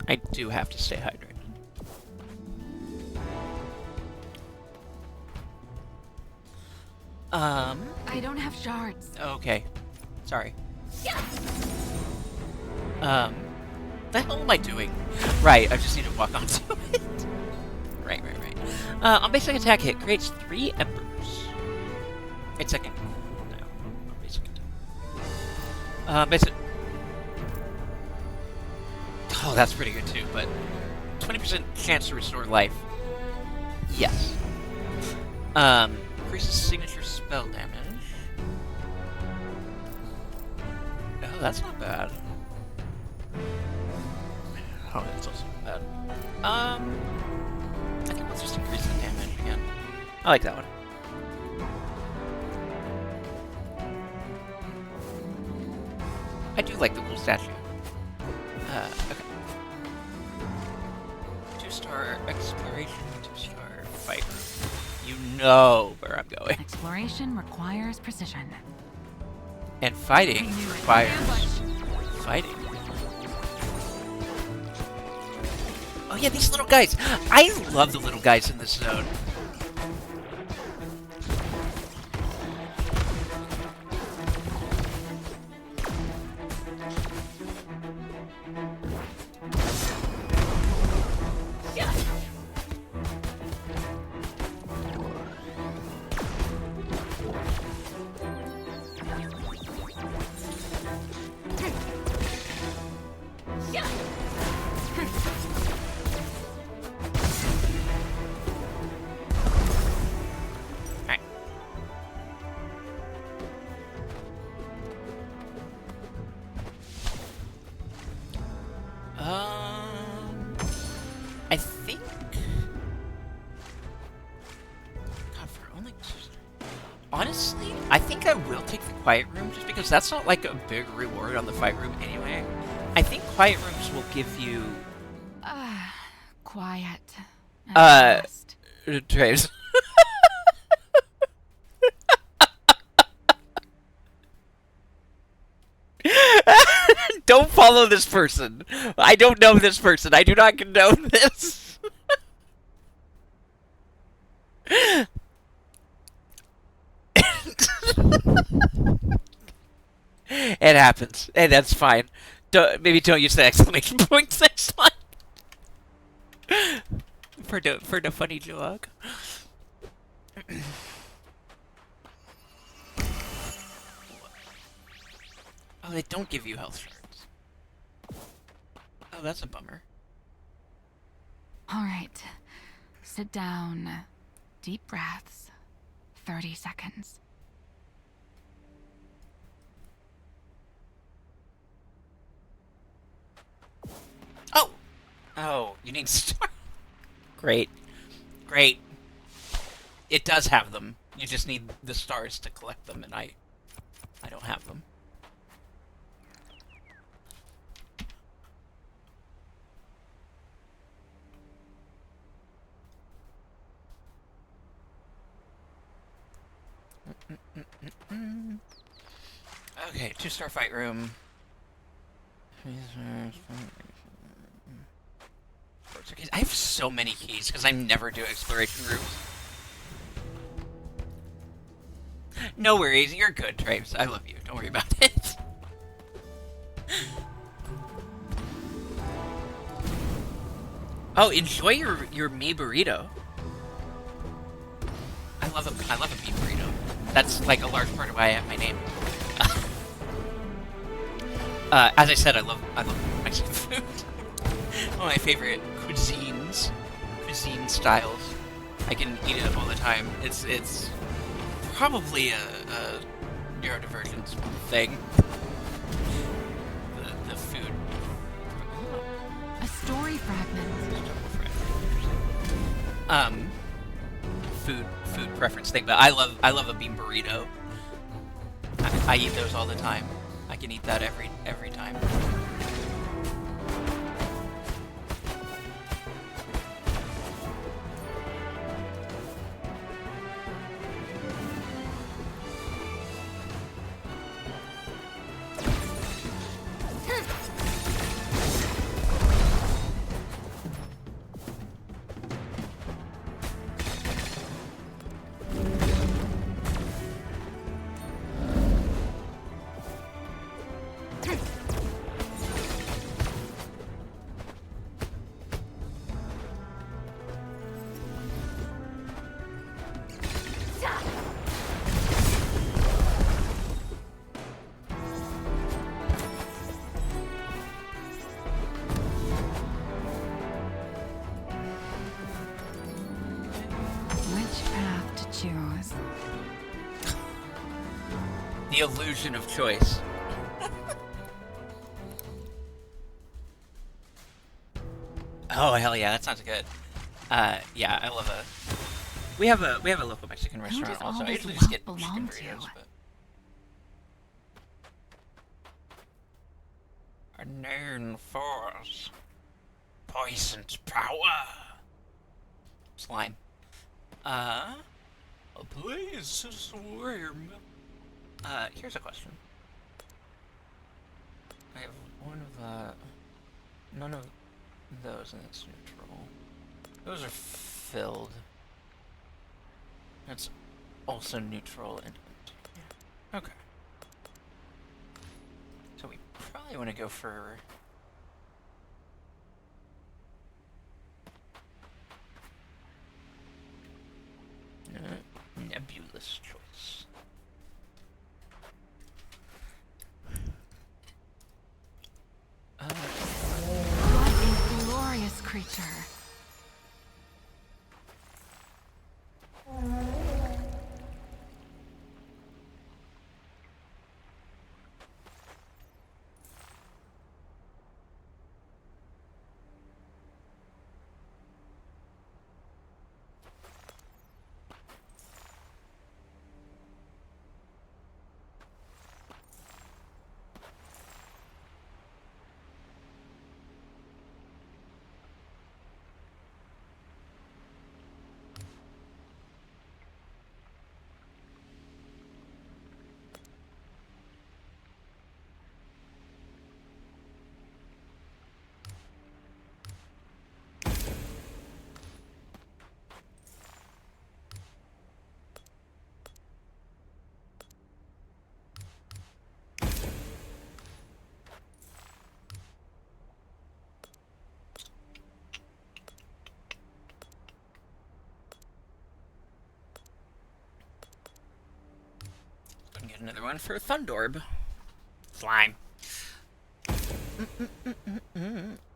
I do have to stay hydrated. I don't have shards. Okay. Sorry. The hell am I doing? Right, I just need to walk onto it. Right. On basic attack hit, creates 3 embers. 8-second cooldown. On basic attack. Basic... Oh, that's pretty good too, but... 20% chance to restore life. Yes. Increases signature spell damage. Oh, that's not bad. Oh, that's also not bad. I think let's just increase the damage again. I like that one. I do like the cool statue. Okay. 2-star exploration, 2-star fight. You know where I'm going. Exploration requires precision. And fighting requires fighting. Oh yeah, these little guys. I love the little guys in this zone. I think... God, for only... Honestly, I think I will take the quiet room, just because that's not like a big reward on the fight room anyway. I think quiet rooms will give you... Quiet. At last. Traves. Don't follow this person. I don't know this person. I do not condone this. It happens. Hey, that's fine. Maybe don't use the exclamation points next time. For the funny joke. Oh, they don't give you health shards. Oh, that's a bummer. All right. Sit down. Deep breaths. 30 seconds. Oh! Oh, you need star. Great. Great. It does have them. You just need the stars to collect them, and I don't have them. Okay, 2-star fight room. I have so many keys because I never do exploration rooms. No worries, you're good, Traves. I love you. Don't worry about it. Oh, enjoy your me burrito. I love a me burrito. That's like a large part of why I have my name. As I said, I love Mexican food. One of my favorite cuisine styles. I can eat it all the time. It's probably a neurodivergent thing. The food. A story fragment. Food preference thing, but I love a bean burrito. I eat those all the time. I can eat that every time. Choose. The illusion of choice. Oh hell yeah, that sounds good. Yeah, I love a. We have a local Mexican restaurant does also. all I this usually just get wealth chicken belong to? burritos, but. A known force. Poisoned power. Slime. A place to swim. Here's a question. I have one of none of those, and it's neutral. Those are filled. That's also neutral and empty. Okay. So we probably want to go for. Nebulous choice. What a glorious creature. Get another one for Thundorb. Slime.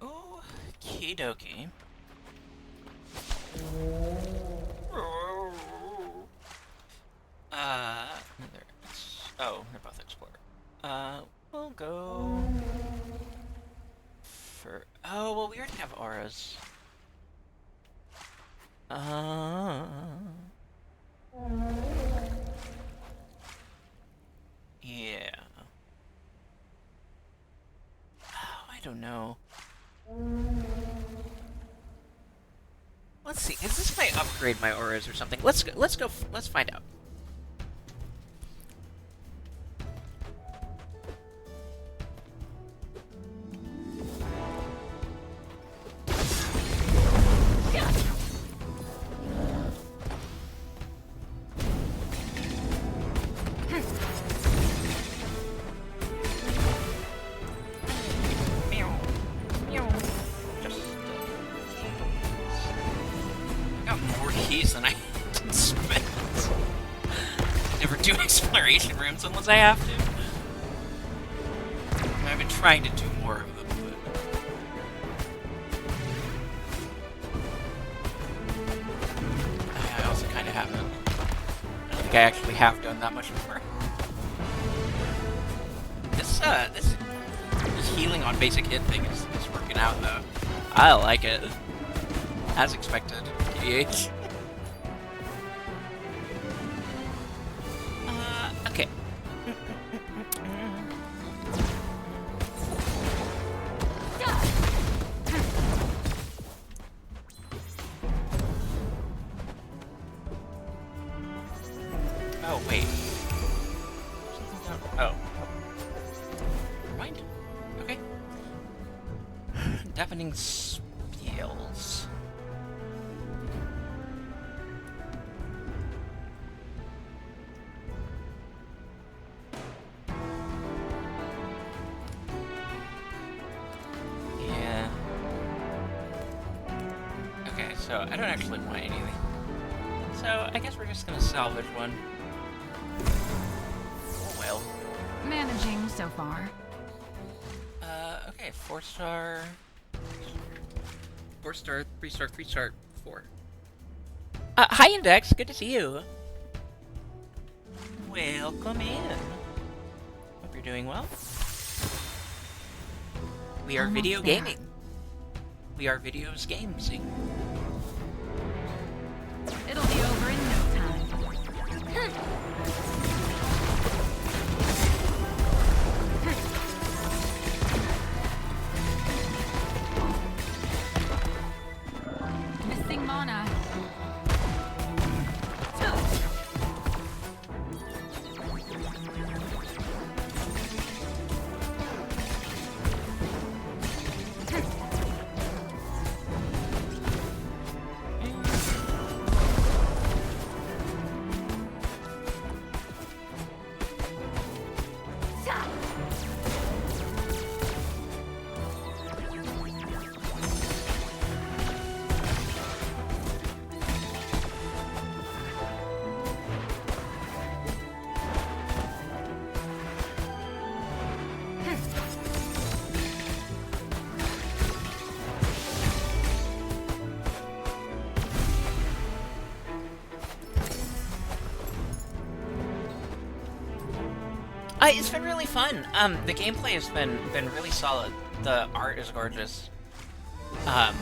Okie dokie. They're both Explorer. We'll go for. Oh, well, we already have auras. Yeah. Oh, I don't know. Let's see. Is this might upgrade my auras or something? Let's find out. rooms than I did spend. Never do exploration rooms unless I have to. I've been trying to do more of them, but I also kind of haven't. I don't think I actually have done that much more. This healing on basic hit thing is working out though. I like it. As expected, TH. Okay. Oh, wait. Oh. Never mind. Okay. Deafening spells. Yeah. Okay, so I don't actually want anything. So I guess we're just gonna salvage one. Oh well. Managing so far. Okay, 4-star. 4-star, 3-star, 3-star, 4. Hi Index, good to see you. Welcome in. Hope you're doing well. We are Almost video there. gaming. We are videos gamesing. It'll be over in no time. Missing mana. It's been really fun. The gameplay has been really solid. The art is gorgeous. The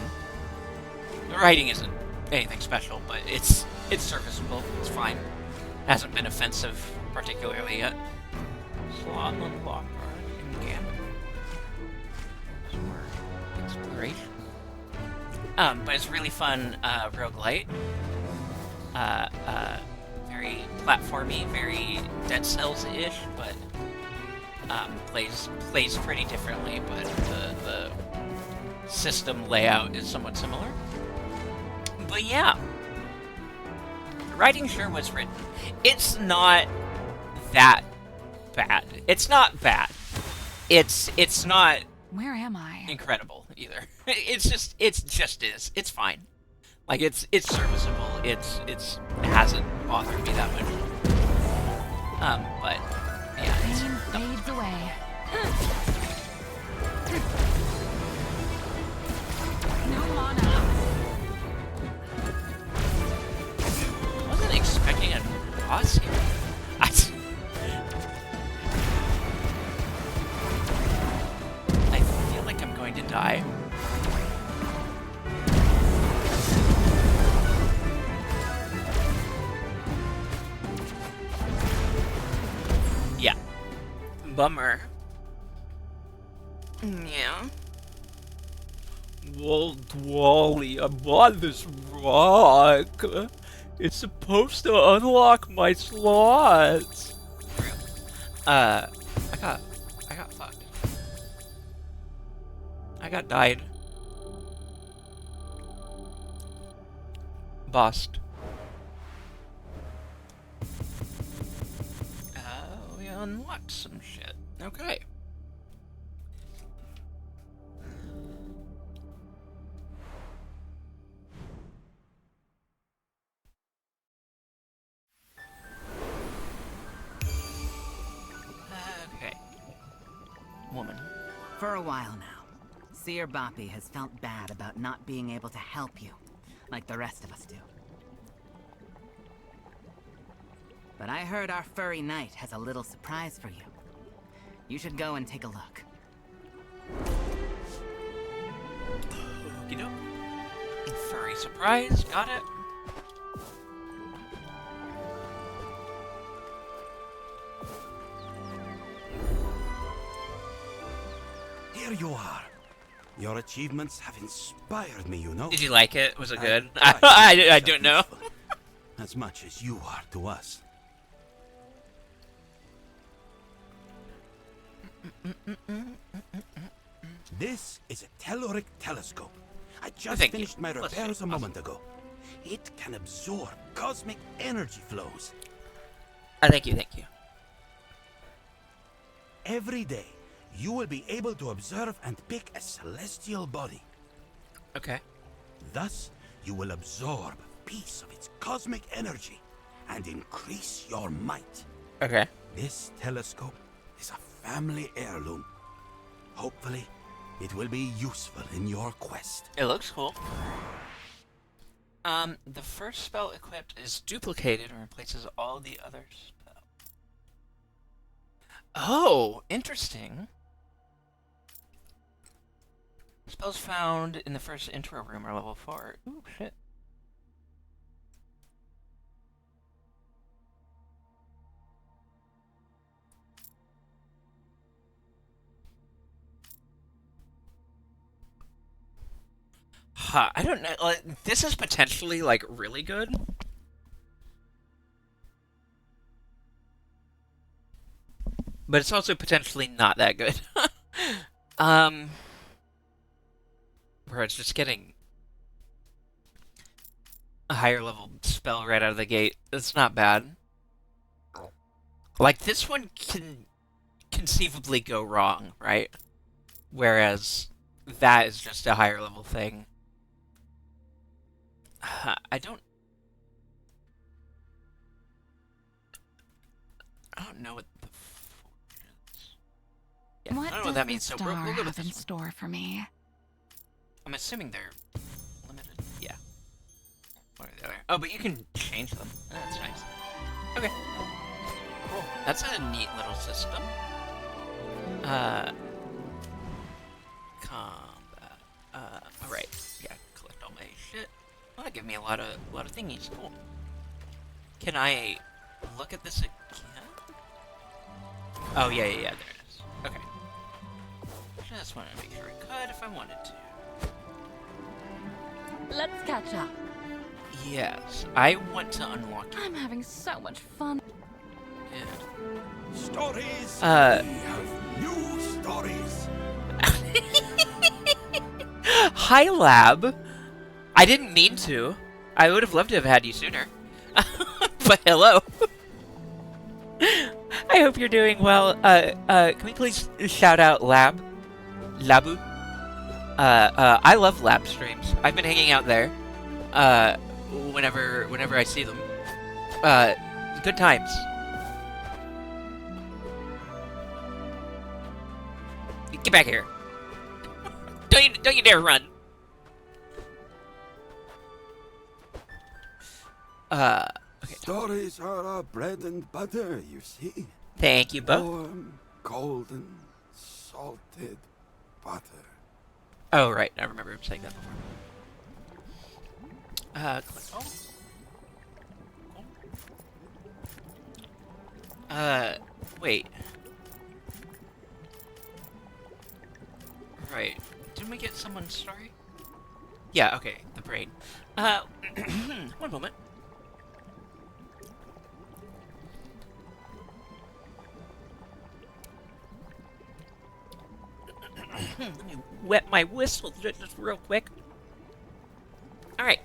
writing isn't anything special, but it's serviceable. It's fine. Hasn't been offensive particularly yet. Slot unlocked in Gambit. Exploration. But it's really fun. Roguelite. Very platformy, very Dead Cells-ish, but plays pretty differently, but the system layout is somewhat similar. But yeah, the writing sure was written. It's not that bad. It's not bad. It's not Where am I? incredible either. It just is. It's fine. Like it's serviceable. It hasn't bothered me that much. But yeah, it's Pain fades away. No mana. I wasn't expecting a boss here. I feel like I'm going to die. Yeah. Bummer. Yeah. Well, Wally, I bought this rock. It's supposed to unlock my slots. I got fucked. I got died. Bust. We unlocked some shit. Okay. For a while now, Seer Boppy has felt bad about not being able to help you, like the rest of us do. But I heard our furry knight has a little surprise for you. You should go and take a look. You know, furry surprise, got it. Here you are. Your achievements have inspired me, you know. Did you like it? Was it good? I tried to make I yourself don't know. useful, as much as you are to us. This is a Telluric telescope. I just Thank you. finished my Bless you. repairs a Awesome. moment ago. It can absorb cosmic energy flows. Thank you, thank you. Every day, you will be able to observe and pick a celestial body. Okay. Thus, you will absorb a piece of its cosmic energy and increase your might. Okay. This telescope is a family heirloom. Hopefully, it will be useful in your quest. It looks cool. The first spell equipped is duplicated and replaces all the other spells. Oh, interesting. Spells found in the first intro room are level 4. Ooh, shit. Huh, I don't know. Like, this is potentially, like, really good. But it's also potentially not that good. Where it's just getting a higher level spell right out of the gate. It's not bad. Like, this one can conceivably go wrong, right? Whereas that is just a higher level thing. I don't know what the is. Yeah, What I don't know does what that the means, so star we'll go with have in this one. store for me? I'm assuming they're limited. Yeah. One or the other. Oh, but you can change them. Oh, that's nice. Okay. Cool. That's a neat little system. Combat. Alright. Yeah, collect all my shit. Well, that gave me a lot of thingies. Cool. Can I look at this again? Oh, yeah, there it is. Okay. Just wanted to make sure I could if I wanted to. Let's catch up. Yes, I want to unlock it. I'm having so much fun. Yeah. Stories! We Uh. have new stories! Hi, Lab. I didn't mean to. I would have loved to have had you sooner. But hello. I hope you're doing well. Can we please shout out Labu? I love Lab streams. I've been hanging out there. Whenever I see them. Good times. Get back here. Don't you dare run. Okay. Stories are our bread and butter, you see. Thank you, Bo. Warm, golden, salted butter. Oh, right. I remember him saying that before. Click. Oh. Wait. Right. Didn't we get someone's story? Yeah, okay. The brain. One moment. Let me wet my whistle just real quick. Alright.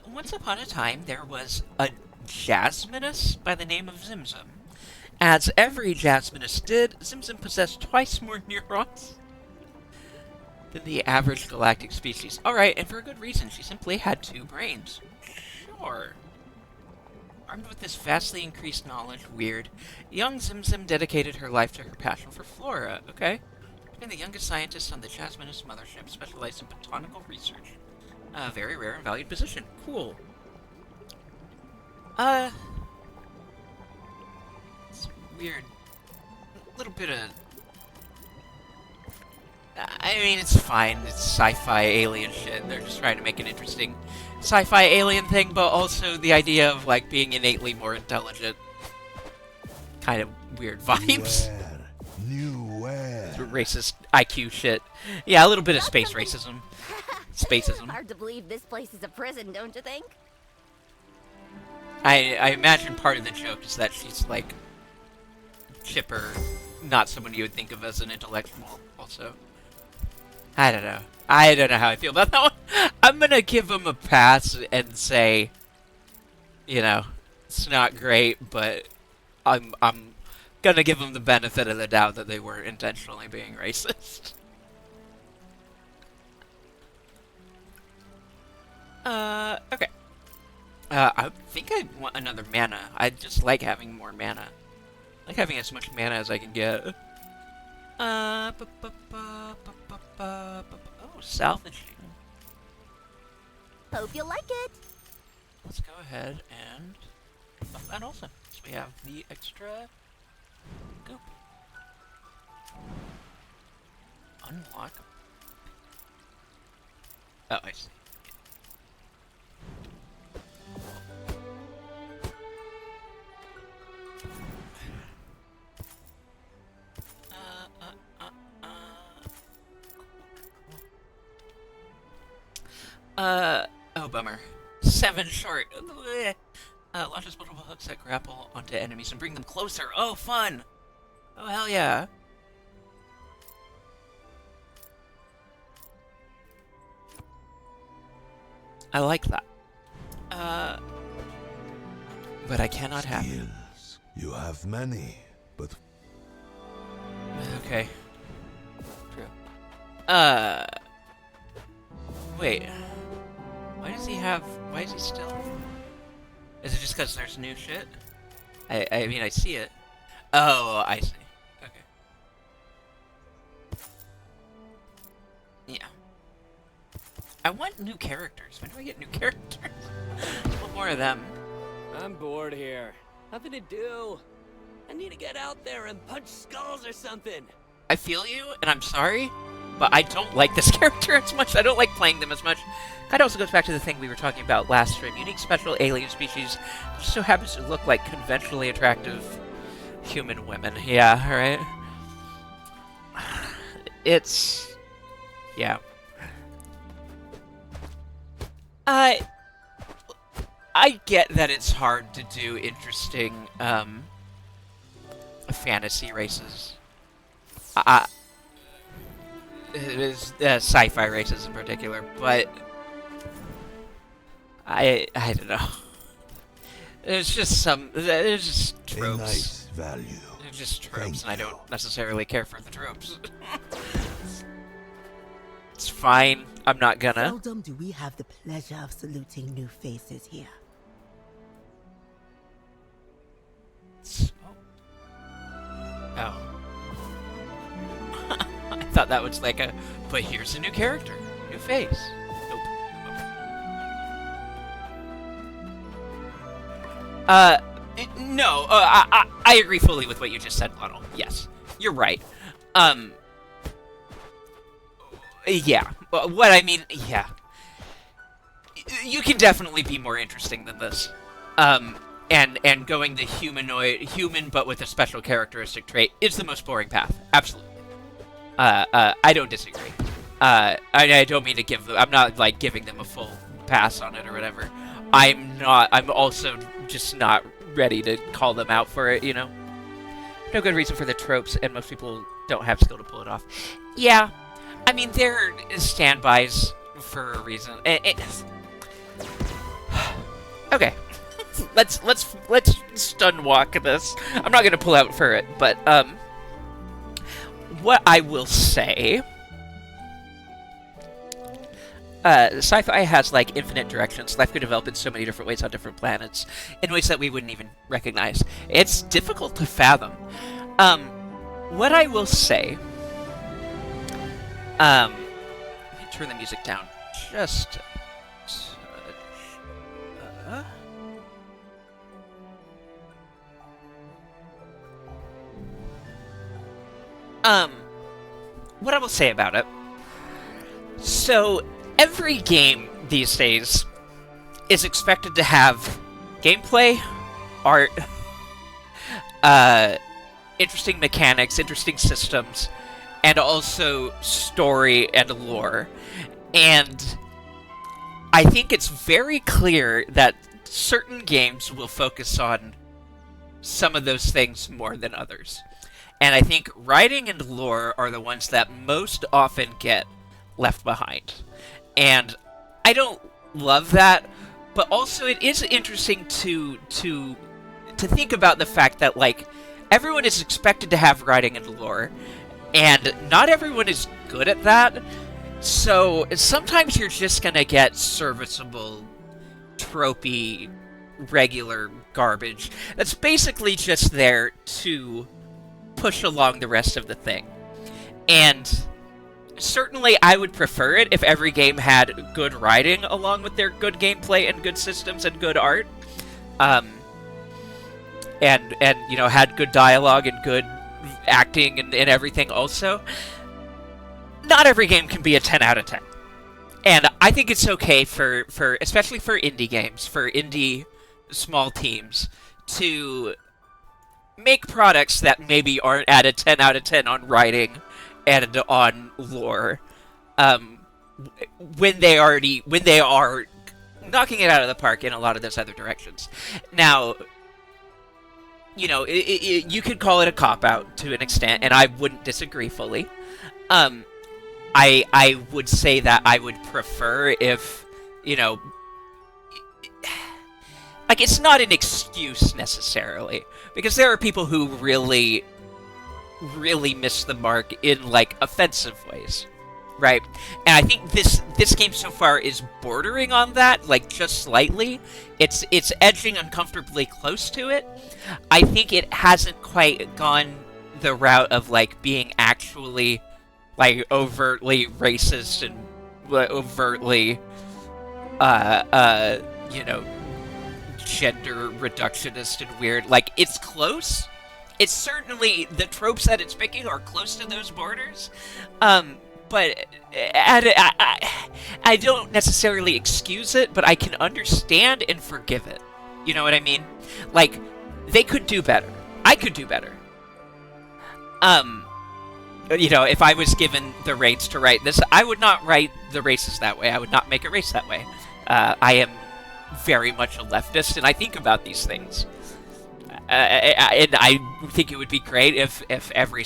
Once upon a time, there was a Jasminus by the name of Zimzum. As every Jasminus did, Zimzum possessed twice more neurons than the average galactic species. Alright, and for a good reason. She simply had 2 brains. Sure. Armed with this vastly increased knowledge, weird, young Zimzim dedicated her life to her passion for flora, okay? Being the youngest scientist on the Jasminus mothership, specialized in botanical research. A very rare and valued position. Cool. It's weird. A little bit of... I mean, it's fine. It's sci-fi alien shit. They're just trying to make an interesting sci-fi alien thing, but also the idea of, like, being innately more intelligent. Kind of weird vibes. Nowhere. Racist IQ shit. Yeah, a little bit of space racism. Spacism. Hard to believe this place is a prison, don't you think? I imagine part of the joke is that she's, like, chipper, not someone you would think of as an intellectual, also. I don't know. I don't know how I feel about that one. I'm gonna give him a pass and say, you know, it's not great, but I'm gonna give them the benefit of the doubt that they weren't intentionally being racist. Okay. I think I want another mana. I just like having more mana. I like having as much mana as I can get. Oh, salvaging. Hope you like it. Let's go ahead and buff that also. So we have the extra goop. Unlock. Oh, I see. Oh, bummer. 7 short. Launches multiple hooks that grapple onto enemies and bring them closer. Oh, fun! Oh, hell yeah. I like that. But I cannot have it. Skills. You have many, but Okay. True. Wait. Why is he still... Is it just because there's new shit? I mean, I see it. Oh, I see. Okay. Yeah. I want new characters. When do I get new characters? I want more of them. I'm bored here. Nothing to do. I need to get out there and punch skulls or something. I feel you, and I'm sorry, but I don't like this character as much. I don't like playing them as much. Kind of also goes back to the thing we were talking about last stream. Unique special alien species just so happens to look like conventionally attractive human women. Yeah, right? It's... yeah. I get that it's hard to do interesting, fantasy races. It is sci-fi races in particular, but I don't know. There's just tropes. a nice value. They're just tropes, Thank and I you. don't necessarily care for the tropes. It's fine. I'm not gonna. Seldom do we have the pleasure of saluting new faces here. Oh. I thought that was like but here's a new character, new face. Nope. No, I agree fully with what you just said, Lotto. Yes, you're right. Yeah. What I mean, yeah. You can definitely be more interesting than this. And going the human but with a special characteristic trait is the most boring path. Absolutely. I don't disagree. I don't mean to give them, I'm not like giving them a full pass on it or whatever. I'm also just not ready to call them out for it, you know? No good reason for the tropes, and most people don't have skill to pull it off. Yeah. I mean, they're standbys for a reason. Okay. Let's stun walk this. I'm not gonna pull out for it, but what I will say sci-fi has like infinite directions. Life could develop in so many different ways on different planets, in ways that we wouldn't even recognize. It's difficult to fathom. What I will say, let me turn the music down just a touch. What I will say about it. So, every game these days is expected to have gameplay, art, interesting mechanics, interesting systems, and also story and lore. And I think it's very clear that certain games will focus on some of those things more than others. And I think writing and lore are the ones that most often get left behind. And I don't love that, but also it is interesting to think about the fact that, like, everyone is expected to have writing and lore, and not everyone is good at that. So sometimes you're just gonna get serviceable, tropey, regular garbage that's basically just there to push along the rest of the thing. And certainly I would prefer it if every game had good writing along with their good gameplay and good systems and good art. And you know, had good dialogue and good acting and everything also. Not every game can be a 10 out of 10. And I think it's okay for especially for indie games, for indie small teams, to make products that maybe aren't at a 10 out of 10 on writing and on lore, when they are knocking it out of the park in a lot of those other directions. Now, you know, you could call it a cop-out to an extent, and I wouldn't disagree fully. I would say that I would prefer if, you know, like, it's not an excuse necessarily, because there are people who really miss the mark in, like, offensive ways, right? And I think this game so far is bordering on that, like, just slightly. It's edging uncomfortably close to it. I think it hasn't quite gone the route of, like, being actually, like, overtly racist and overtly, you know, gender reductionist and weird. Like, it's close. It's certainly, the tropes that it's picking are close to those borders. But I don't necessarily excuse it, but I can understand and forgive it. You know what I mean? Like, they could do better. I could do better. You know, if I was given the reins to write this, I would not write the races that way. I would not make a race that way. I am very much a leftist, and I think about these things. And I think it would be great if every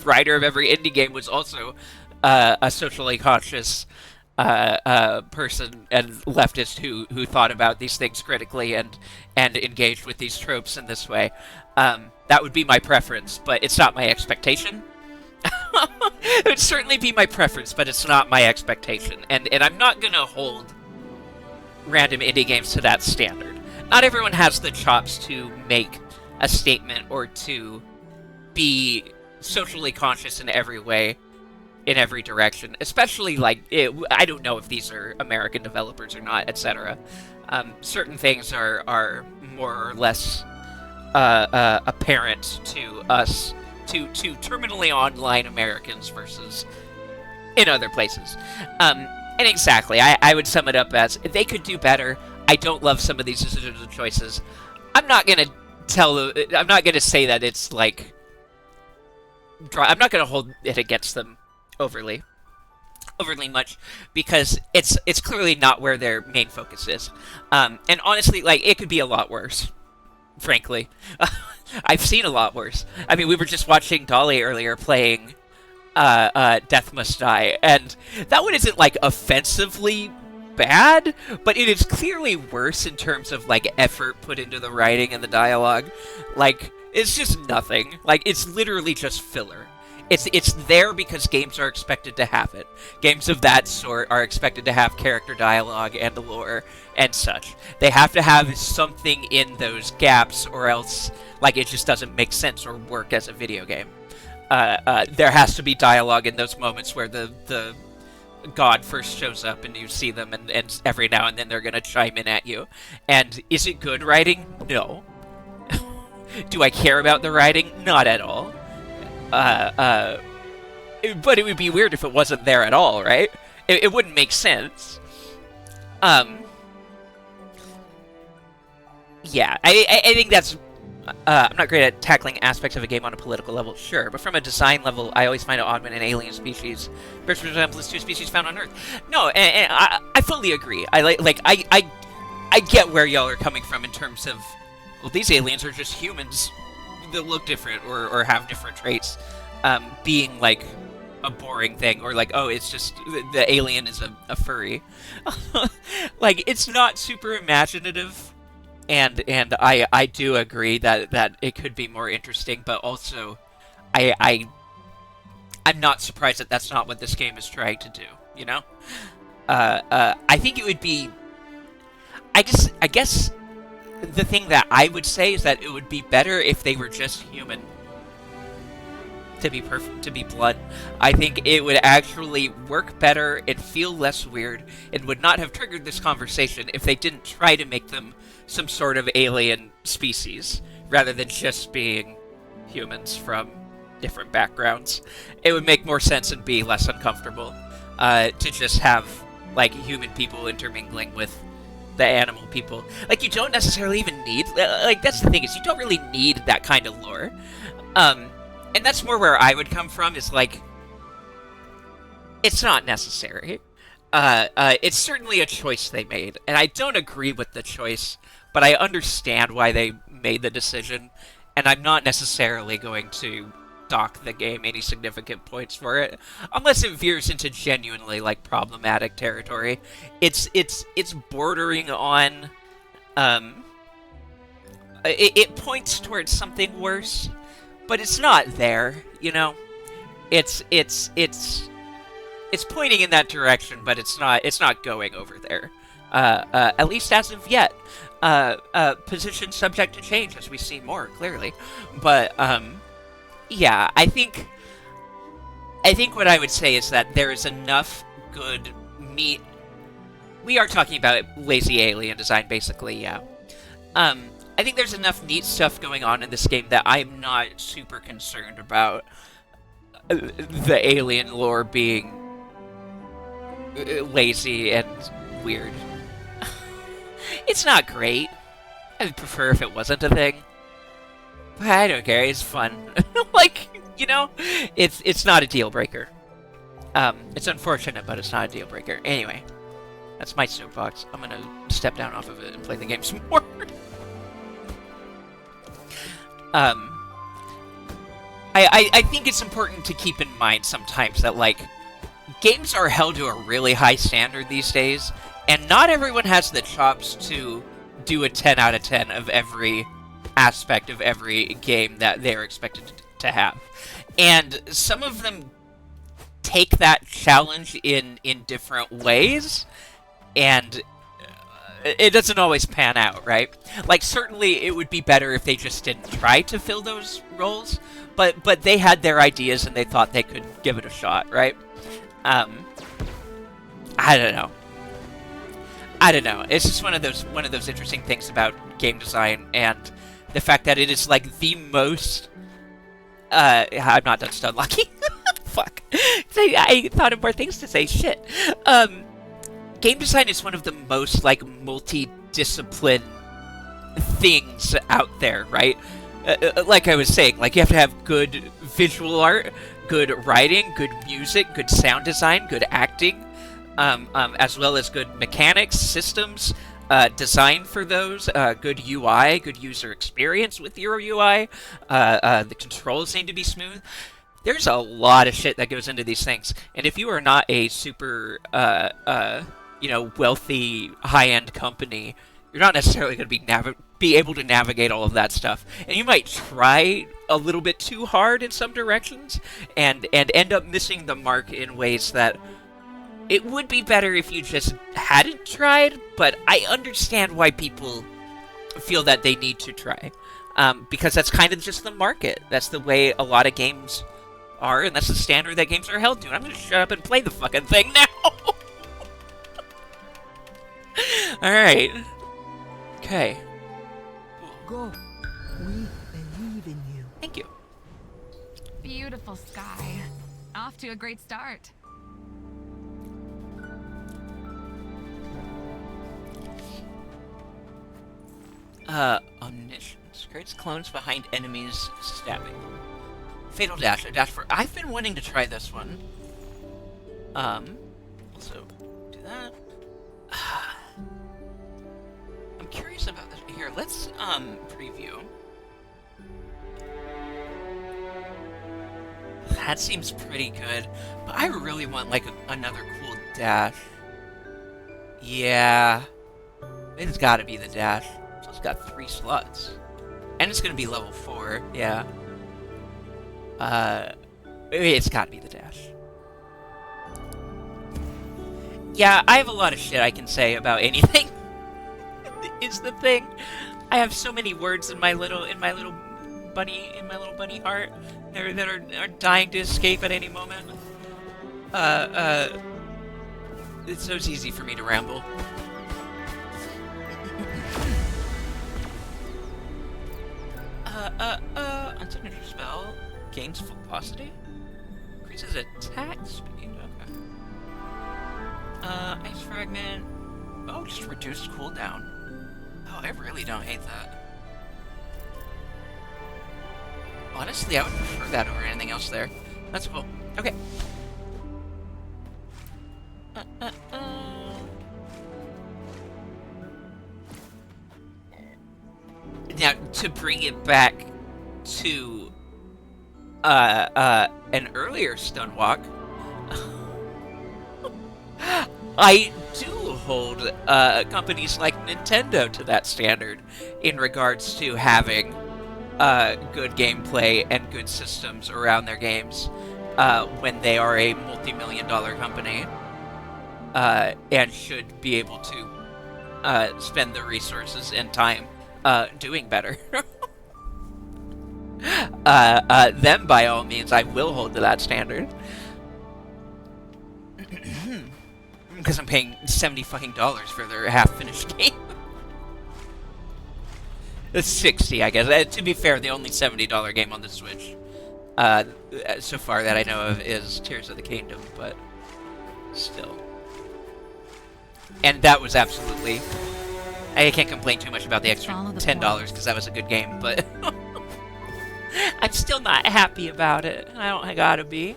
writer of every indie game was also a socially conscious person and leftist who thought about these things critically and engaged with these tropes in this way. That would be my preference, but it's not my expectation. It would certainly be my preference, but it's not my expectation. And I'm not gonna hold random indie games to that standard. Not everyone has the chops to make a statement or to be socially conscious in every way, in every direction. Especially, like, I don't know if these are American developers or not, etc. Certain things are more or less apparent to us, to terminally online Americans versus in other places. And exactly, I would sum it up as, they could do better. I don't love some of these decisions and choices. I'm not gonna say that it's, like, I'm not gonna hold it against them overly much, because it's clearly not where their main focus is. And honestly, like, it could be a lot worse, frankly. I've seen a lot worse. I mean, we were just watching Dolly earlier playing Death Must Die, and that one isn't, like, offensively bad, but it is clearly worse in terms of, like, effort put into the writing and the dialogue. Like, it's just nothing. Like, it's literally just filler. It's there because games are expected to have it. Games of that sort are expected to have character dialogue and lore and such. They have to have something in those gaps, or else, like, it just doesn't make sense or work as a video game. There has to be dialogue in those moments where the god first shows up and you see them, and every now and then they're gonna chime in at you. And is it good writing? No. Do I care about the writing? Not at all. But it would be weird if it wasn't there at all, right? It wouldn't make sense. Yeah, I think that's... I'm not great at tackling aspects of a game on a political level, sure, but from a design level, I always find it odd when an alien species resembles two species found on Earth. No, and I fully agree. I get where y'all are coming from in terms of, well, these aliens are just humans that look different or have different traits, being like a boring thing, or like, oh, it's just the alien is a furry. Like, it's not super imaginative. And I do agree that it could be more interesting, but also I'm not surprised that that's not what this game is trying to do, you know? I think it would be... I guess the thing that I would say is that it would be better if they were just human. To be blunt, I think it would actually work better and feel less weird, and would not have triggered this conversation if they didn't try to make them some sort of alien species, rather than just being humans from different backgrounds. It would make more sense and be less uncomfortable to just have, like, human people intermingling with the animal people. Like, you don't necessarily even need... Like, that's the thing, is you don't really need that kind of lore. And that's more where I would come from, is like, it's not necessary. It's certainly a choice they made, and I don't agree with the choice, but I understand why they made the decision, and I'm not necessarily going to dock the game any significant points for it, unless it veers into genuinely, like, problematic territory. It's bordering on, it points towards something worse, but it's not there, you know? It's pointing in that direction, but it's not going over there. At least as of yet. Position subject to change as we see more, clearly. But, yeah, I think what I would say is that there is enough good meat. We are talking about lazy alien design, basically, yeah. I think there's enough neat stuff going on in this game that I'm not super concerned about the alien lore being lazy and weird. It's not great. I'd prefer if it wasn't a thing. But I don't care, it's fun. Like, you know, it's not a deal breaker. It's unfortunate, but it's not a deal breaker. Anyway, that's my soapbox. I'm gonna step down off of it and play the game some more. I think it's important to keep in mind sometimes that, like, games are held to a really high standard these days, and not everyone has the chops to do a 10 out of 10 of every aspect of every game that they're expected to have. And some of them take that challenge in different ways, and it doesn't always pan out, right? Like, certainly it would be better if they just didn't try to fill those roles, but they had their ideas and they thought they could give it a shot, right? I don't know. It's just one of those interesting things about game design, and the fact that it is like the most. I'm not done stun locking. Fuck. I thought of more things to say. Shit. Game design is one of the most, like, multi-discipline things out there, right? Like I was saying, like, you have to have good visual art, good writing, good music, good sound design, good acting, as well as good mechanics, systems, design for those, good UI, good user experience with your UI, the controls need to be smooth. There's a lot of shit that goes into these things, and if you are not a super, wealthy, high-end company, you're not necessarily going to be be able to navigate all of that stuff. And you might try a little bit too hard in some directions and end up missing the mark in ways that it would be better if you just hadn't tried, but I understand why people feel that they need to try. Because that's kind of just the market. That's the way a lot of games are, and that's the standard that games are held to. And I'm gonna shut up and play the fucking thing now! Alright. Okay. Go. We believe in you. Thank you. Beautiful sky. Off to a great start. Omniscience. Creates clones behind enemies, stabbing them. Fatal Dash. A dash for... I've been wanting to try this one. Also, do that. I'm curious about this. Here, let's, preview. That seems pretty good, but I really want, like, another cool dash. Yeah. It's gotta be the dash. So it's got 3 slots. And it's gonna be level 4, yeah. It's gotta be the dash. Yeah, I have a lot of shit I can say about anything. Is the thing. I have so many words in my little bunny heart that are dying to escape at any moment. It's so easy for me to ramble. Unsignature spell gains velocity, increases attack speed. Okay. Ice fragment. Oh, just reduced cooldown. Oh, I really don't hate that. Honestly, I would prefer that over anything else there. That's cool. Okay. Now, to bring it back to an earlier Stunwalk, I do hold companies like Nintendo to that standard in regards to having good gameplay and good systems around their games when they are a multi-million-dollar company and should be able to spend the resources and time doing better. Them, by all means, I will hold to that standard. Because I'm paying $70 fucking for their half-finished game. It's 60, I guess. To be fair, the only $70 game on the Switch so far that I know of is Tears of the Kingdom, but still. And that was absolutely... I can't complain too much about the extra $10 because that was a good game, but I'm still not happy about it. I gotta be.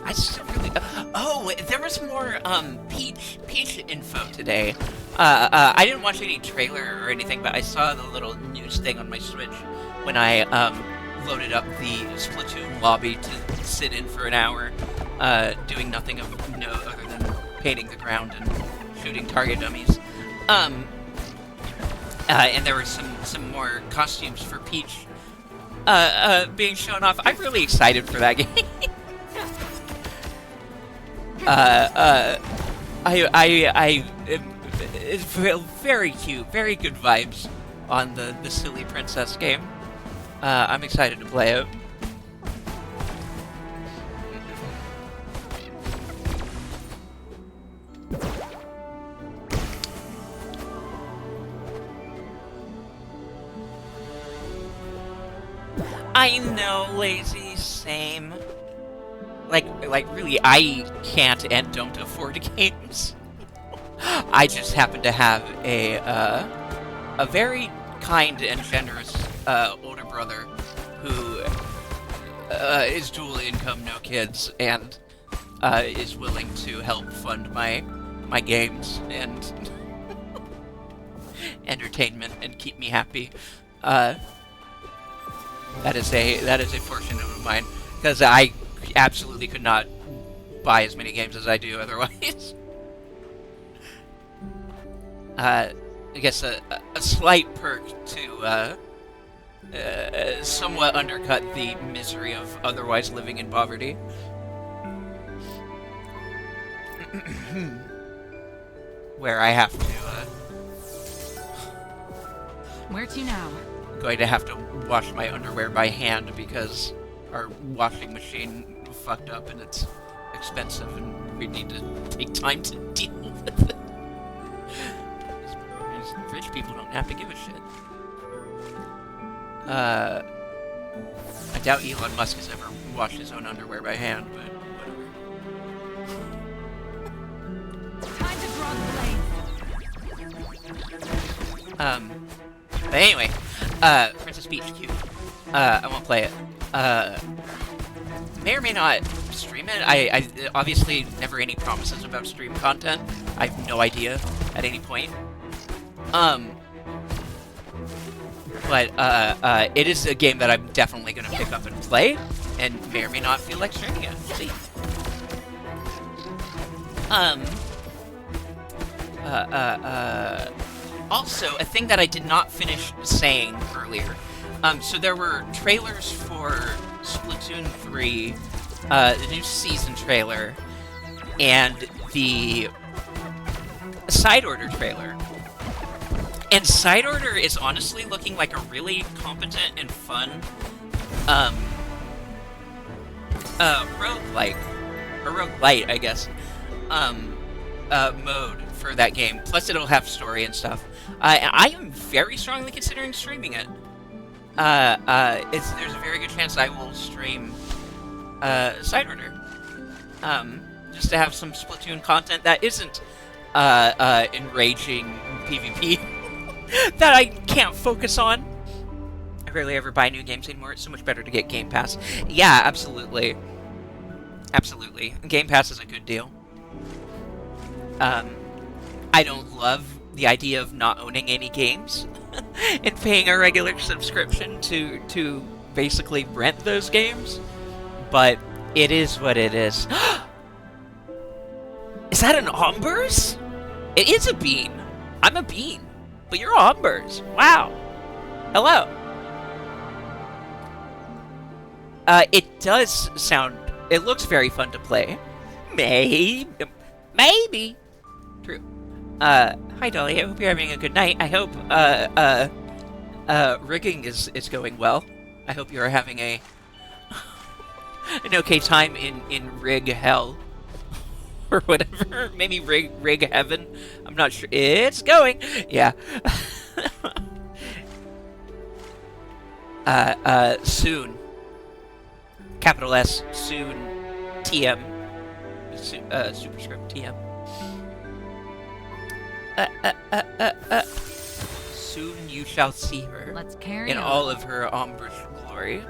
I still really... Oh, there was more Peach info today. I didn't watch any trailer or anything, but I saw the little news thing on my Switch when I loaded up the Splatoon lobby to sit in for an hour, doing nothing of note other than painting the ground and shooting target dummies. And there were some more costumes for Peach being shown off. I'm really excited for that game. It's very cute, very good vibes on the silly princess game. I'm excited to play it. I know, lazy, same. Like really, I can't and don't afford games. I just happen to have a very kind and generous older brother who is dual income, no kids, and is willing to help fund my games and entertainment and keep me happy. That is a fortune of mine, because I absolutely could not buy as many games as I do otherwise. I guess a slight perk to somewhat undercut the misery of otherwise living in poverty. Where I have to, Where to now? going to have to wash my underwear by hand because our washing machine fucked up and it's expensive and we need to take time to deal with it. These rich people don't have to give a shit. I doubt Elon Musk has ever washed his own underwear by hand, but whatever. Time to draw the blade. But anyway, Princess Peach, cute. I won't play it. May or may not stream it. I obviously never any promises about stream content. I have no idea at any point. But it is a game that I'm definitely gonna pick up and play, and may or may not feel like streaming it. We'll see. Also, a thing that I did not finish saying earlier. So there were trailers for Splatoon 3, the new season trailer, and the Side Order trailer. And Side Order is honestly looking like a really competent and fun, roguelike, or roguelite, I guess, mode for that game. Plus it'll have story and stuff. I am very strongly considering streaming it. There's a very good chance I will stream, Side Order. Just to have some Splatoon content that isn't, enraging PvP that I can't focus on. I rarely ever buy new games anymore. It's so much better to get Game Pass. Yeah, absolutely. Absolutely. Game Pass is a good deal. I don't love the idea of not owning any games and paying a regular subscription to basically rent those games, but it is what it is. Is that an Ombers? It is a bean. I'm a bean, but you're Ombers. Wow. Hello. It does sound... It looks very fun to play. Maybe. True. Hi Dolly, I hope you're having a good night. I hope, rigging is going well. I hope you're having an okay time in rig hell. Or whatever. Maybe rig heaven. I'm not sure. It's going! Yeah. Soon. Capital S, soon. TM. Superscript TM. Soon you shall see her. Let's carry in on. all of her ombrish glory.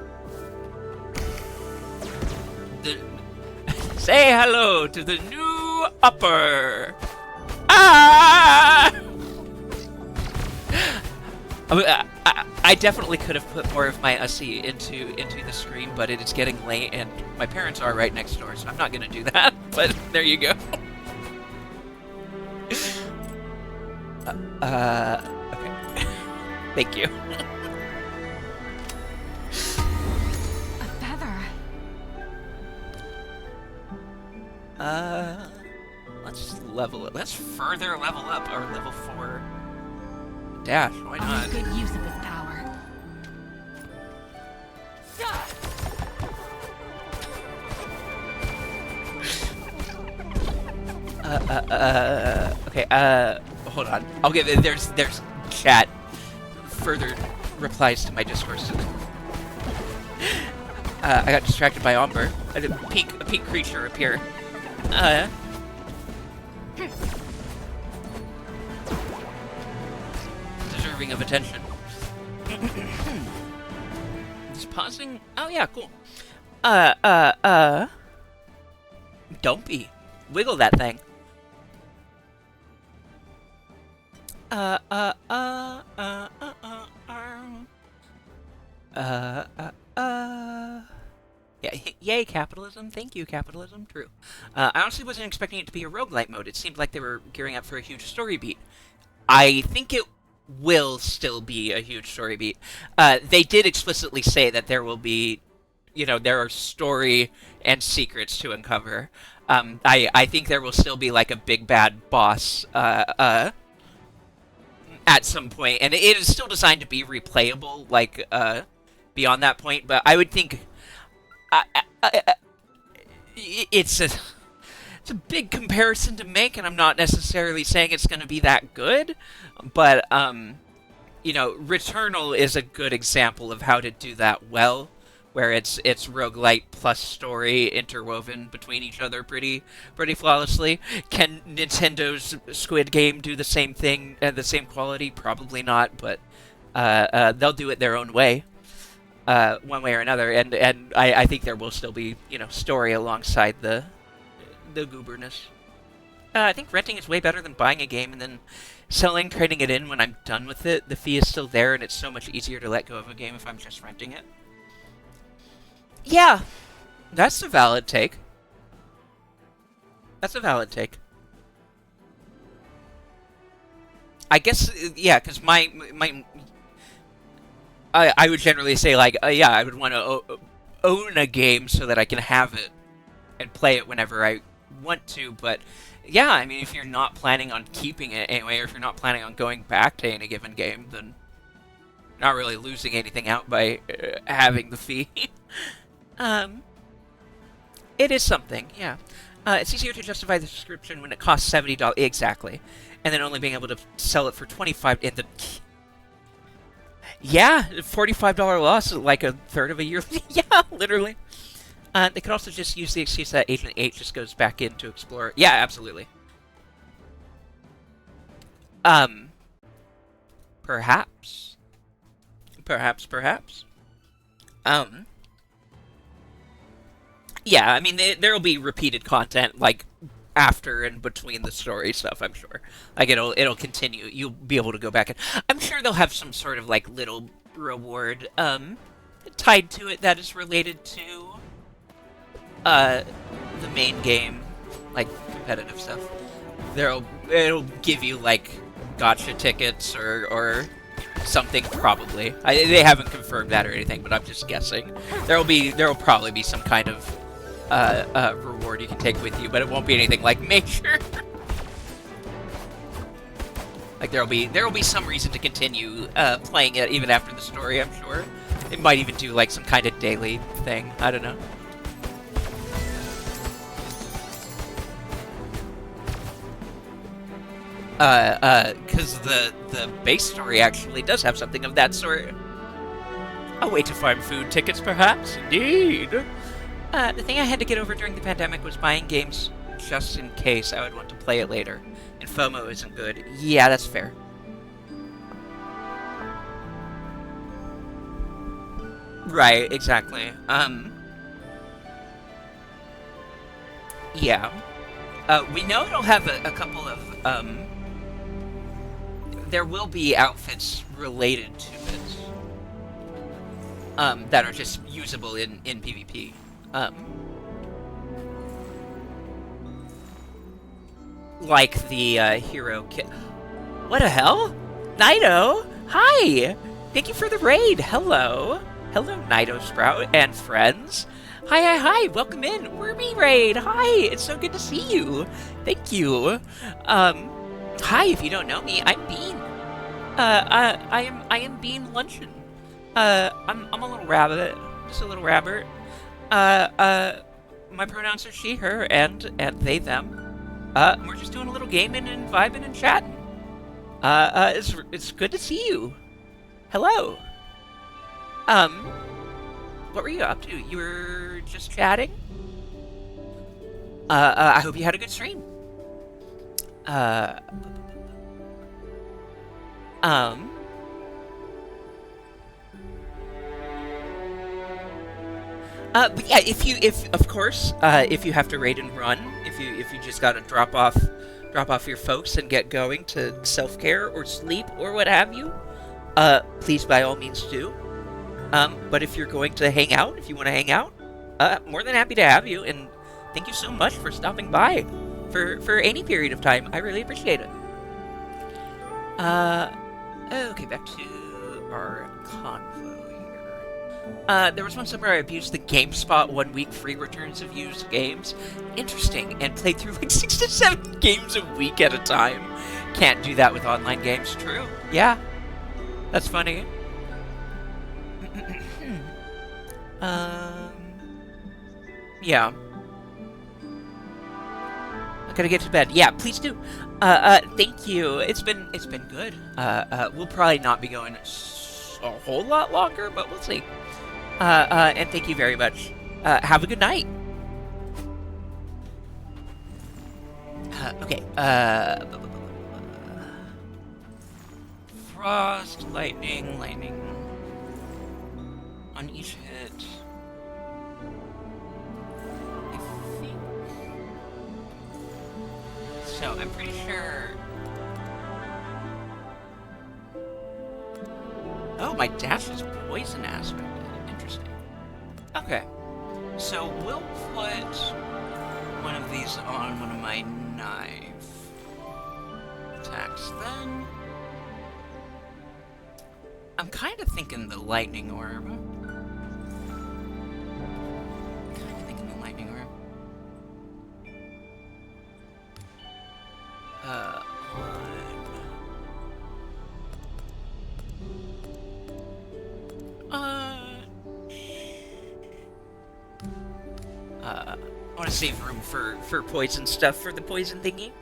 Say hello to the new upper. Ah! I definitely could have put more of my Ussie into the stream, but it is getting late, and my parents are right next door, so I'm not gonna do that. But there you go. Okay. Thank you. A feather. Let's level it. Let's further level up our level 4 dash. Why I'll not? make good use of this power. Okay, hold on. I'll give it, there's chat further replies to my discourse. I got distracted by Omber. A pink creature appear. Deserving of attention. Just pausing. Oh yeah, cool. Don't be. Wiggle that thing. Uh, uh, uh, uh, uh, uh, uh, Yeah, yay, capitalism. Thank you, capitalism. True. I honestly wasn't expecting it to be a roguelite mode. It seemed like they were gearing up for a huge story beat. I think it will still be a huge story beat. They did explicitly say that there will be, there are story and secrets to uncover. I think there will still be like a big bad boss, at some point, and it is still designed to be replayable, like, beyond that point, but I would think, it's a big comparison to make, and I'm not necessarily saying it's going to be that good, but, Returnal is a good example of how to do that well, where it's roguelite plus story interwoven between each other pretty flawlessly. Can Nintendo's Squid Game do the same thing at the same quality? Probably not, but they'll do it their own way, one way or another. And I think there will still be story alongside the gooberness. I think renting is way better than buying a game and then selling, trading it in when I'm done with it. The fee is still there, and it's so much easier to let go of a game if I'm just renting it. Yeah, that's a valid take. That's a valid take. I guess, yeah, because I would generally say, like, yeah, I would want to own a game so that I can have it and play it whenever I want to, but yeah, I mean, if you're not planning on keeping it anyway, or if you're not planning on going back to any given game, then you're not really losing anything out by having the fee. It is something, yeah. It's easier to justify the subscription when it costs $70, exactly, and then only being able to sell it for $25 Yeah, $45 loss is like a third of a year. Yeah, literally. They could also just use the excuse that Agent 8 just goes back in to explore. Yeah, absolutely. Perhaps. Yeah, I mean, there'll be repeated content, like, after and between the story stuff, I'm sure. Like, it'll continue. You'll be able to go back and... I'm sure they'll have some sort of, like, little reward, tied to it that is related to, the main game, like, competitive stuff. It'll give you, like, gotcha tickets or something, probably. They haven't confirmed that or anything, but I'm just guessing. There'll probably be some kind of reward you can take with you, but it won't be anything like major. Like, there'll be some reason to continue playing it even after the story, I'm sure. It might even do like some kind of daily thing. I don't know. Because the base story actually does have something of that sort. A way to farm food tickets, perhaps? Indeed. The thing I had to get over during the pandemic was buying games just in case I would want to play it later. And FOMO isn't good. Yeah, that's fair. Right, exactly. Yeah. We know it'll have a couple of, there will be outfits related to it, that are just usable in PvP. Like the, hero kit. What the hell? Naito! Hi! Thank you for the raid! Hello! Hello, Naito Sprout and friends! Hi! Welcome in! Wormy Raid! Hi! It's so good to see you! Thank you! Hi, if you don't know me, I'm Bean. I am Bean Luncheon. I'm a little rabbit. Just a little rabbit. My pronouns are she, her, and they, them. We're just doing a little gaming and vibing and chatting. It's good to see you. Hello. What were you up to? You were just chatting? I hope you had a good stream. But yeah, if you have to raid and run, if you just gotta drop off drop off your folks and get going to self-care or sleep or what have you, please by all means do. But if you're going to hang out, if you want to hang out, more than happy to have you, and thank you so much for stopping by for any period of time. I really appreciate it. Okay, back to our convo here. There was one summer I abused the GameSpot 1 week free returns of used games. Interesting, and played through like 6 to 7 games a week at a time. Can't do that with online games. True. Yeah. That's funny. Yeah. I gotta get to bed. Yeah, please do. Thank you. It's been good. We'll probably not be going a whole lot longer, but we'll see. And thank you very much. Have a good night. Okay. Frost, lightning on each hit. I think. So I'm pretty sure. Oh, my dash is poison aspect. Interesting. Okay. So we'll put one of these on one of my knife attacks then. I'm kind of thinking the lightning orb. I want to save room for poison stuff for the poison thingy.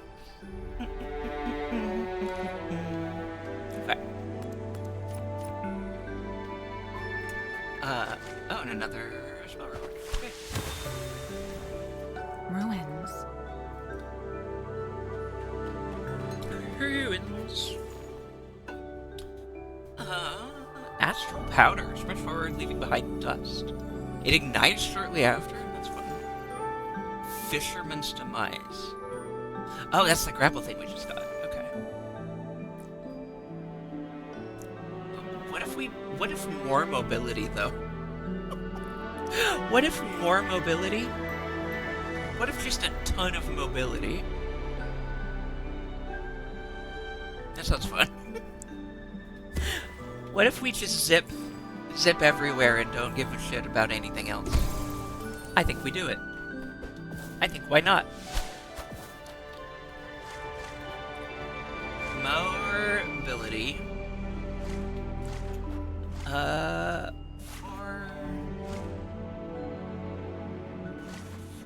Okay. Oh, and another spell reward. Okay. Ruins. Astral powder. Spread forward, leaving behind dust. It ignites shortly after. That's fun. Fisherman's Demise. Oh, that's the grapple thing we just got. Okay. What if more mobility, though? What if more mobility? What if just a ton of mobility? That sounds fun. What if we just zip everywhere and don't give a shit about anything else? I think we do it. I think why not? Mobility.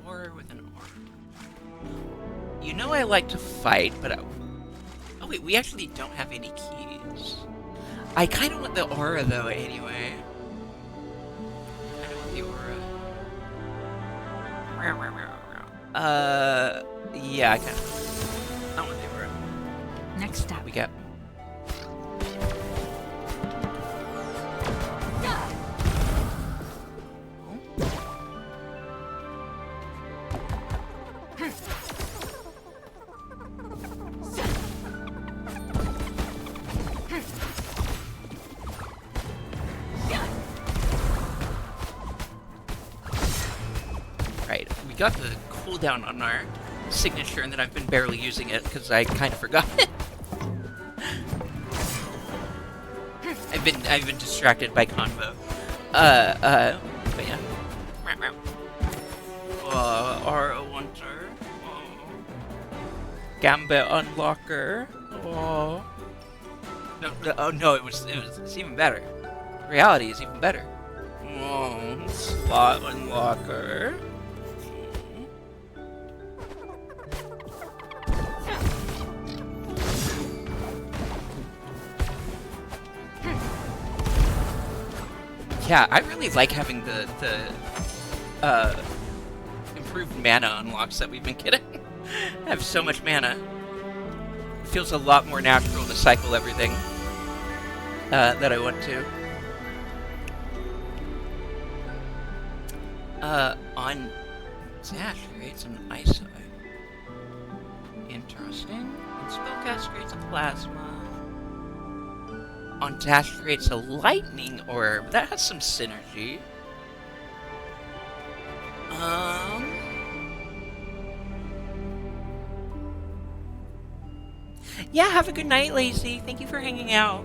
Four with an orb. You know I like to fight, but oh wait, we actually don't have any keys. I kind of want the aura though, anyway. I don't want the aura. Yeah, I kind of. I want the aura. Next step. We got. Got the cooldown on our signature, and then I've been barely using it because I kind of forgot it. I've been distracted by convo. But yeah. Aura Hunter. Gambit Unlocker. Oh. No, it's even better. Reality is even better. Oh, Slot Unlocker. Yeah, I really like having the improved mana unlocks that we've been getting. I have so much mana. It feels a lot more natural to cycle everything that I want to. On Dash creates an eyesight. Interesting. On Spellcast creates a plasma. On Dash creates a lightning orb. That has some synergy. Yeah, have a good night, Lazy. Thank you for hanging out.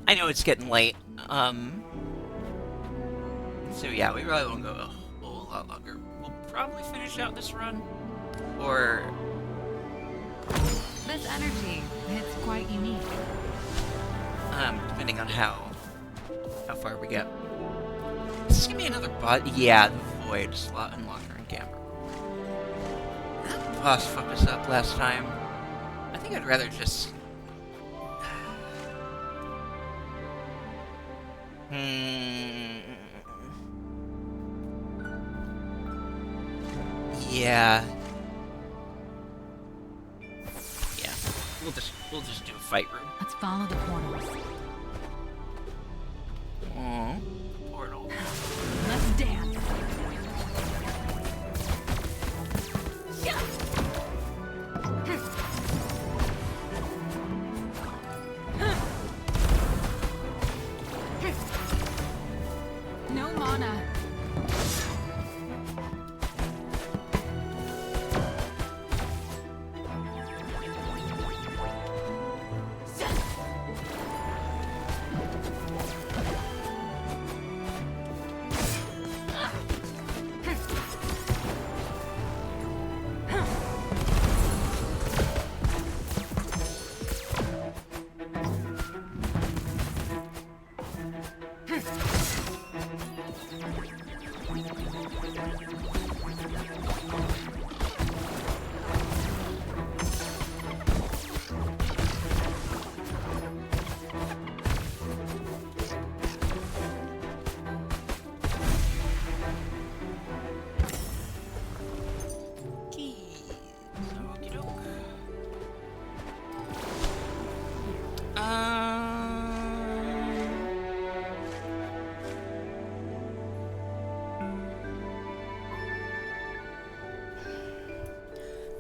I know it's getting late. So yeah, we really won't go a whole lot longer. We'll probably finish out this run. Or... This energy, it's quite unique. Depending on how far we get. Is this gonna be another boss? Yeah, the Void slot unlocker and camera. That boss fucked us up last time. I think I'd rather just... Yeah. Yeah. We'll just do a fight room. Let's follow the portals. Aww. Portal. Let's dance. No mana.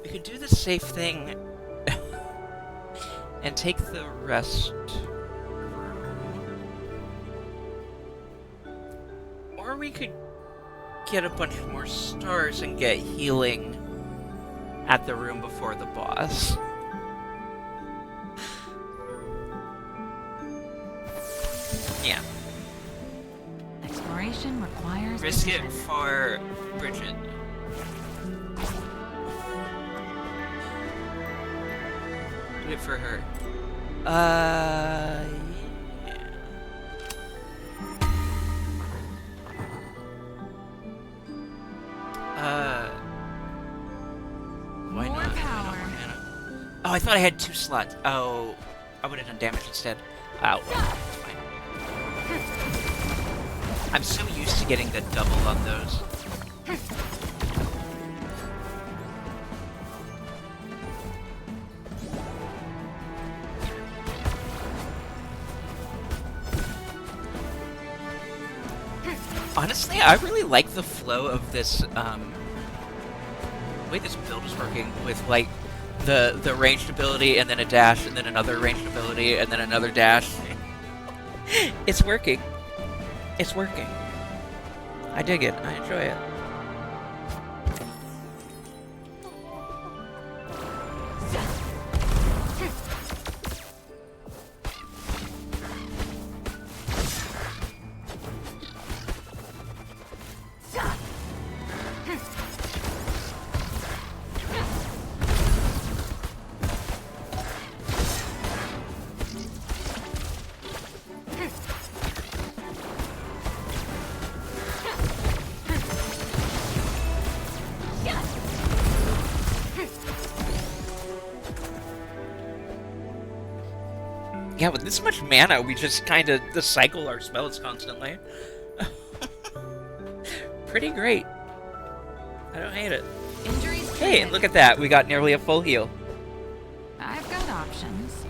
We could do the safe thing and take the rest room. Or we could get a bunch more stars and get healing at the room before the boss. Yeah. Exploration requires Risk it patience. for Bridget. Do it for her. Yeah. Why More not? power. Oh, I thought I had 2 slots. Oh, I would have done damage instead. Oh, well, it's fine. I'm so used to getting the double on those. Honestly, I really like the flow of this, the way this build is working with, like, the ranged ability, and then a dash, and then another ranged ability, and then another dash. It's working. It's working. I dig it. I enjoy it. Yeah, with this much mana, we just kind of cycle our spells constantly. Pretty great. I don't hate it. Injuries Hey, treated. look at that. We got nearly a full heal. I've got options.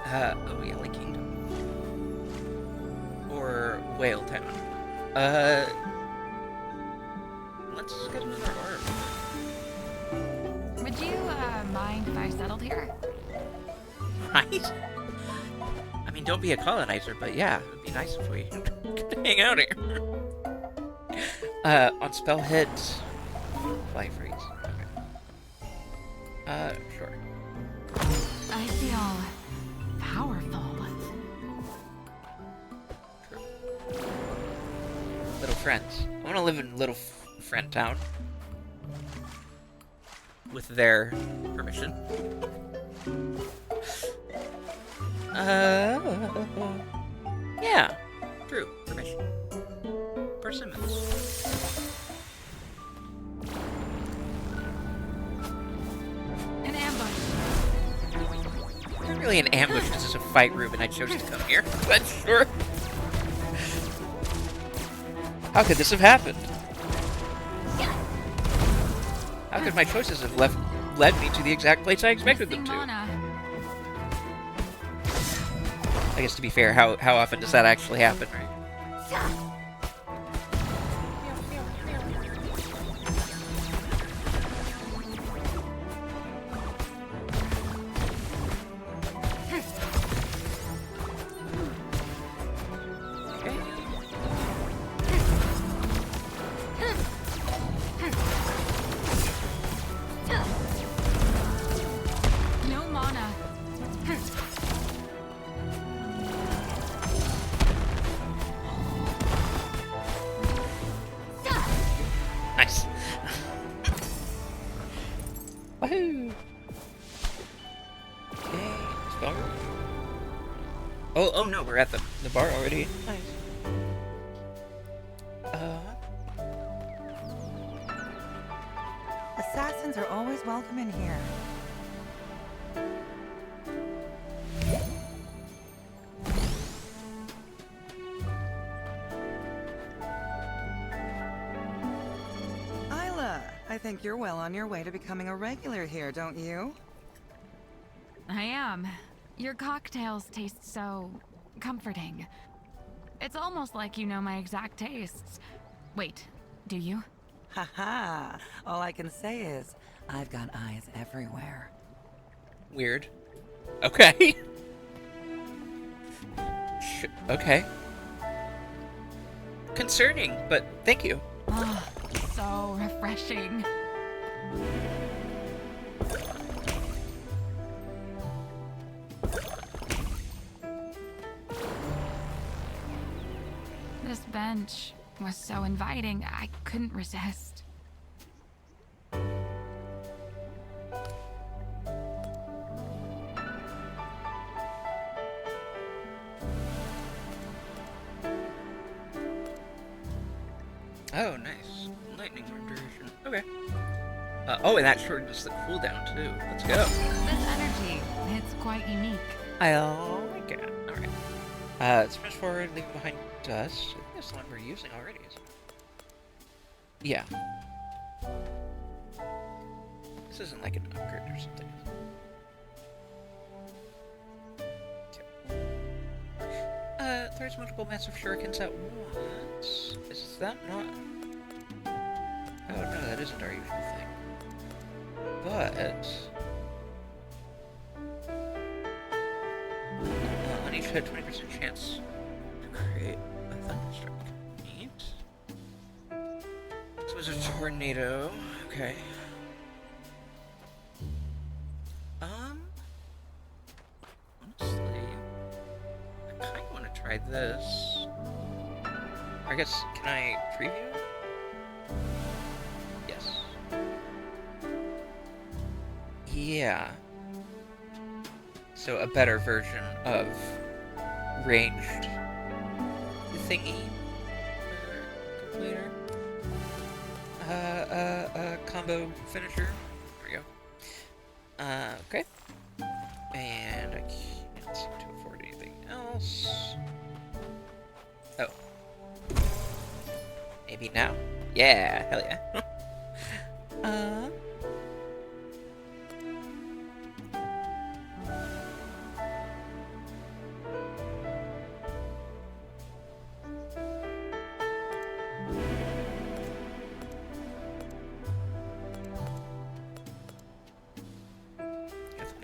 Oh, Yellow Kingdom. Or Whale Town. Let's get another orb. Would you, mind if I settled here? Right? I mean, don't be a colonizer, but yeah, it'd be nice if we could hang out here. On spell hit, fly freeze. Okay. Sure. I feel powerful. True. Little friends. I want to live in Little Friend Town. With their permission. Yeah. True. Permission. Persimmons. An ambush. It's not really an ambush, this is a fight room and I chose to come here. But sure. How could this have happened? How could my choices have led me to the exact place I expected them to? Mana. I guess to be fair, how often does that actually happen, right? No mana. Nice. Woohoo! Okay, spell room. Oh no, we're at the bar already. Nice. Assassins are always welcome in here. Isla, I think you're well on your way to becoming a regular here, don't you? I am. Your cocktails taste so comforting. It's almost like you know my exact tastes. Wait, do you? Haha, all I can say is, I've got eyes everywhere. Weird. Okay. Okay. Concerning, but thank you. Oh, so refreshing. This bench was so inviting, I couldn't resist. Oh, nice. Lightning orb duration. Okay. Oh, and that shortens the cooldown, too. Let's go. This energy, it's quite unique. I like it. Alright. Let's press forward, leave behind dust. I think that's the one we're using already, isn't it? Yeah. This isn't like an upgrade or something. Okay. Throws multiple massive shurikens at once. Is that not... Oh, no, that isn't our usual thing. But... on each hit, 20% chance to create a thunderstruck. Neat. So it was a tornado. Okay. Honestly, I kind of want to try this. I guess, can I preview? Yes. Yeah. So a better version of ranged thingy completer. Combo finisher. There we go. Okay. And I can't seem to afford anything else. Oh. Maybe now? Yeah, hell yeah.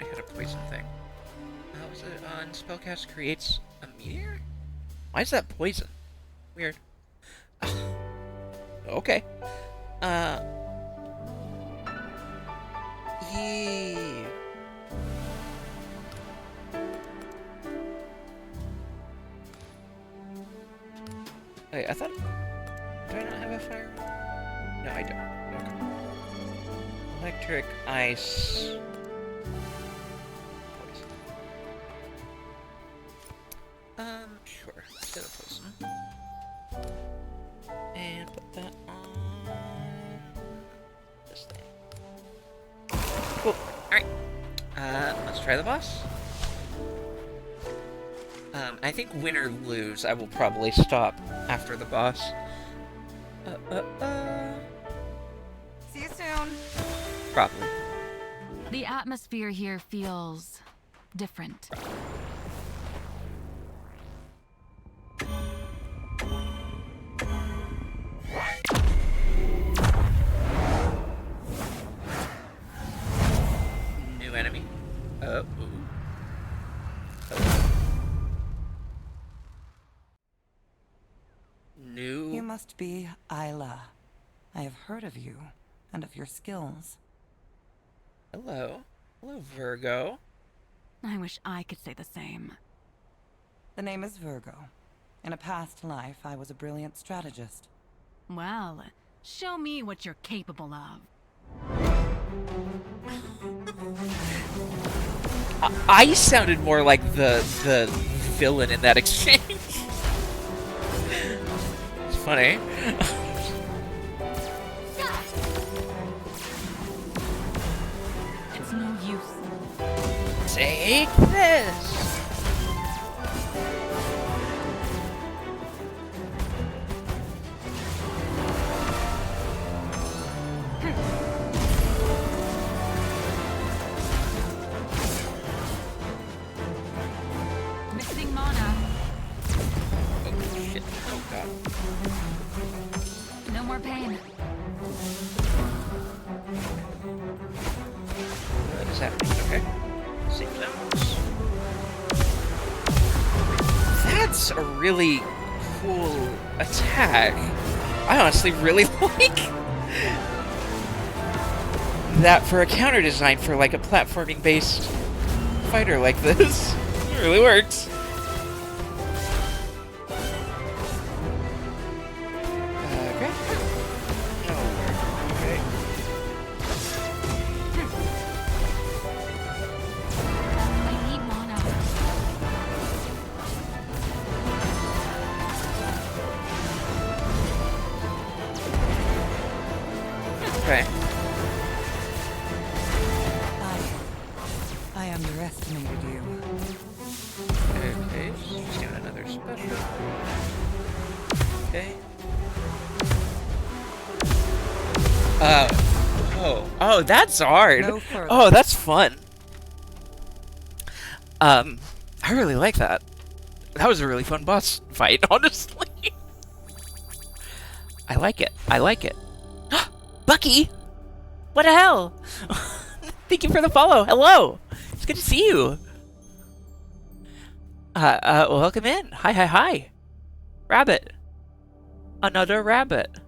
I had a poison thing. How was it on spellcast creates a meteor? Why is that poison? Weird. Okay. Yee. Wait, I thought... Do I not have a fire? No, I don't. Okay. Electric, ice... Poison. Sure. Instead of poison. And put that on... this thing. Cool. Alright. Let's try the boss. I think win or lose, I will probably stop after the boss. See you soon. Probably. The atmosphere here feels different. New enemy. Ooh. New. You must be Isla. I have heard of you and of your skills. Hello. Hello, Virgo. I wish I could say the same. The name is Virgo. In a past life, I was a brilliant strategist. Well, show me what you're capable of. I sounded more like the villain in that exchange. It's funny. It's no use. Take this. Mixing mana. Oh shit. Oh god. No more pain. What is happening? Okay. Save zones. That's a really cool attack. I honestly really like that for a counter design for like a platforming based fighter like this. It really works. Okay. Oh, okay. I need mana. Okay. I underestimated you. Okay, just doing another special. Okay. Oh, that's hard. No further. Oh, that's fun. I really like that. That was a really fun boss fight, honestly. I like it. I like it. Bucky! What the hell? Thank you for the follow. Hello. It's good to see you. Welcome in. Hi. Rabbit. Another rabbit.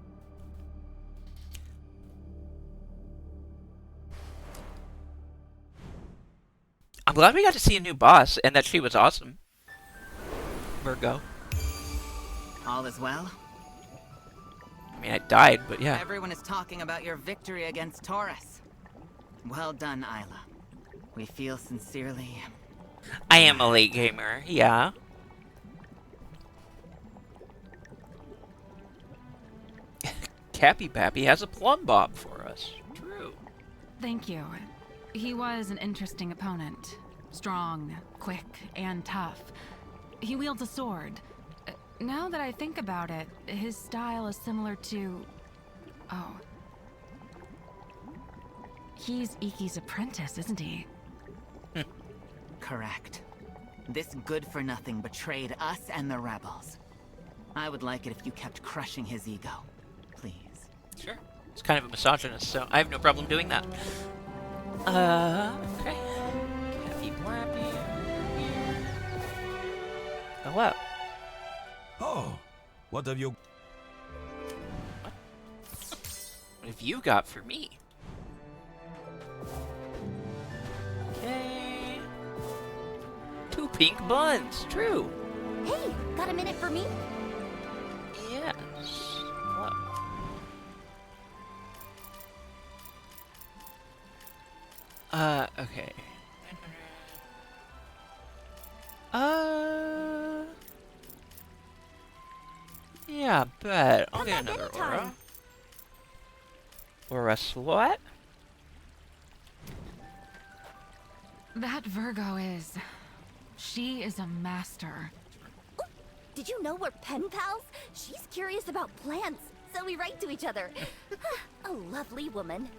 I'm glad we got to see a new boss and that she was awesome. Virgo. All is well? I mean, I died, but yeah. Everyone is talking about your victory against Taurus. Well done, Isla. We feel sincerely... I am a late gamer, yeah. Cappy Pappy has a plumb bob for us. True. Thank you. He was an interesting opponent. Strong, quick, and tough. He wields a sword. Now that I think about it, his style is similar to... Oh. He's Iki's apprentice, isn't he? Correct. This good-for-nothing betrayed us and the rebels. I would like it if you kept crushing his ego. Please. Sure. It's kind of a misogynist, so I have no problem doing that. Okay. hello. Oh, what have you... What have you got for me? Okay. 2 pink buns, true. Hey, got a minute for me? Yes. Hello. Okay. Yeah, bet. I'll Come get back another anytime. Aura. Aura slot? That Virgo is. She is a master. Did you know we're pen pals? She's curious about plants, so we write to each other. A lovely woman.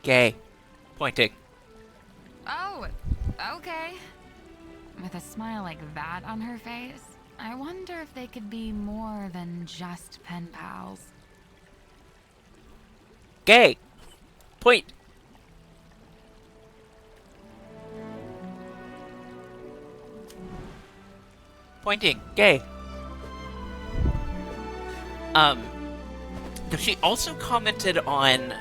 Gay. Pointing. Oh, okay. With a smile like that on her face, I wonder if they could be more than just pen pals. Gay. Point. Pointing. Gay. She also commented on...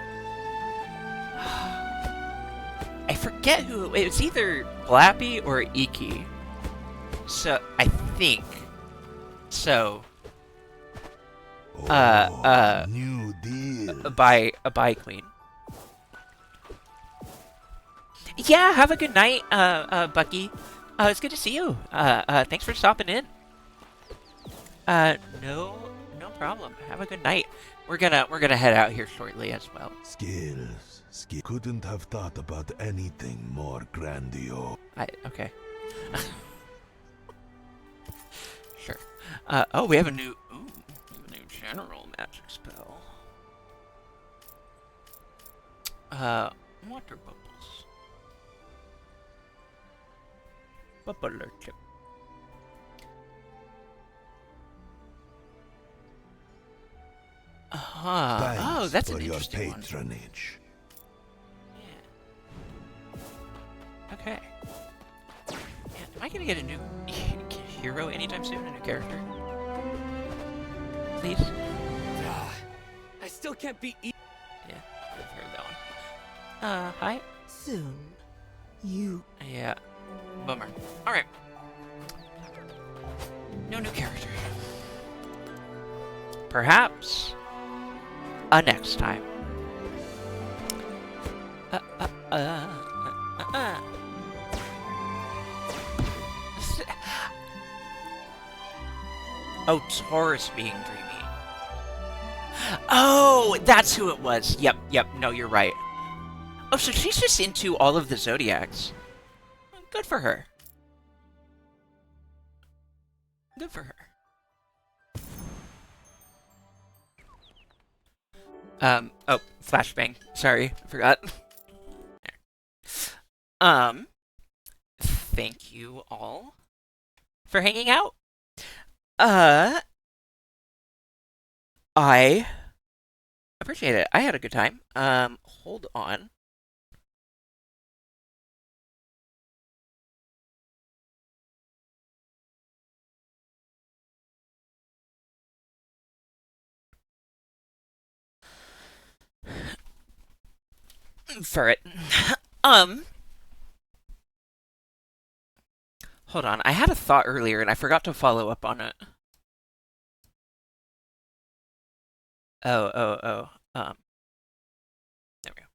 I forget who... It was either Blappy or Iki. So, I think. So... new deal. A bye, Queen. Yeah, have a good night, Bucky. It's good to see you. Thanks for stopping in. No problem. Have a good night. We're gonna head out here shortly as well. Skills. Couldn't have thought about anything more grandiose. Okay. Sure. Oh, we have a new general magic spell. Water bubbles. Bubbler chip. Oh, that's an interesting one. Patronage. Yeah. Okay. Yeah, am I gonna get a new hero anytime soon? A new character? Please? I still can't beat Yeah, I've heard that one. Hi? Soon, you... Yeah. Bummer. Alright. No new character. Perhaps next time. Oh, Taurus being dreamy. Oh, that's who it was. Yep. No, you're right. Oh, so she's just into all of the zodiacs. Good for her. Good for her. Oh, flashbang. Sorry, I forgot. Thank you all for hanging out. I appreciate it. I had a good time. Hold on. For it. Hold on. I had a thought earlier and I forgot to follow up on it. Oh. There we go.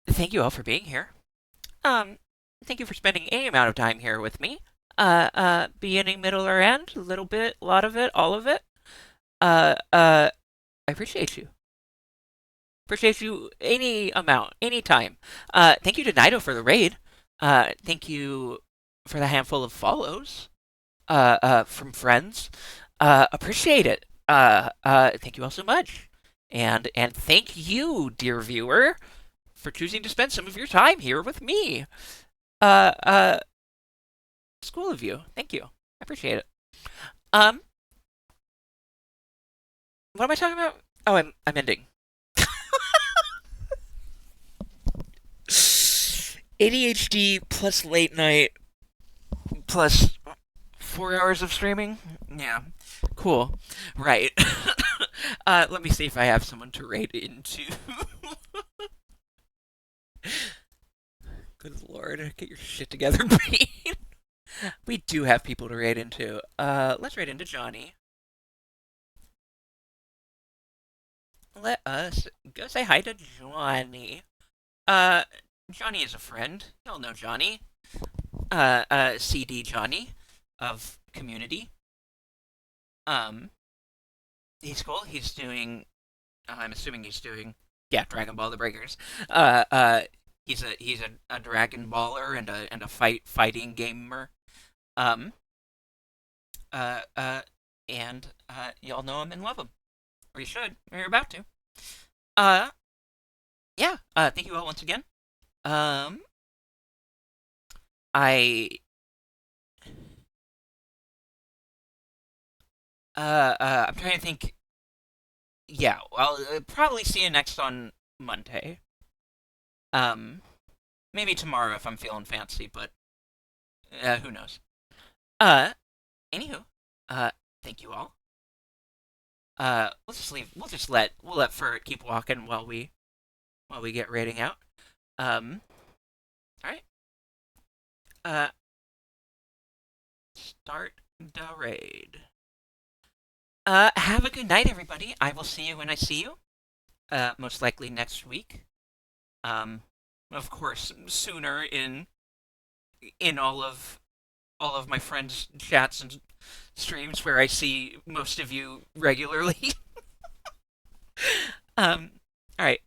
Thank you all for being here. Thank you for spending any amount of time here with me. Beginning, middle, or end, a little bit, a lot of it, all of it. I appreciate you. Appreciate you any amount, any time. Thank you to Naito for the raid. Thank you for the handful of follows, from friends. Appreciate it. Thank you all so much. And thank you, dear viewer, for choosing to spend some of your time here with me. It's cool of you. Thank you. I appreciate it. Um, what am I talking about? Oh, I'm ending. ADHD plus late night plus 4 hours of streaming? Yeah. Cool. Right. Let me see if I have someone to raid into. Good lord, get your shit together, Bean. We do have people to raid into. Let's raid into Johnny. Let us go say hi to Johnny. Johnny is a friend. Y'all know Johnny. CD Johnny of Community. He's cool. He's doing. I'm assuming he's doing. Yeah, Dragon Ball: The Breakers. He's a Dragon Baller and a fighting gamer. And y'all know him and love him, or you should, or you're about to. Yeah. Thank you all once again. I'm trying to think. Yeah, I'll probably see you next on Monday. Maybe tomorrow if I'm feeling fancy, but who knows? Anywho, thank you all. We'll just leave. We'll let Fur keep walking while we get raiding out. All right. Start the raid. Have a good night, everybody. I will see you when I see you. Most likely next week. Of course, sooner in all of my friends' chats and streams where I see most of you regularly. All right.